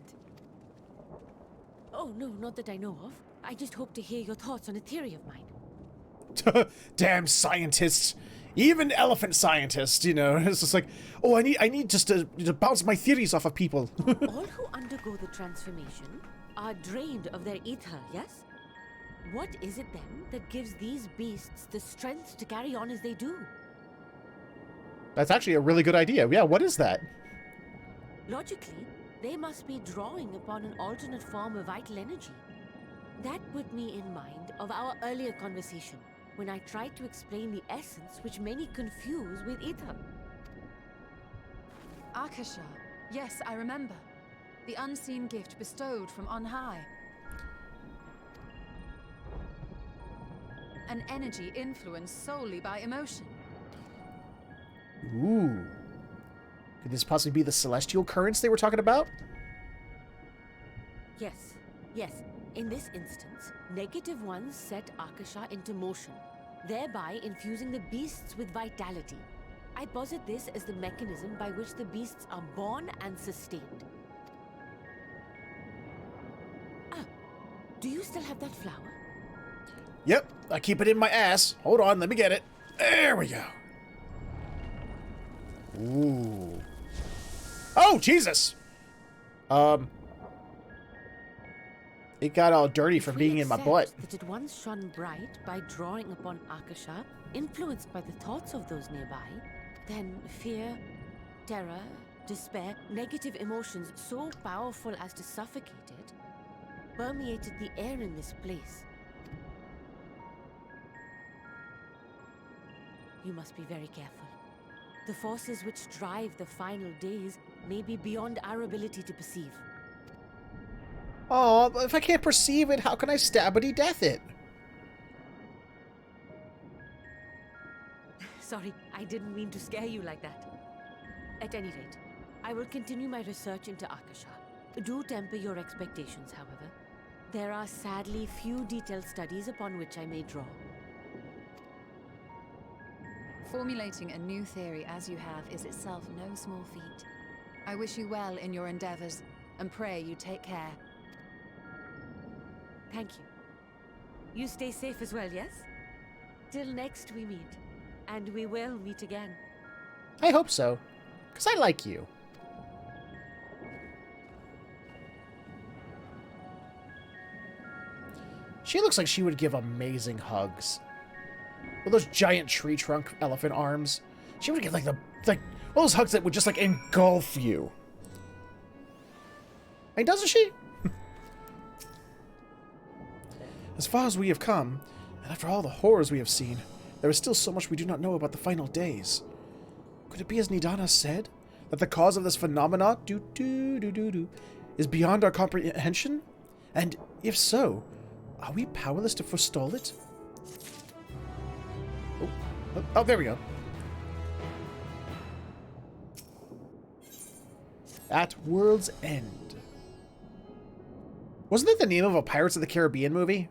Oh, no, not that I know of. I just hope to hear your thoughts on a theory of mine. Damn scientists. Even elephant scientists, you know. It's just like, oh, I need just to bounce my theories off of people. All who undergo the transformation are drained of their ether, yes? What is it then that gives these beasts the strength to carry on as they do? That's actually a really good idea. Yeah, what is that? Logically, they must be drawing upon an alternate form of vital energy. That put me in mind of our earlier conversation, when I tried to explain the essence which many confuse with ether. Akasha. Yes, I remember. The unseen gift bestowed from on high. An energy influenced solely by emotion. Ooh. Could this possibly be the celestial currents they were talking about? Yes, yes. In this instance, negative ones set Akasha into motion, thereby infusing the beasts with vitality. I posit this as the mechanism by which the beasts are born and sustained. Ah, do you still have that flower? Yep, I keep it in my ass. Hold on, let me get it. There we go. Ooh. Oh, Jesus! It got all dirty from being in my butt. That it once shone bright by drawing upon Akasha, influenced by the thoughts of those nearby, then fear, terror, despair, negative emotions so powerful as to suffocate it, permeated the air in this place. You must be very careful. The forces which drive the final days may be beyond our ability to perceive. Oh, if I can't perceive it, how can I stabbity death it? Sorry, I didn't mean to scare you like that. At any rate, I will continue my research into Akasha. Do temper your expectations, however. There are sadly few detailed studies upon which I may draw. Formulating a new theory as you have is itself no small feat. I wish you well in your endeavors, and pray you take care. Thank you. You stay safe as well, yes? Till next we meet. And we will meet again. I hope so, because I like you. She looks like she would give amazing hugs. With those giant tree trunk elephant arms. She would give like all those hugs that would just like engulf you. I mean, doesn't she? As far as we have come, and after all the horrors we have seen, there is still so much we do not know about the final days. Could it be as Nidana said? That the cause of this phenomenon is beyond our comprehension? And if so, are we powerless to forestall it? Oh, there we go. At World's End. Wasn't that the name of a Pirates of the Caribbean movie?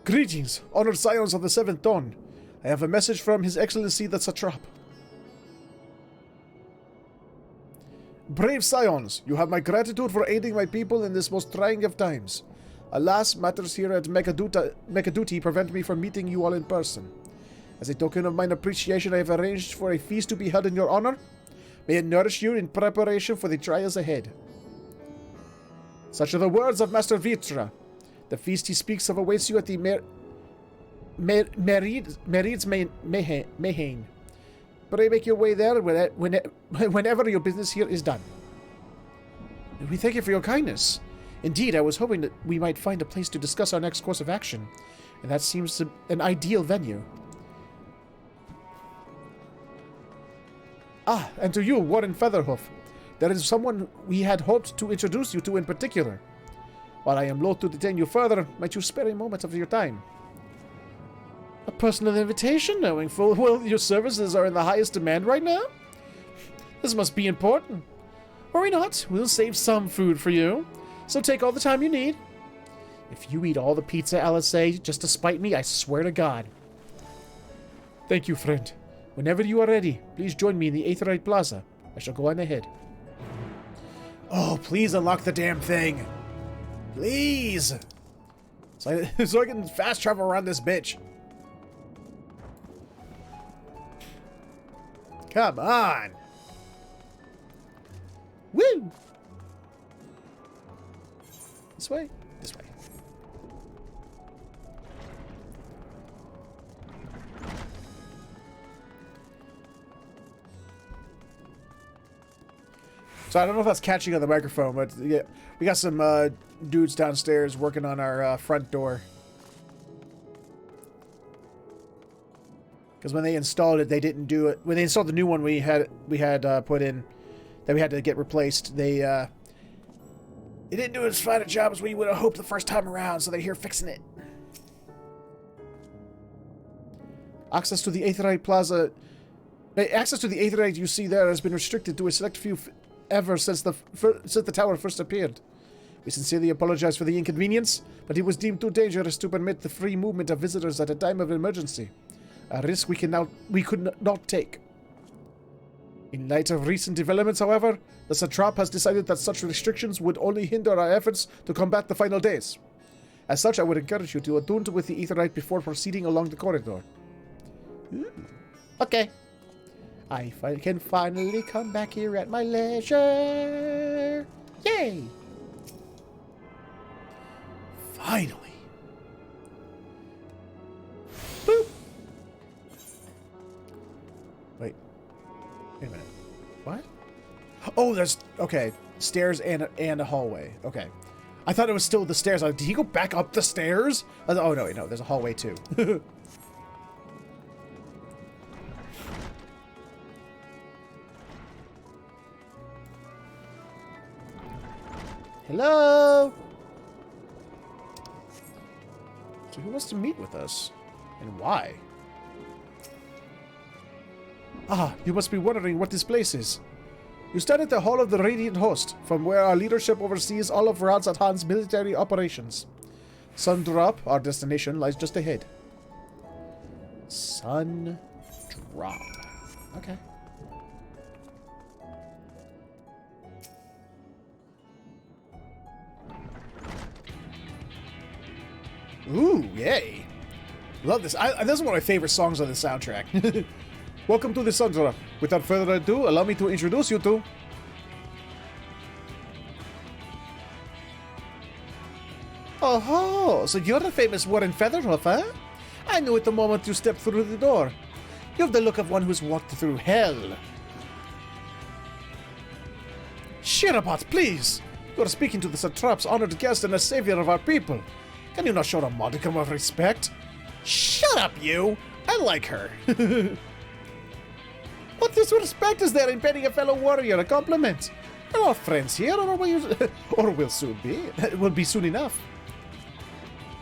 Greetings, honored Scions of the Seventh Dawn. I have a message from His Excellency the Satrap. Brave Scions, you have my gratitude for aiding my people in this most trying of times. Alas, matters here at Megaduty prevent me from meeting you all in person. As a token of mine appreciation, I have arranged for a feast to be held in your honor. May it nourish you in preparation for the trials ahead. Such are the words of Master Vitra. The feast he speaks of awaits you at the Merid's Mayhain. Pray make your way there whenever your business here is done. We thank you for your kindness. Indeed, I was hoping that we might find a place to discuss our next course of action, and that seems an ideal venue. Ah, and to you, Warren Featherhoof. There is someone we had hoped to introduce you to in particular. While I am loath to detain you further, might you spare a moment of your time? A personal invitation, knowing full well your services are in the highest demand right now? This must be important. Worry not, we'll save some food for you. So take all the time you need. If you eat all the pizza, LSA, just to spite me, I swear to God. Thank you, friend. Whenever you are ready, please join me in the Aetherite Plaza. I shall go on ahead. Oh, please unlock the damn thing. Please. So I can fast travel around this bitch. Come on. Woo. This way? This way. So I don't know if that's catching on the microphone, but yeah, we got some dudes downstairs working on our front door. Because when they installed it, they didn't do it. When they installed the new one we had put in, that we had to get replaced, they didn't do as fine a job as we would have hoped the first time around, so they're here fixing it. Access to the Aetherite Plaza... Access to the Aetherite you see there has been restricted to a select few ever since the tower first appeared. We sincerely apologize for the inconvenience, but it was deemed too dangerous to permit the free movement of visitors at a time of emergency. A risk we could not take. In light of recent developments, however, the Satrap has decided that such restrictions would only hinder our efforts to combat the final days. As such, I would encourage you to attune with the Aetherite before proceeding along the corridor. Ooh. Okay. I can finally come back here at my leisure. Yay! Finally. Boop. Wait a minute. What? Oh, there's... Okay. Stairs and a hallway. Okay. I thought it was still the stairs. Did he go back up the stairs? Oh, no, wait, no. There's a hallway, too. Hello? So who wants to meet with us? And why? Ah, you must be wondering what this place is. You stand at the Hall of the Radiant Host, from where our leadership oversees all of Radz-at-Han's military operations. Sundrop, our destination, lies just ahead. Sun Drop. Okay. Ooh, yay. Love this. This is one of my favorite songs on the soundtrack. Welcome to the Sundrop. Without further ado, allow me to introduce you to... Oh, so you're the famous Warren Featherhoof, huh? I knew it the moment you stepped through the door. You have the look of one who's walked through hell. Shirabot, please! You are speaking to the satrap's honored guest and a savior of our people. Can you not show a modicum of respect? Shut up, you! I like her. What disrespect is there in paying a fellow warrior a compliment? We're all friends here, or will soon be. It will be soon enough.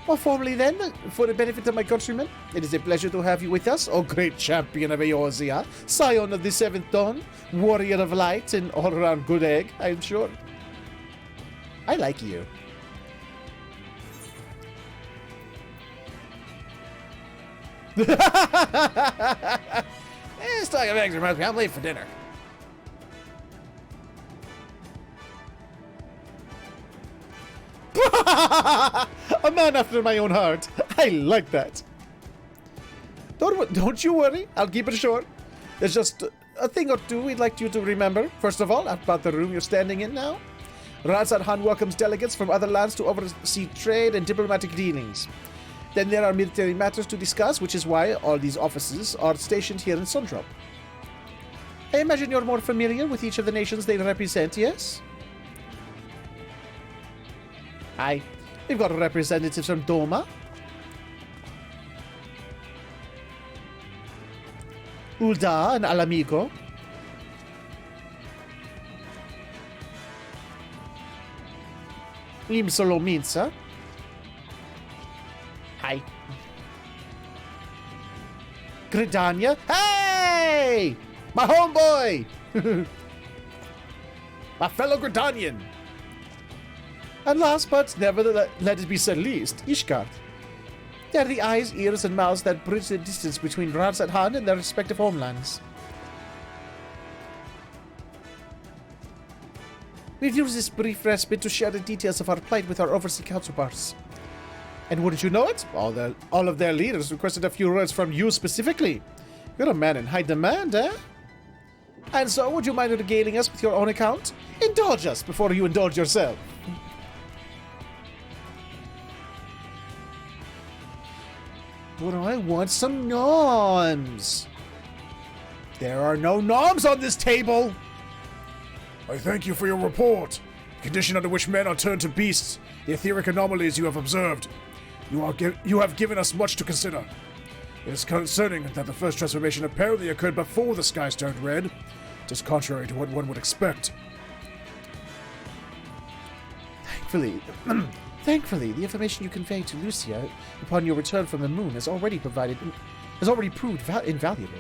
More formally then, for the benefit of my countrymen, it is a pleasure to have you with us, O great champion of Eorzea, scion of the Seventh Dawn, warrior of light, and all-around good egg, I am sure. I like you. Let's talk of eggs reminds me, I'm late for dinner. A man after my own heart. I like that. Don't you worry. I'll keep it short. There's just a thing or two we'd like you to remember. First of all, about the room you're standing in now. Razat Han welcomes delegates from other lands to oversee trade and diplomatic dealings. Then there are military matters to discuss, which is why all these offices are stationed here in Sundrop. I imagine you're more familiar with each of the nations they represent, yes? Hi. We've got representatives from Doma, Ulda and Alamigo, Limsolominsa. Hi. Gridania. Hey! My homeboy! My fellow Gridanian! And last but never let it be said least, Ishgard. They're the eyes, ears, and mouths that bridge the distance between Razat Han and their respective homelands. We've used this brief respite to share the details of our plight with our overseas counterparts. And wouldn't you know it, all of their leaders requested a few words from you specifically. You're a man in high demand, eh? And so, would you mind regaling us with your own account? Indulge us before you indulge yourself. But I want some noms. There are no noms on this table. I thank you for your report. The condition under which men are turned to beasts, the etheric anomalies you have observed. You have given us much to consider. It is concerning that the first transformation apparently occurred before the skies turned red. It is contrary to what one would expect. Thankfully, the information you conveyed to Lucia upon your return from the moon has already proved invaluable.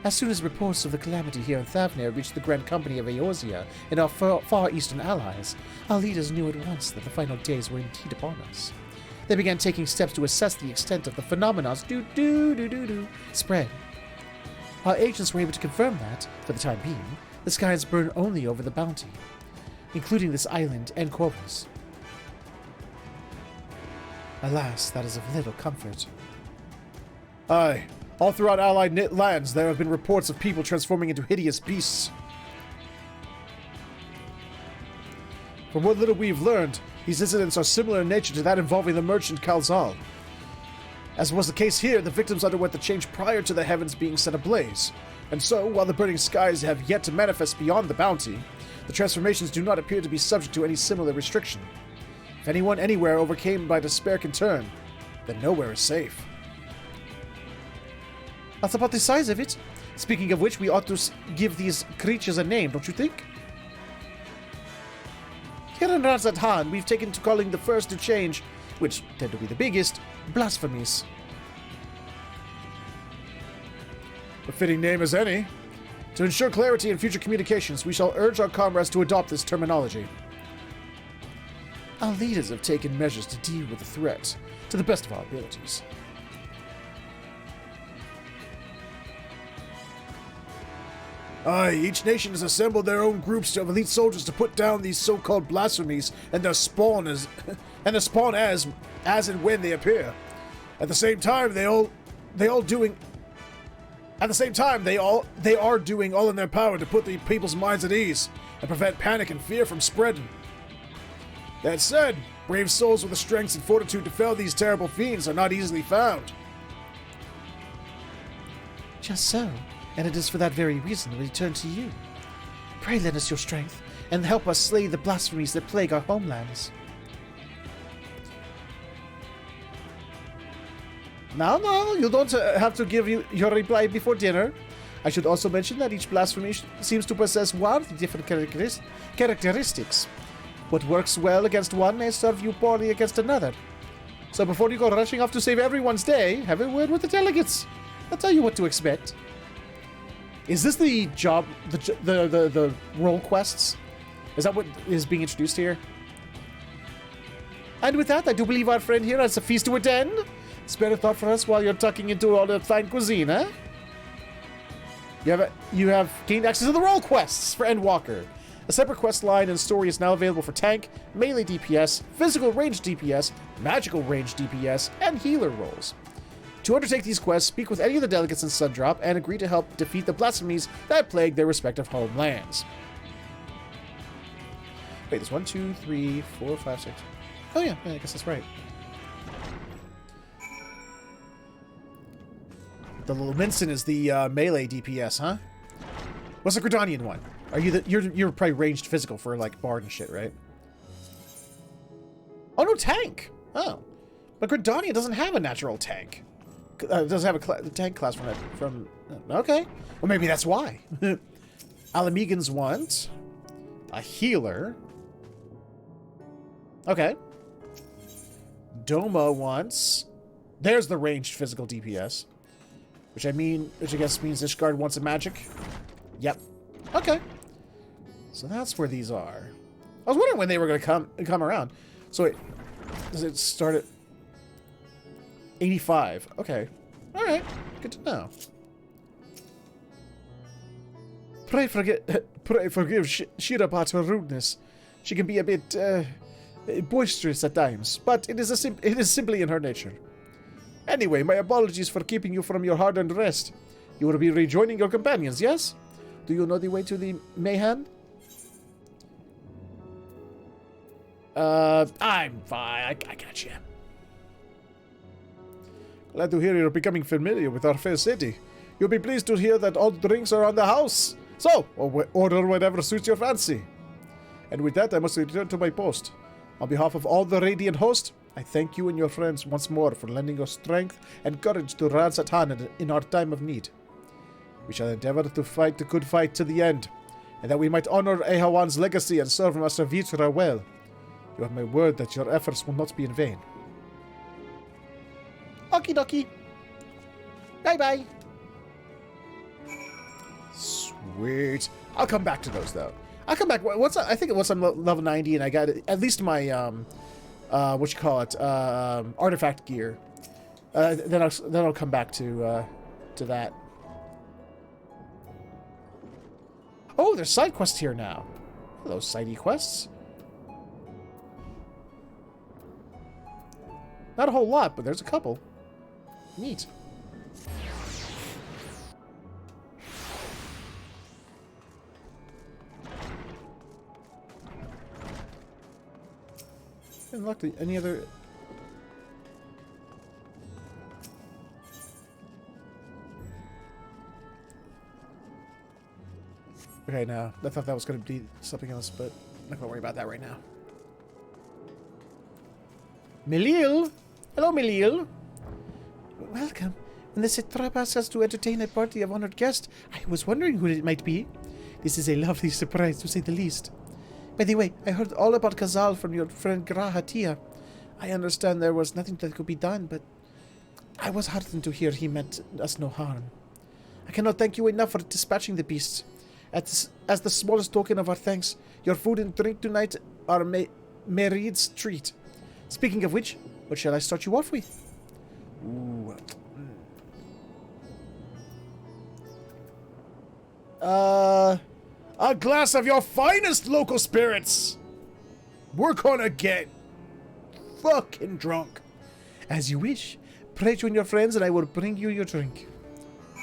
As soon as reports of the calamity here in Thavnir reached the Grand Company of Eorzea and our far eastern allies, our leaders knew at once that the final days were indeed upon us. They began taking steps to assess the extent of the phenomenon's spread. Our agents were able to confirm that, for the time being, the skies burn only over the bounty, including this island and Corvus. Alas, that is of little comfort. Aye. All throughout Allied lands, there have been reports of people transforming into hideous beasts. From what little we've learned, these incidents are similar in nature to that involving the merchant Kalzal. As was the case here, the victims underwent the change prior to the heavens being set ablaze. And so, while the burning skies have yet to manifest beyond the bounty, the transformations do not appear to be subject to any similar restriction. If anyone anywhere overcame by despair can turn, then nowhere is safe. That's about the size of it. Speaking of which, we ought to give these creatures a name, don't you think? Here in Razat Han, we've taken to calling the first to change, which tend to be the biggest, blasphemies. A fitting name as any. To ensure clarity in future communications, we shall urge our comrades to adopt this terminology. Our leaders have taken measures to deal with the threat, to the best of our abilities. Aye, each nation has assembled their own groups of elite soldiers to put down these so-called blasphemies and their spawn as and when they appear. At the same time, they are doing all in their power to put the people's minds at ease and prevent panic and fear from spreading. That said, Brave souls with the strength and fortitude to fell these terrible fiends are not easily found. Just so, and it is for that very reason we turn to you. Pray lend us your strength, and help us slay the blasphemies that plague our homelands. No, you don't have to give your reply before dinner. I should also mention that each blasphemy seems to possess wildly different characteristics. What works well against one may serve you poorly against another. So before you go rushing off to save everyone's day, have a word with the delegates. I'll tell you what to expect. Is this the job, the role quests? Is that what is being introduced here? And with that, I do believe our friend here has a feast to attend. Spare a thought for us while you're tucking into all the fine cuisine, huh? You have gained access to the role quests for Endwalker. A separate quest line and story is now available for tank, melee DPS, physical range DPS, magical range DPS, and healer roles. To undertake these quests, speak with any of the delegates in Sundrop and agree to help defeat the blasphemies that plague their respective homelands. Wait, there's 1, 2, 3, 4, 5, 6. Oh yeah, I guess that's right. The little Minson is the melee DPS, huh? What's the Gridanian one? Are you the you're probably ranged physical for like bard and shit, right? Oh no, tank. Oh, but Gridania doesn't have a natural tank. It doesn't have a tank class from. Okay, well maybe that's why. Alamegans want a healer. Okay. Doma wants. There's the ranged physical DPS. Which I guess means Ishgard wants a magic. Yep. Okay. So that's where these are. I was wondering when they were going to come around. So wait, does it start at 85? Okay. All right. Good to know. Pray forgive Shira about her rudeness. She can be a bit boisterous at times, but it is simply in her nature. Anyway, my apologies for keeping you from your hard-earned rest. You will be rejoining your companions, yes? Do you know the way to the Mayhem? I'm fine. I got you. Glad to hear you're becoming familiar with our fair city. You'll be pleased to hear that all drinks are on the house. So, order whatever suits your fancy. And with that, I must return to my post. On behalf of all the Radiant host, I thank you and your friends once more for lending your strength and courage to Ran-Satan in our time of need. We shall endeavor to fight the good fight to the end, and that we might honor Ehawan's legacy and serve Master Vitra well. You have my word that your efforts will not be in vain. Okie dokie. Bye-bye. Sweet. I'll come back to those, though. I'll come back. I think once I'm level 90 and I got at least my, artifact gear. Then I'll come back to that. Oh, there's side quests here now. Hello, sidey quests. Not a whole lot, but there's a couple. Neat. And luckily, any other... Okay, no. I thought that was going to be something else, but I'm not going to worry about that right now. Melil! Hello, Melil! Welcome. When the Satrap asked us to entertain a party of honored guests, I was wondering who it might be. This is a lovely surprise, to say the least. By the way, I heard all about Kazal from your friend Grahatia. I understand there was nothing that could be done, but I was heartened to hear he meant us no harm. I cannot thank you enough for dispatching the beasts. As the smallest token of our thanks, your food and drink tonight are Merid's treat. Speaking of which, what shall I start you off with? Ooh. A glass of your finest local spirits. We're gonna get fucking drunk. As you wish. Pray join your friends and I will bring you your drink.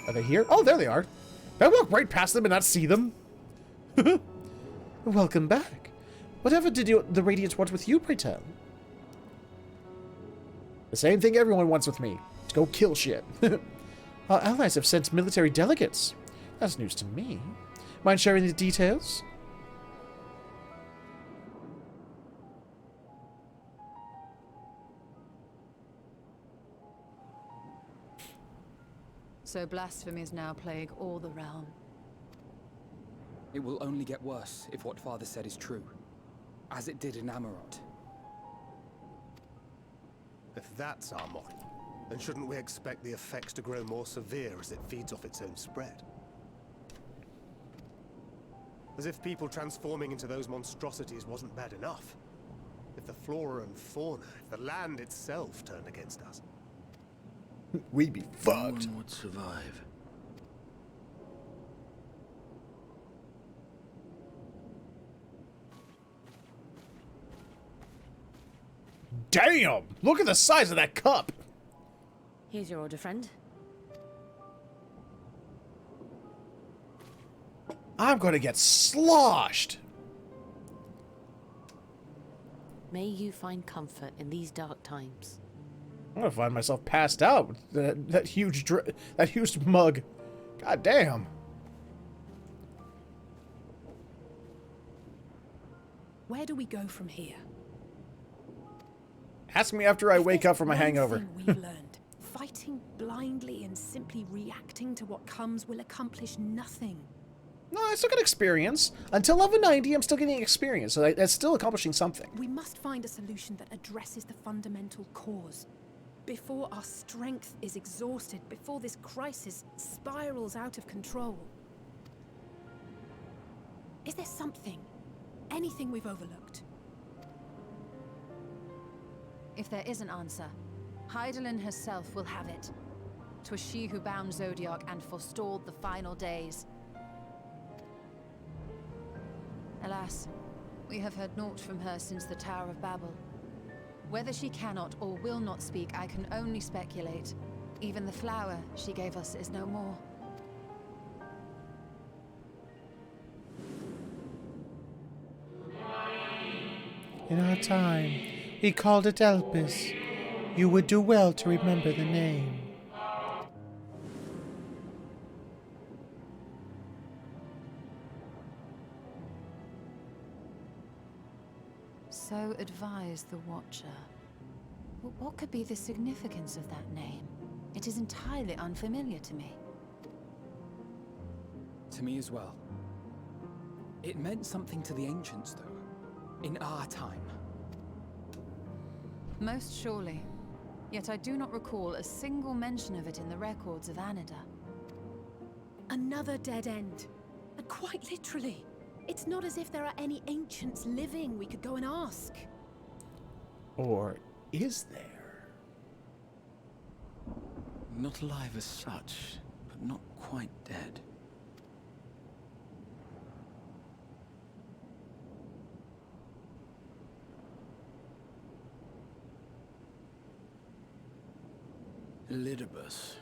Are they here? Oh, there they are. Did I walk right past them and not see them? Welcome back. Whatever did the Radiants want with you, pray tell? The same thing everyone wants with me. To go kill shit. Our allies have sent military delegates. That's news to me. Mind sharing the details? So blasphemies now plague all the realm. It will only get worse if what Father said is true, as it did in Amarot. If that's our model, then shouldn't we expect the effects to grow more severe as it feeds off its own spread? As if people transforming into those monstrosities wasn't bad enough. If the flora and fauna, if the land itself turned against us. We'd be fucked. No one would survive. Damn! Look at the size of that cup! Here's your order, friend. I'm gonna get sloshed! May you find comfort in these dark times. I'm gonna find myself passed out with that huge mug. God damn. Where do we go from here? Ask me after I wake up from my One hangover. thing we've learned, fighting blindly and simply reacting to what comes will accomplish nothing. No, I still get experience. Until level 90, I'm still getting experience, so that's still accomplishing something. We must find a solution that addresses the fundamental cause. Before our strength is exhausted, before this crisis spirals out of control. Is there something, anything we've overlooked? If there is an answer, Hydaelyn herself will have it. 'Twas she who bound Zodiac and forestalled the final days. Alas, we have heard naught from her since the Tower of Babel. Whether she cannot or will not speak, I can only speculate. Even the flower she gave us is no more. In our time, we called it Elpis. You would do well to remember the name. So advised the Watcher. What could be the significance of that name? It is entirely unfamiliar to me. To me as well. It meant something to the ancients, though. In our time. Most surely. Yet I do not recall a single mention of it in the records of Anida. Another dead end. And quite literally. It's not as if there are any ancients living we could go and ask. Or is there? Not alive as such, but not quite dead. Elidibus.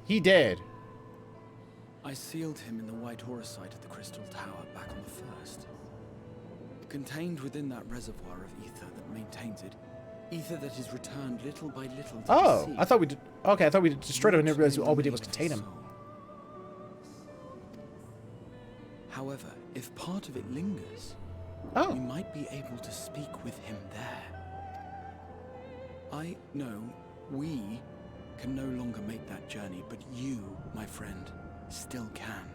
He dead. I sealed him in the White Horus site of the Crystal Tower back on the first. Contained within that reservoir of ether that maintains it, ether that is returned little by little to the sea. I thought we did. Okay, I thought we destroyed him and didn't realize all we did was contain him. However, if part of it lingers, we might be able to speak with him there. I know we can no longer make that journey, but you, my friend, still can.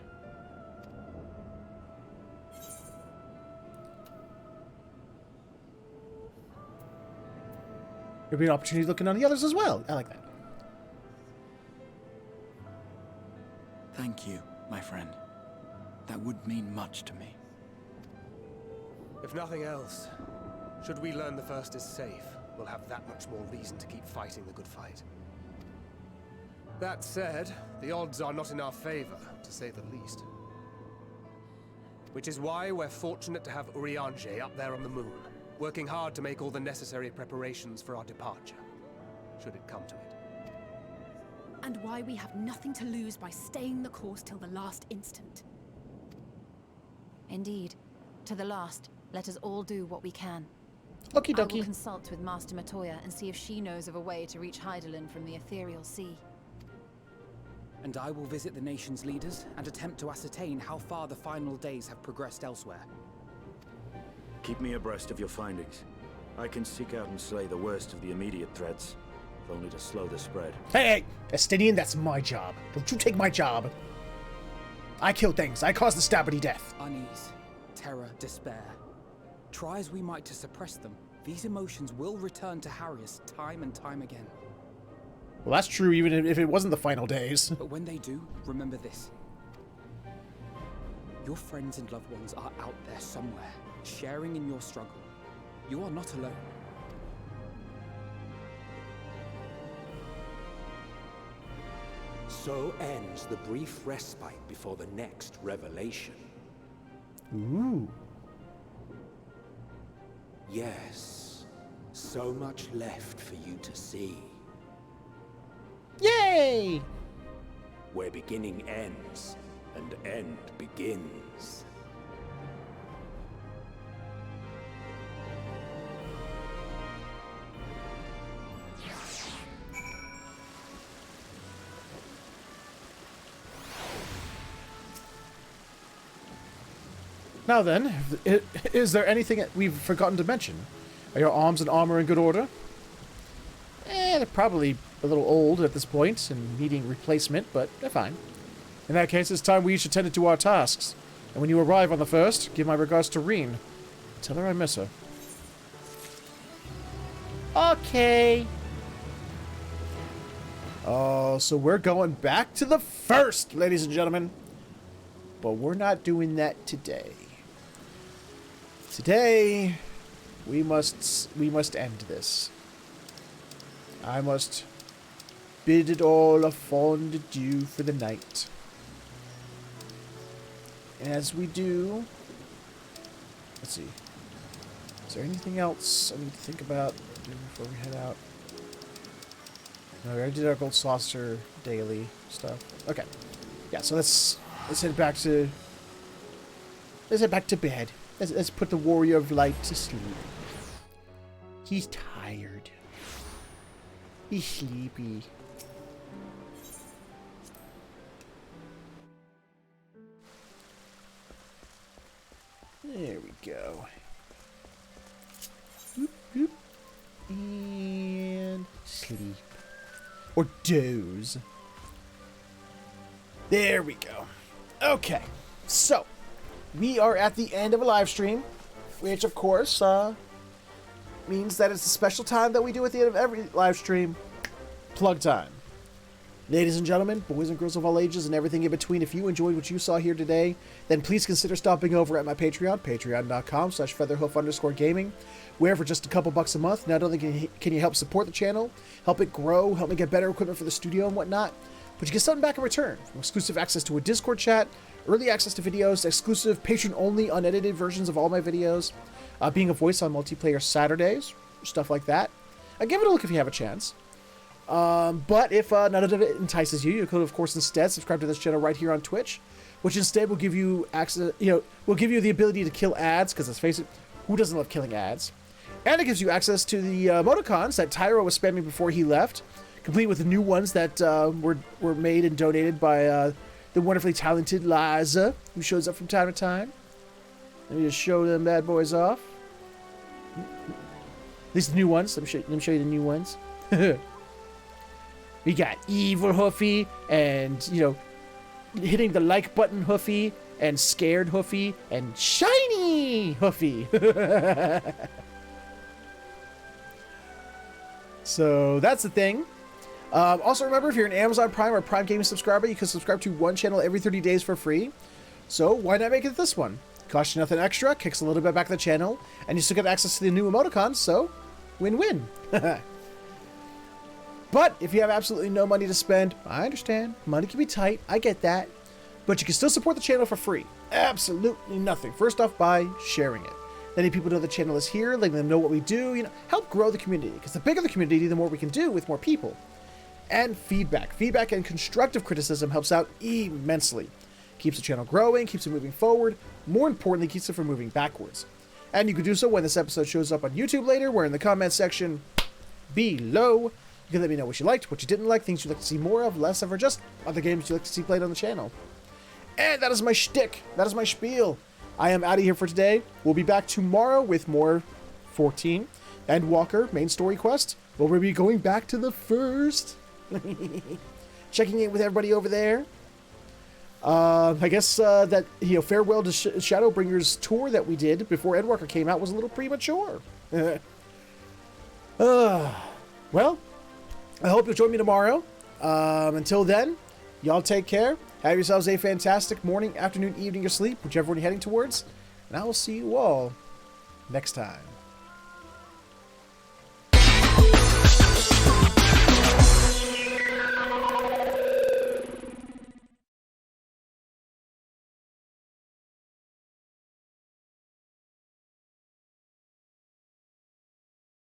There'll be an opportunity looking on the others as well. I like that. Thank you, my friend. That would mean much to me. If nothing else, should we learn the first is safe, we'll have that much more reason to keep fighting the good fight. That said, the odds are not in our favor, to say the least. Which is why we're fortunate to have Urianger up there on the moon, working hard to make all the necessary preparations for our departure, should it come to it. And why we have nothing to lose by staying the course till the last instant. Indeed. To the last, let us all do what we can. Okie I will dokie. consult with Master Matoya and see if she knows of a way to reach Hydaelyn from the ethereal sea. And I will visit the nation's leaders and attempt to ascertain how far the final days have progressed elsewhere. Keep me abreast of your findings. I can seek out and slay the worst of the immediate threats, if only to slow the spread. Hey, Estinian, that's my job. Don't you take my job. I kill things. I cause the stabbity death. Unease, terror, despair. Try as we might to suppress them, these emotions will return to Hideous time and time again. Well, that's true even if it wasn't the final days. But when they do, remember this. Your friends and loved ones are out there somewhere, sharing in your struggle. You are not alone. So ends the brief respite before the next revelation. Ooh. Yes, so much left for you to see. Yay! Where beginning ends and end begins. Now then, is there anything that we've forgotten to mention? Are your arms and armor in good order? They're probably a little old at this point and needing replacement, but they're fine. In that case, it's time we each attended to our tasks. And when you arrive on the first, give my regards to Reen. Tell her I miss her. Okay. Oh, so we're going back to the first, ladies and gentlemen. But we're not doing that today. Today, we must end this. I must bid it all a fond adieu for the night. And as we do, let's see. Is there anything else I need to think about before we head out? No, we already did our gold saucer daily stuff. Okay. Yeah, so let's head back to bed. Let's put the warrior of light to sleep. He's tired. He's sleepy. There we go. Whoop, whoop. And sleep. Or doze. There we go. Okay. So, we are at the end of a live stream, which of course means that it's a special time that we do at the end of every live stream. Plug time. Ladies and gentlemen, boys and girls of all ages and everything in between, if you enjoyed what you saw here today, then please consider stopping over at my Patreon, patreon.com/featherhoof_gaming, where for just a couple bucks a month, not only can you help support the channel, help it grow, help me get better equipment for the studio and whatnot, but you get something back in return, from exclusive access to a Discord chat, early access to videos, exclusive patron-only unedited versions of all my videos, being a voice on multiplayer Saturdays, stuff like that. Give it a look if you have a chance. But if none of it entices you, you could, of course, instead subscribe to this channel right here on Twitch, which instead will give you access, will give you the ability to kill ads, because let's face it, who doesn't love killing ads? And it gives you access to the emoticons that Tyro was spamming before he left, complete with the new ones that were made and donated by the wonderfully talented Liza, who shows up from time to time. Let me just show them bad boys off. At least the new ones. Let me show you the new ones. We got Evil Hoofy, and, hitting the like button Hoofy, and Scared Hoofy, and Shiny Hoofy. So, that's the thing. Also, remember, if you're an Amazon Prime or Prime Gaming subscriber, you can subscribe to one channel every 30 days for free. So, why not make it this one? Costs you nothing extra, kicks a little bit back to the channel, and you still get access to the new emoticons, so win-win. But if you have absolutely no money to spend, I understand. Money can be tight. I get that. But you can still support the channel for free. Absolutely nothing. First off, by sharing it. Letting people know the channel is here, letting them know what we do, help grow the community. Because the bigger the community, the more we can do with more people. And feedback. Feedback and constructive criticism helps out immensely. Keeps the channel growing, keeps it moving forward. More importantly, keeps it from moving backwards. And you can do so when this episode shows up on YouTube later, where in the comment section below, you can let me know what you liked, what you didn't like, things you'd like to see more of, less of, or just other games you'd like to see played on the channel. And that is my shtick. That is my spiel. I am out of here for today. We'll be back tomorrow with more 14 Endwalker main story quest. We'll be going back to the first. Checking in with everybody over there. I guess that, farewell to Shadowbringers tour that we did before Endwalker came out was a little premature. Well, I hope you'll join me tomorrow. Until then, y'all take care. Have yourselves a fantastic morning, afternoon, evening, or sleep, whichever one you're heading towards. And I will see you all next time.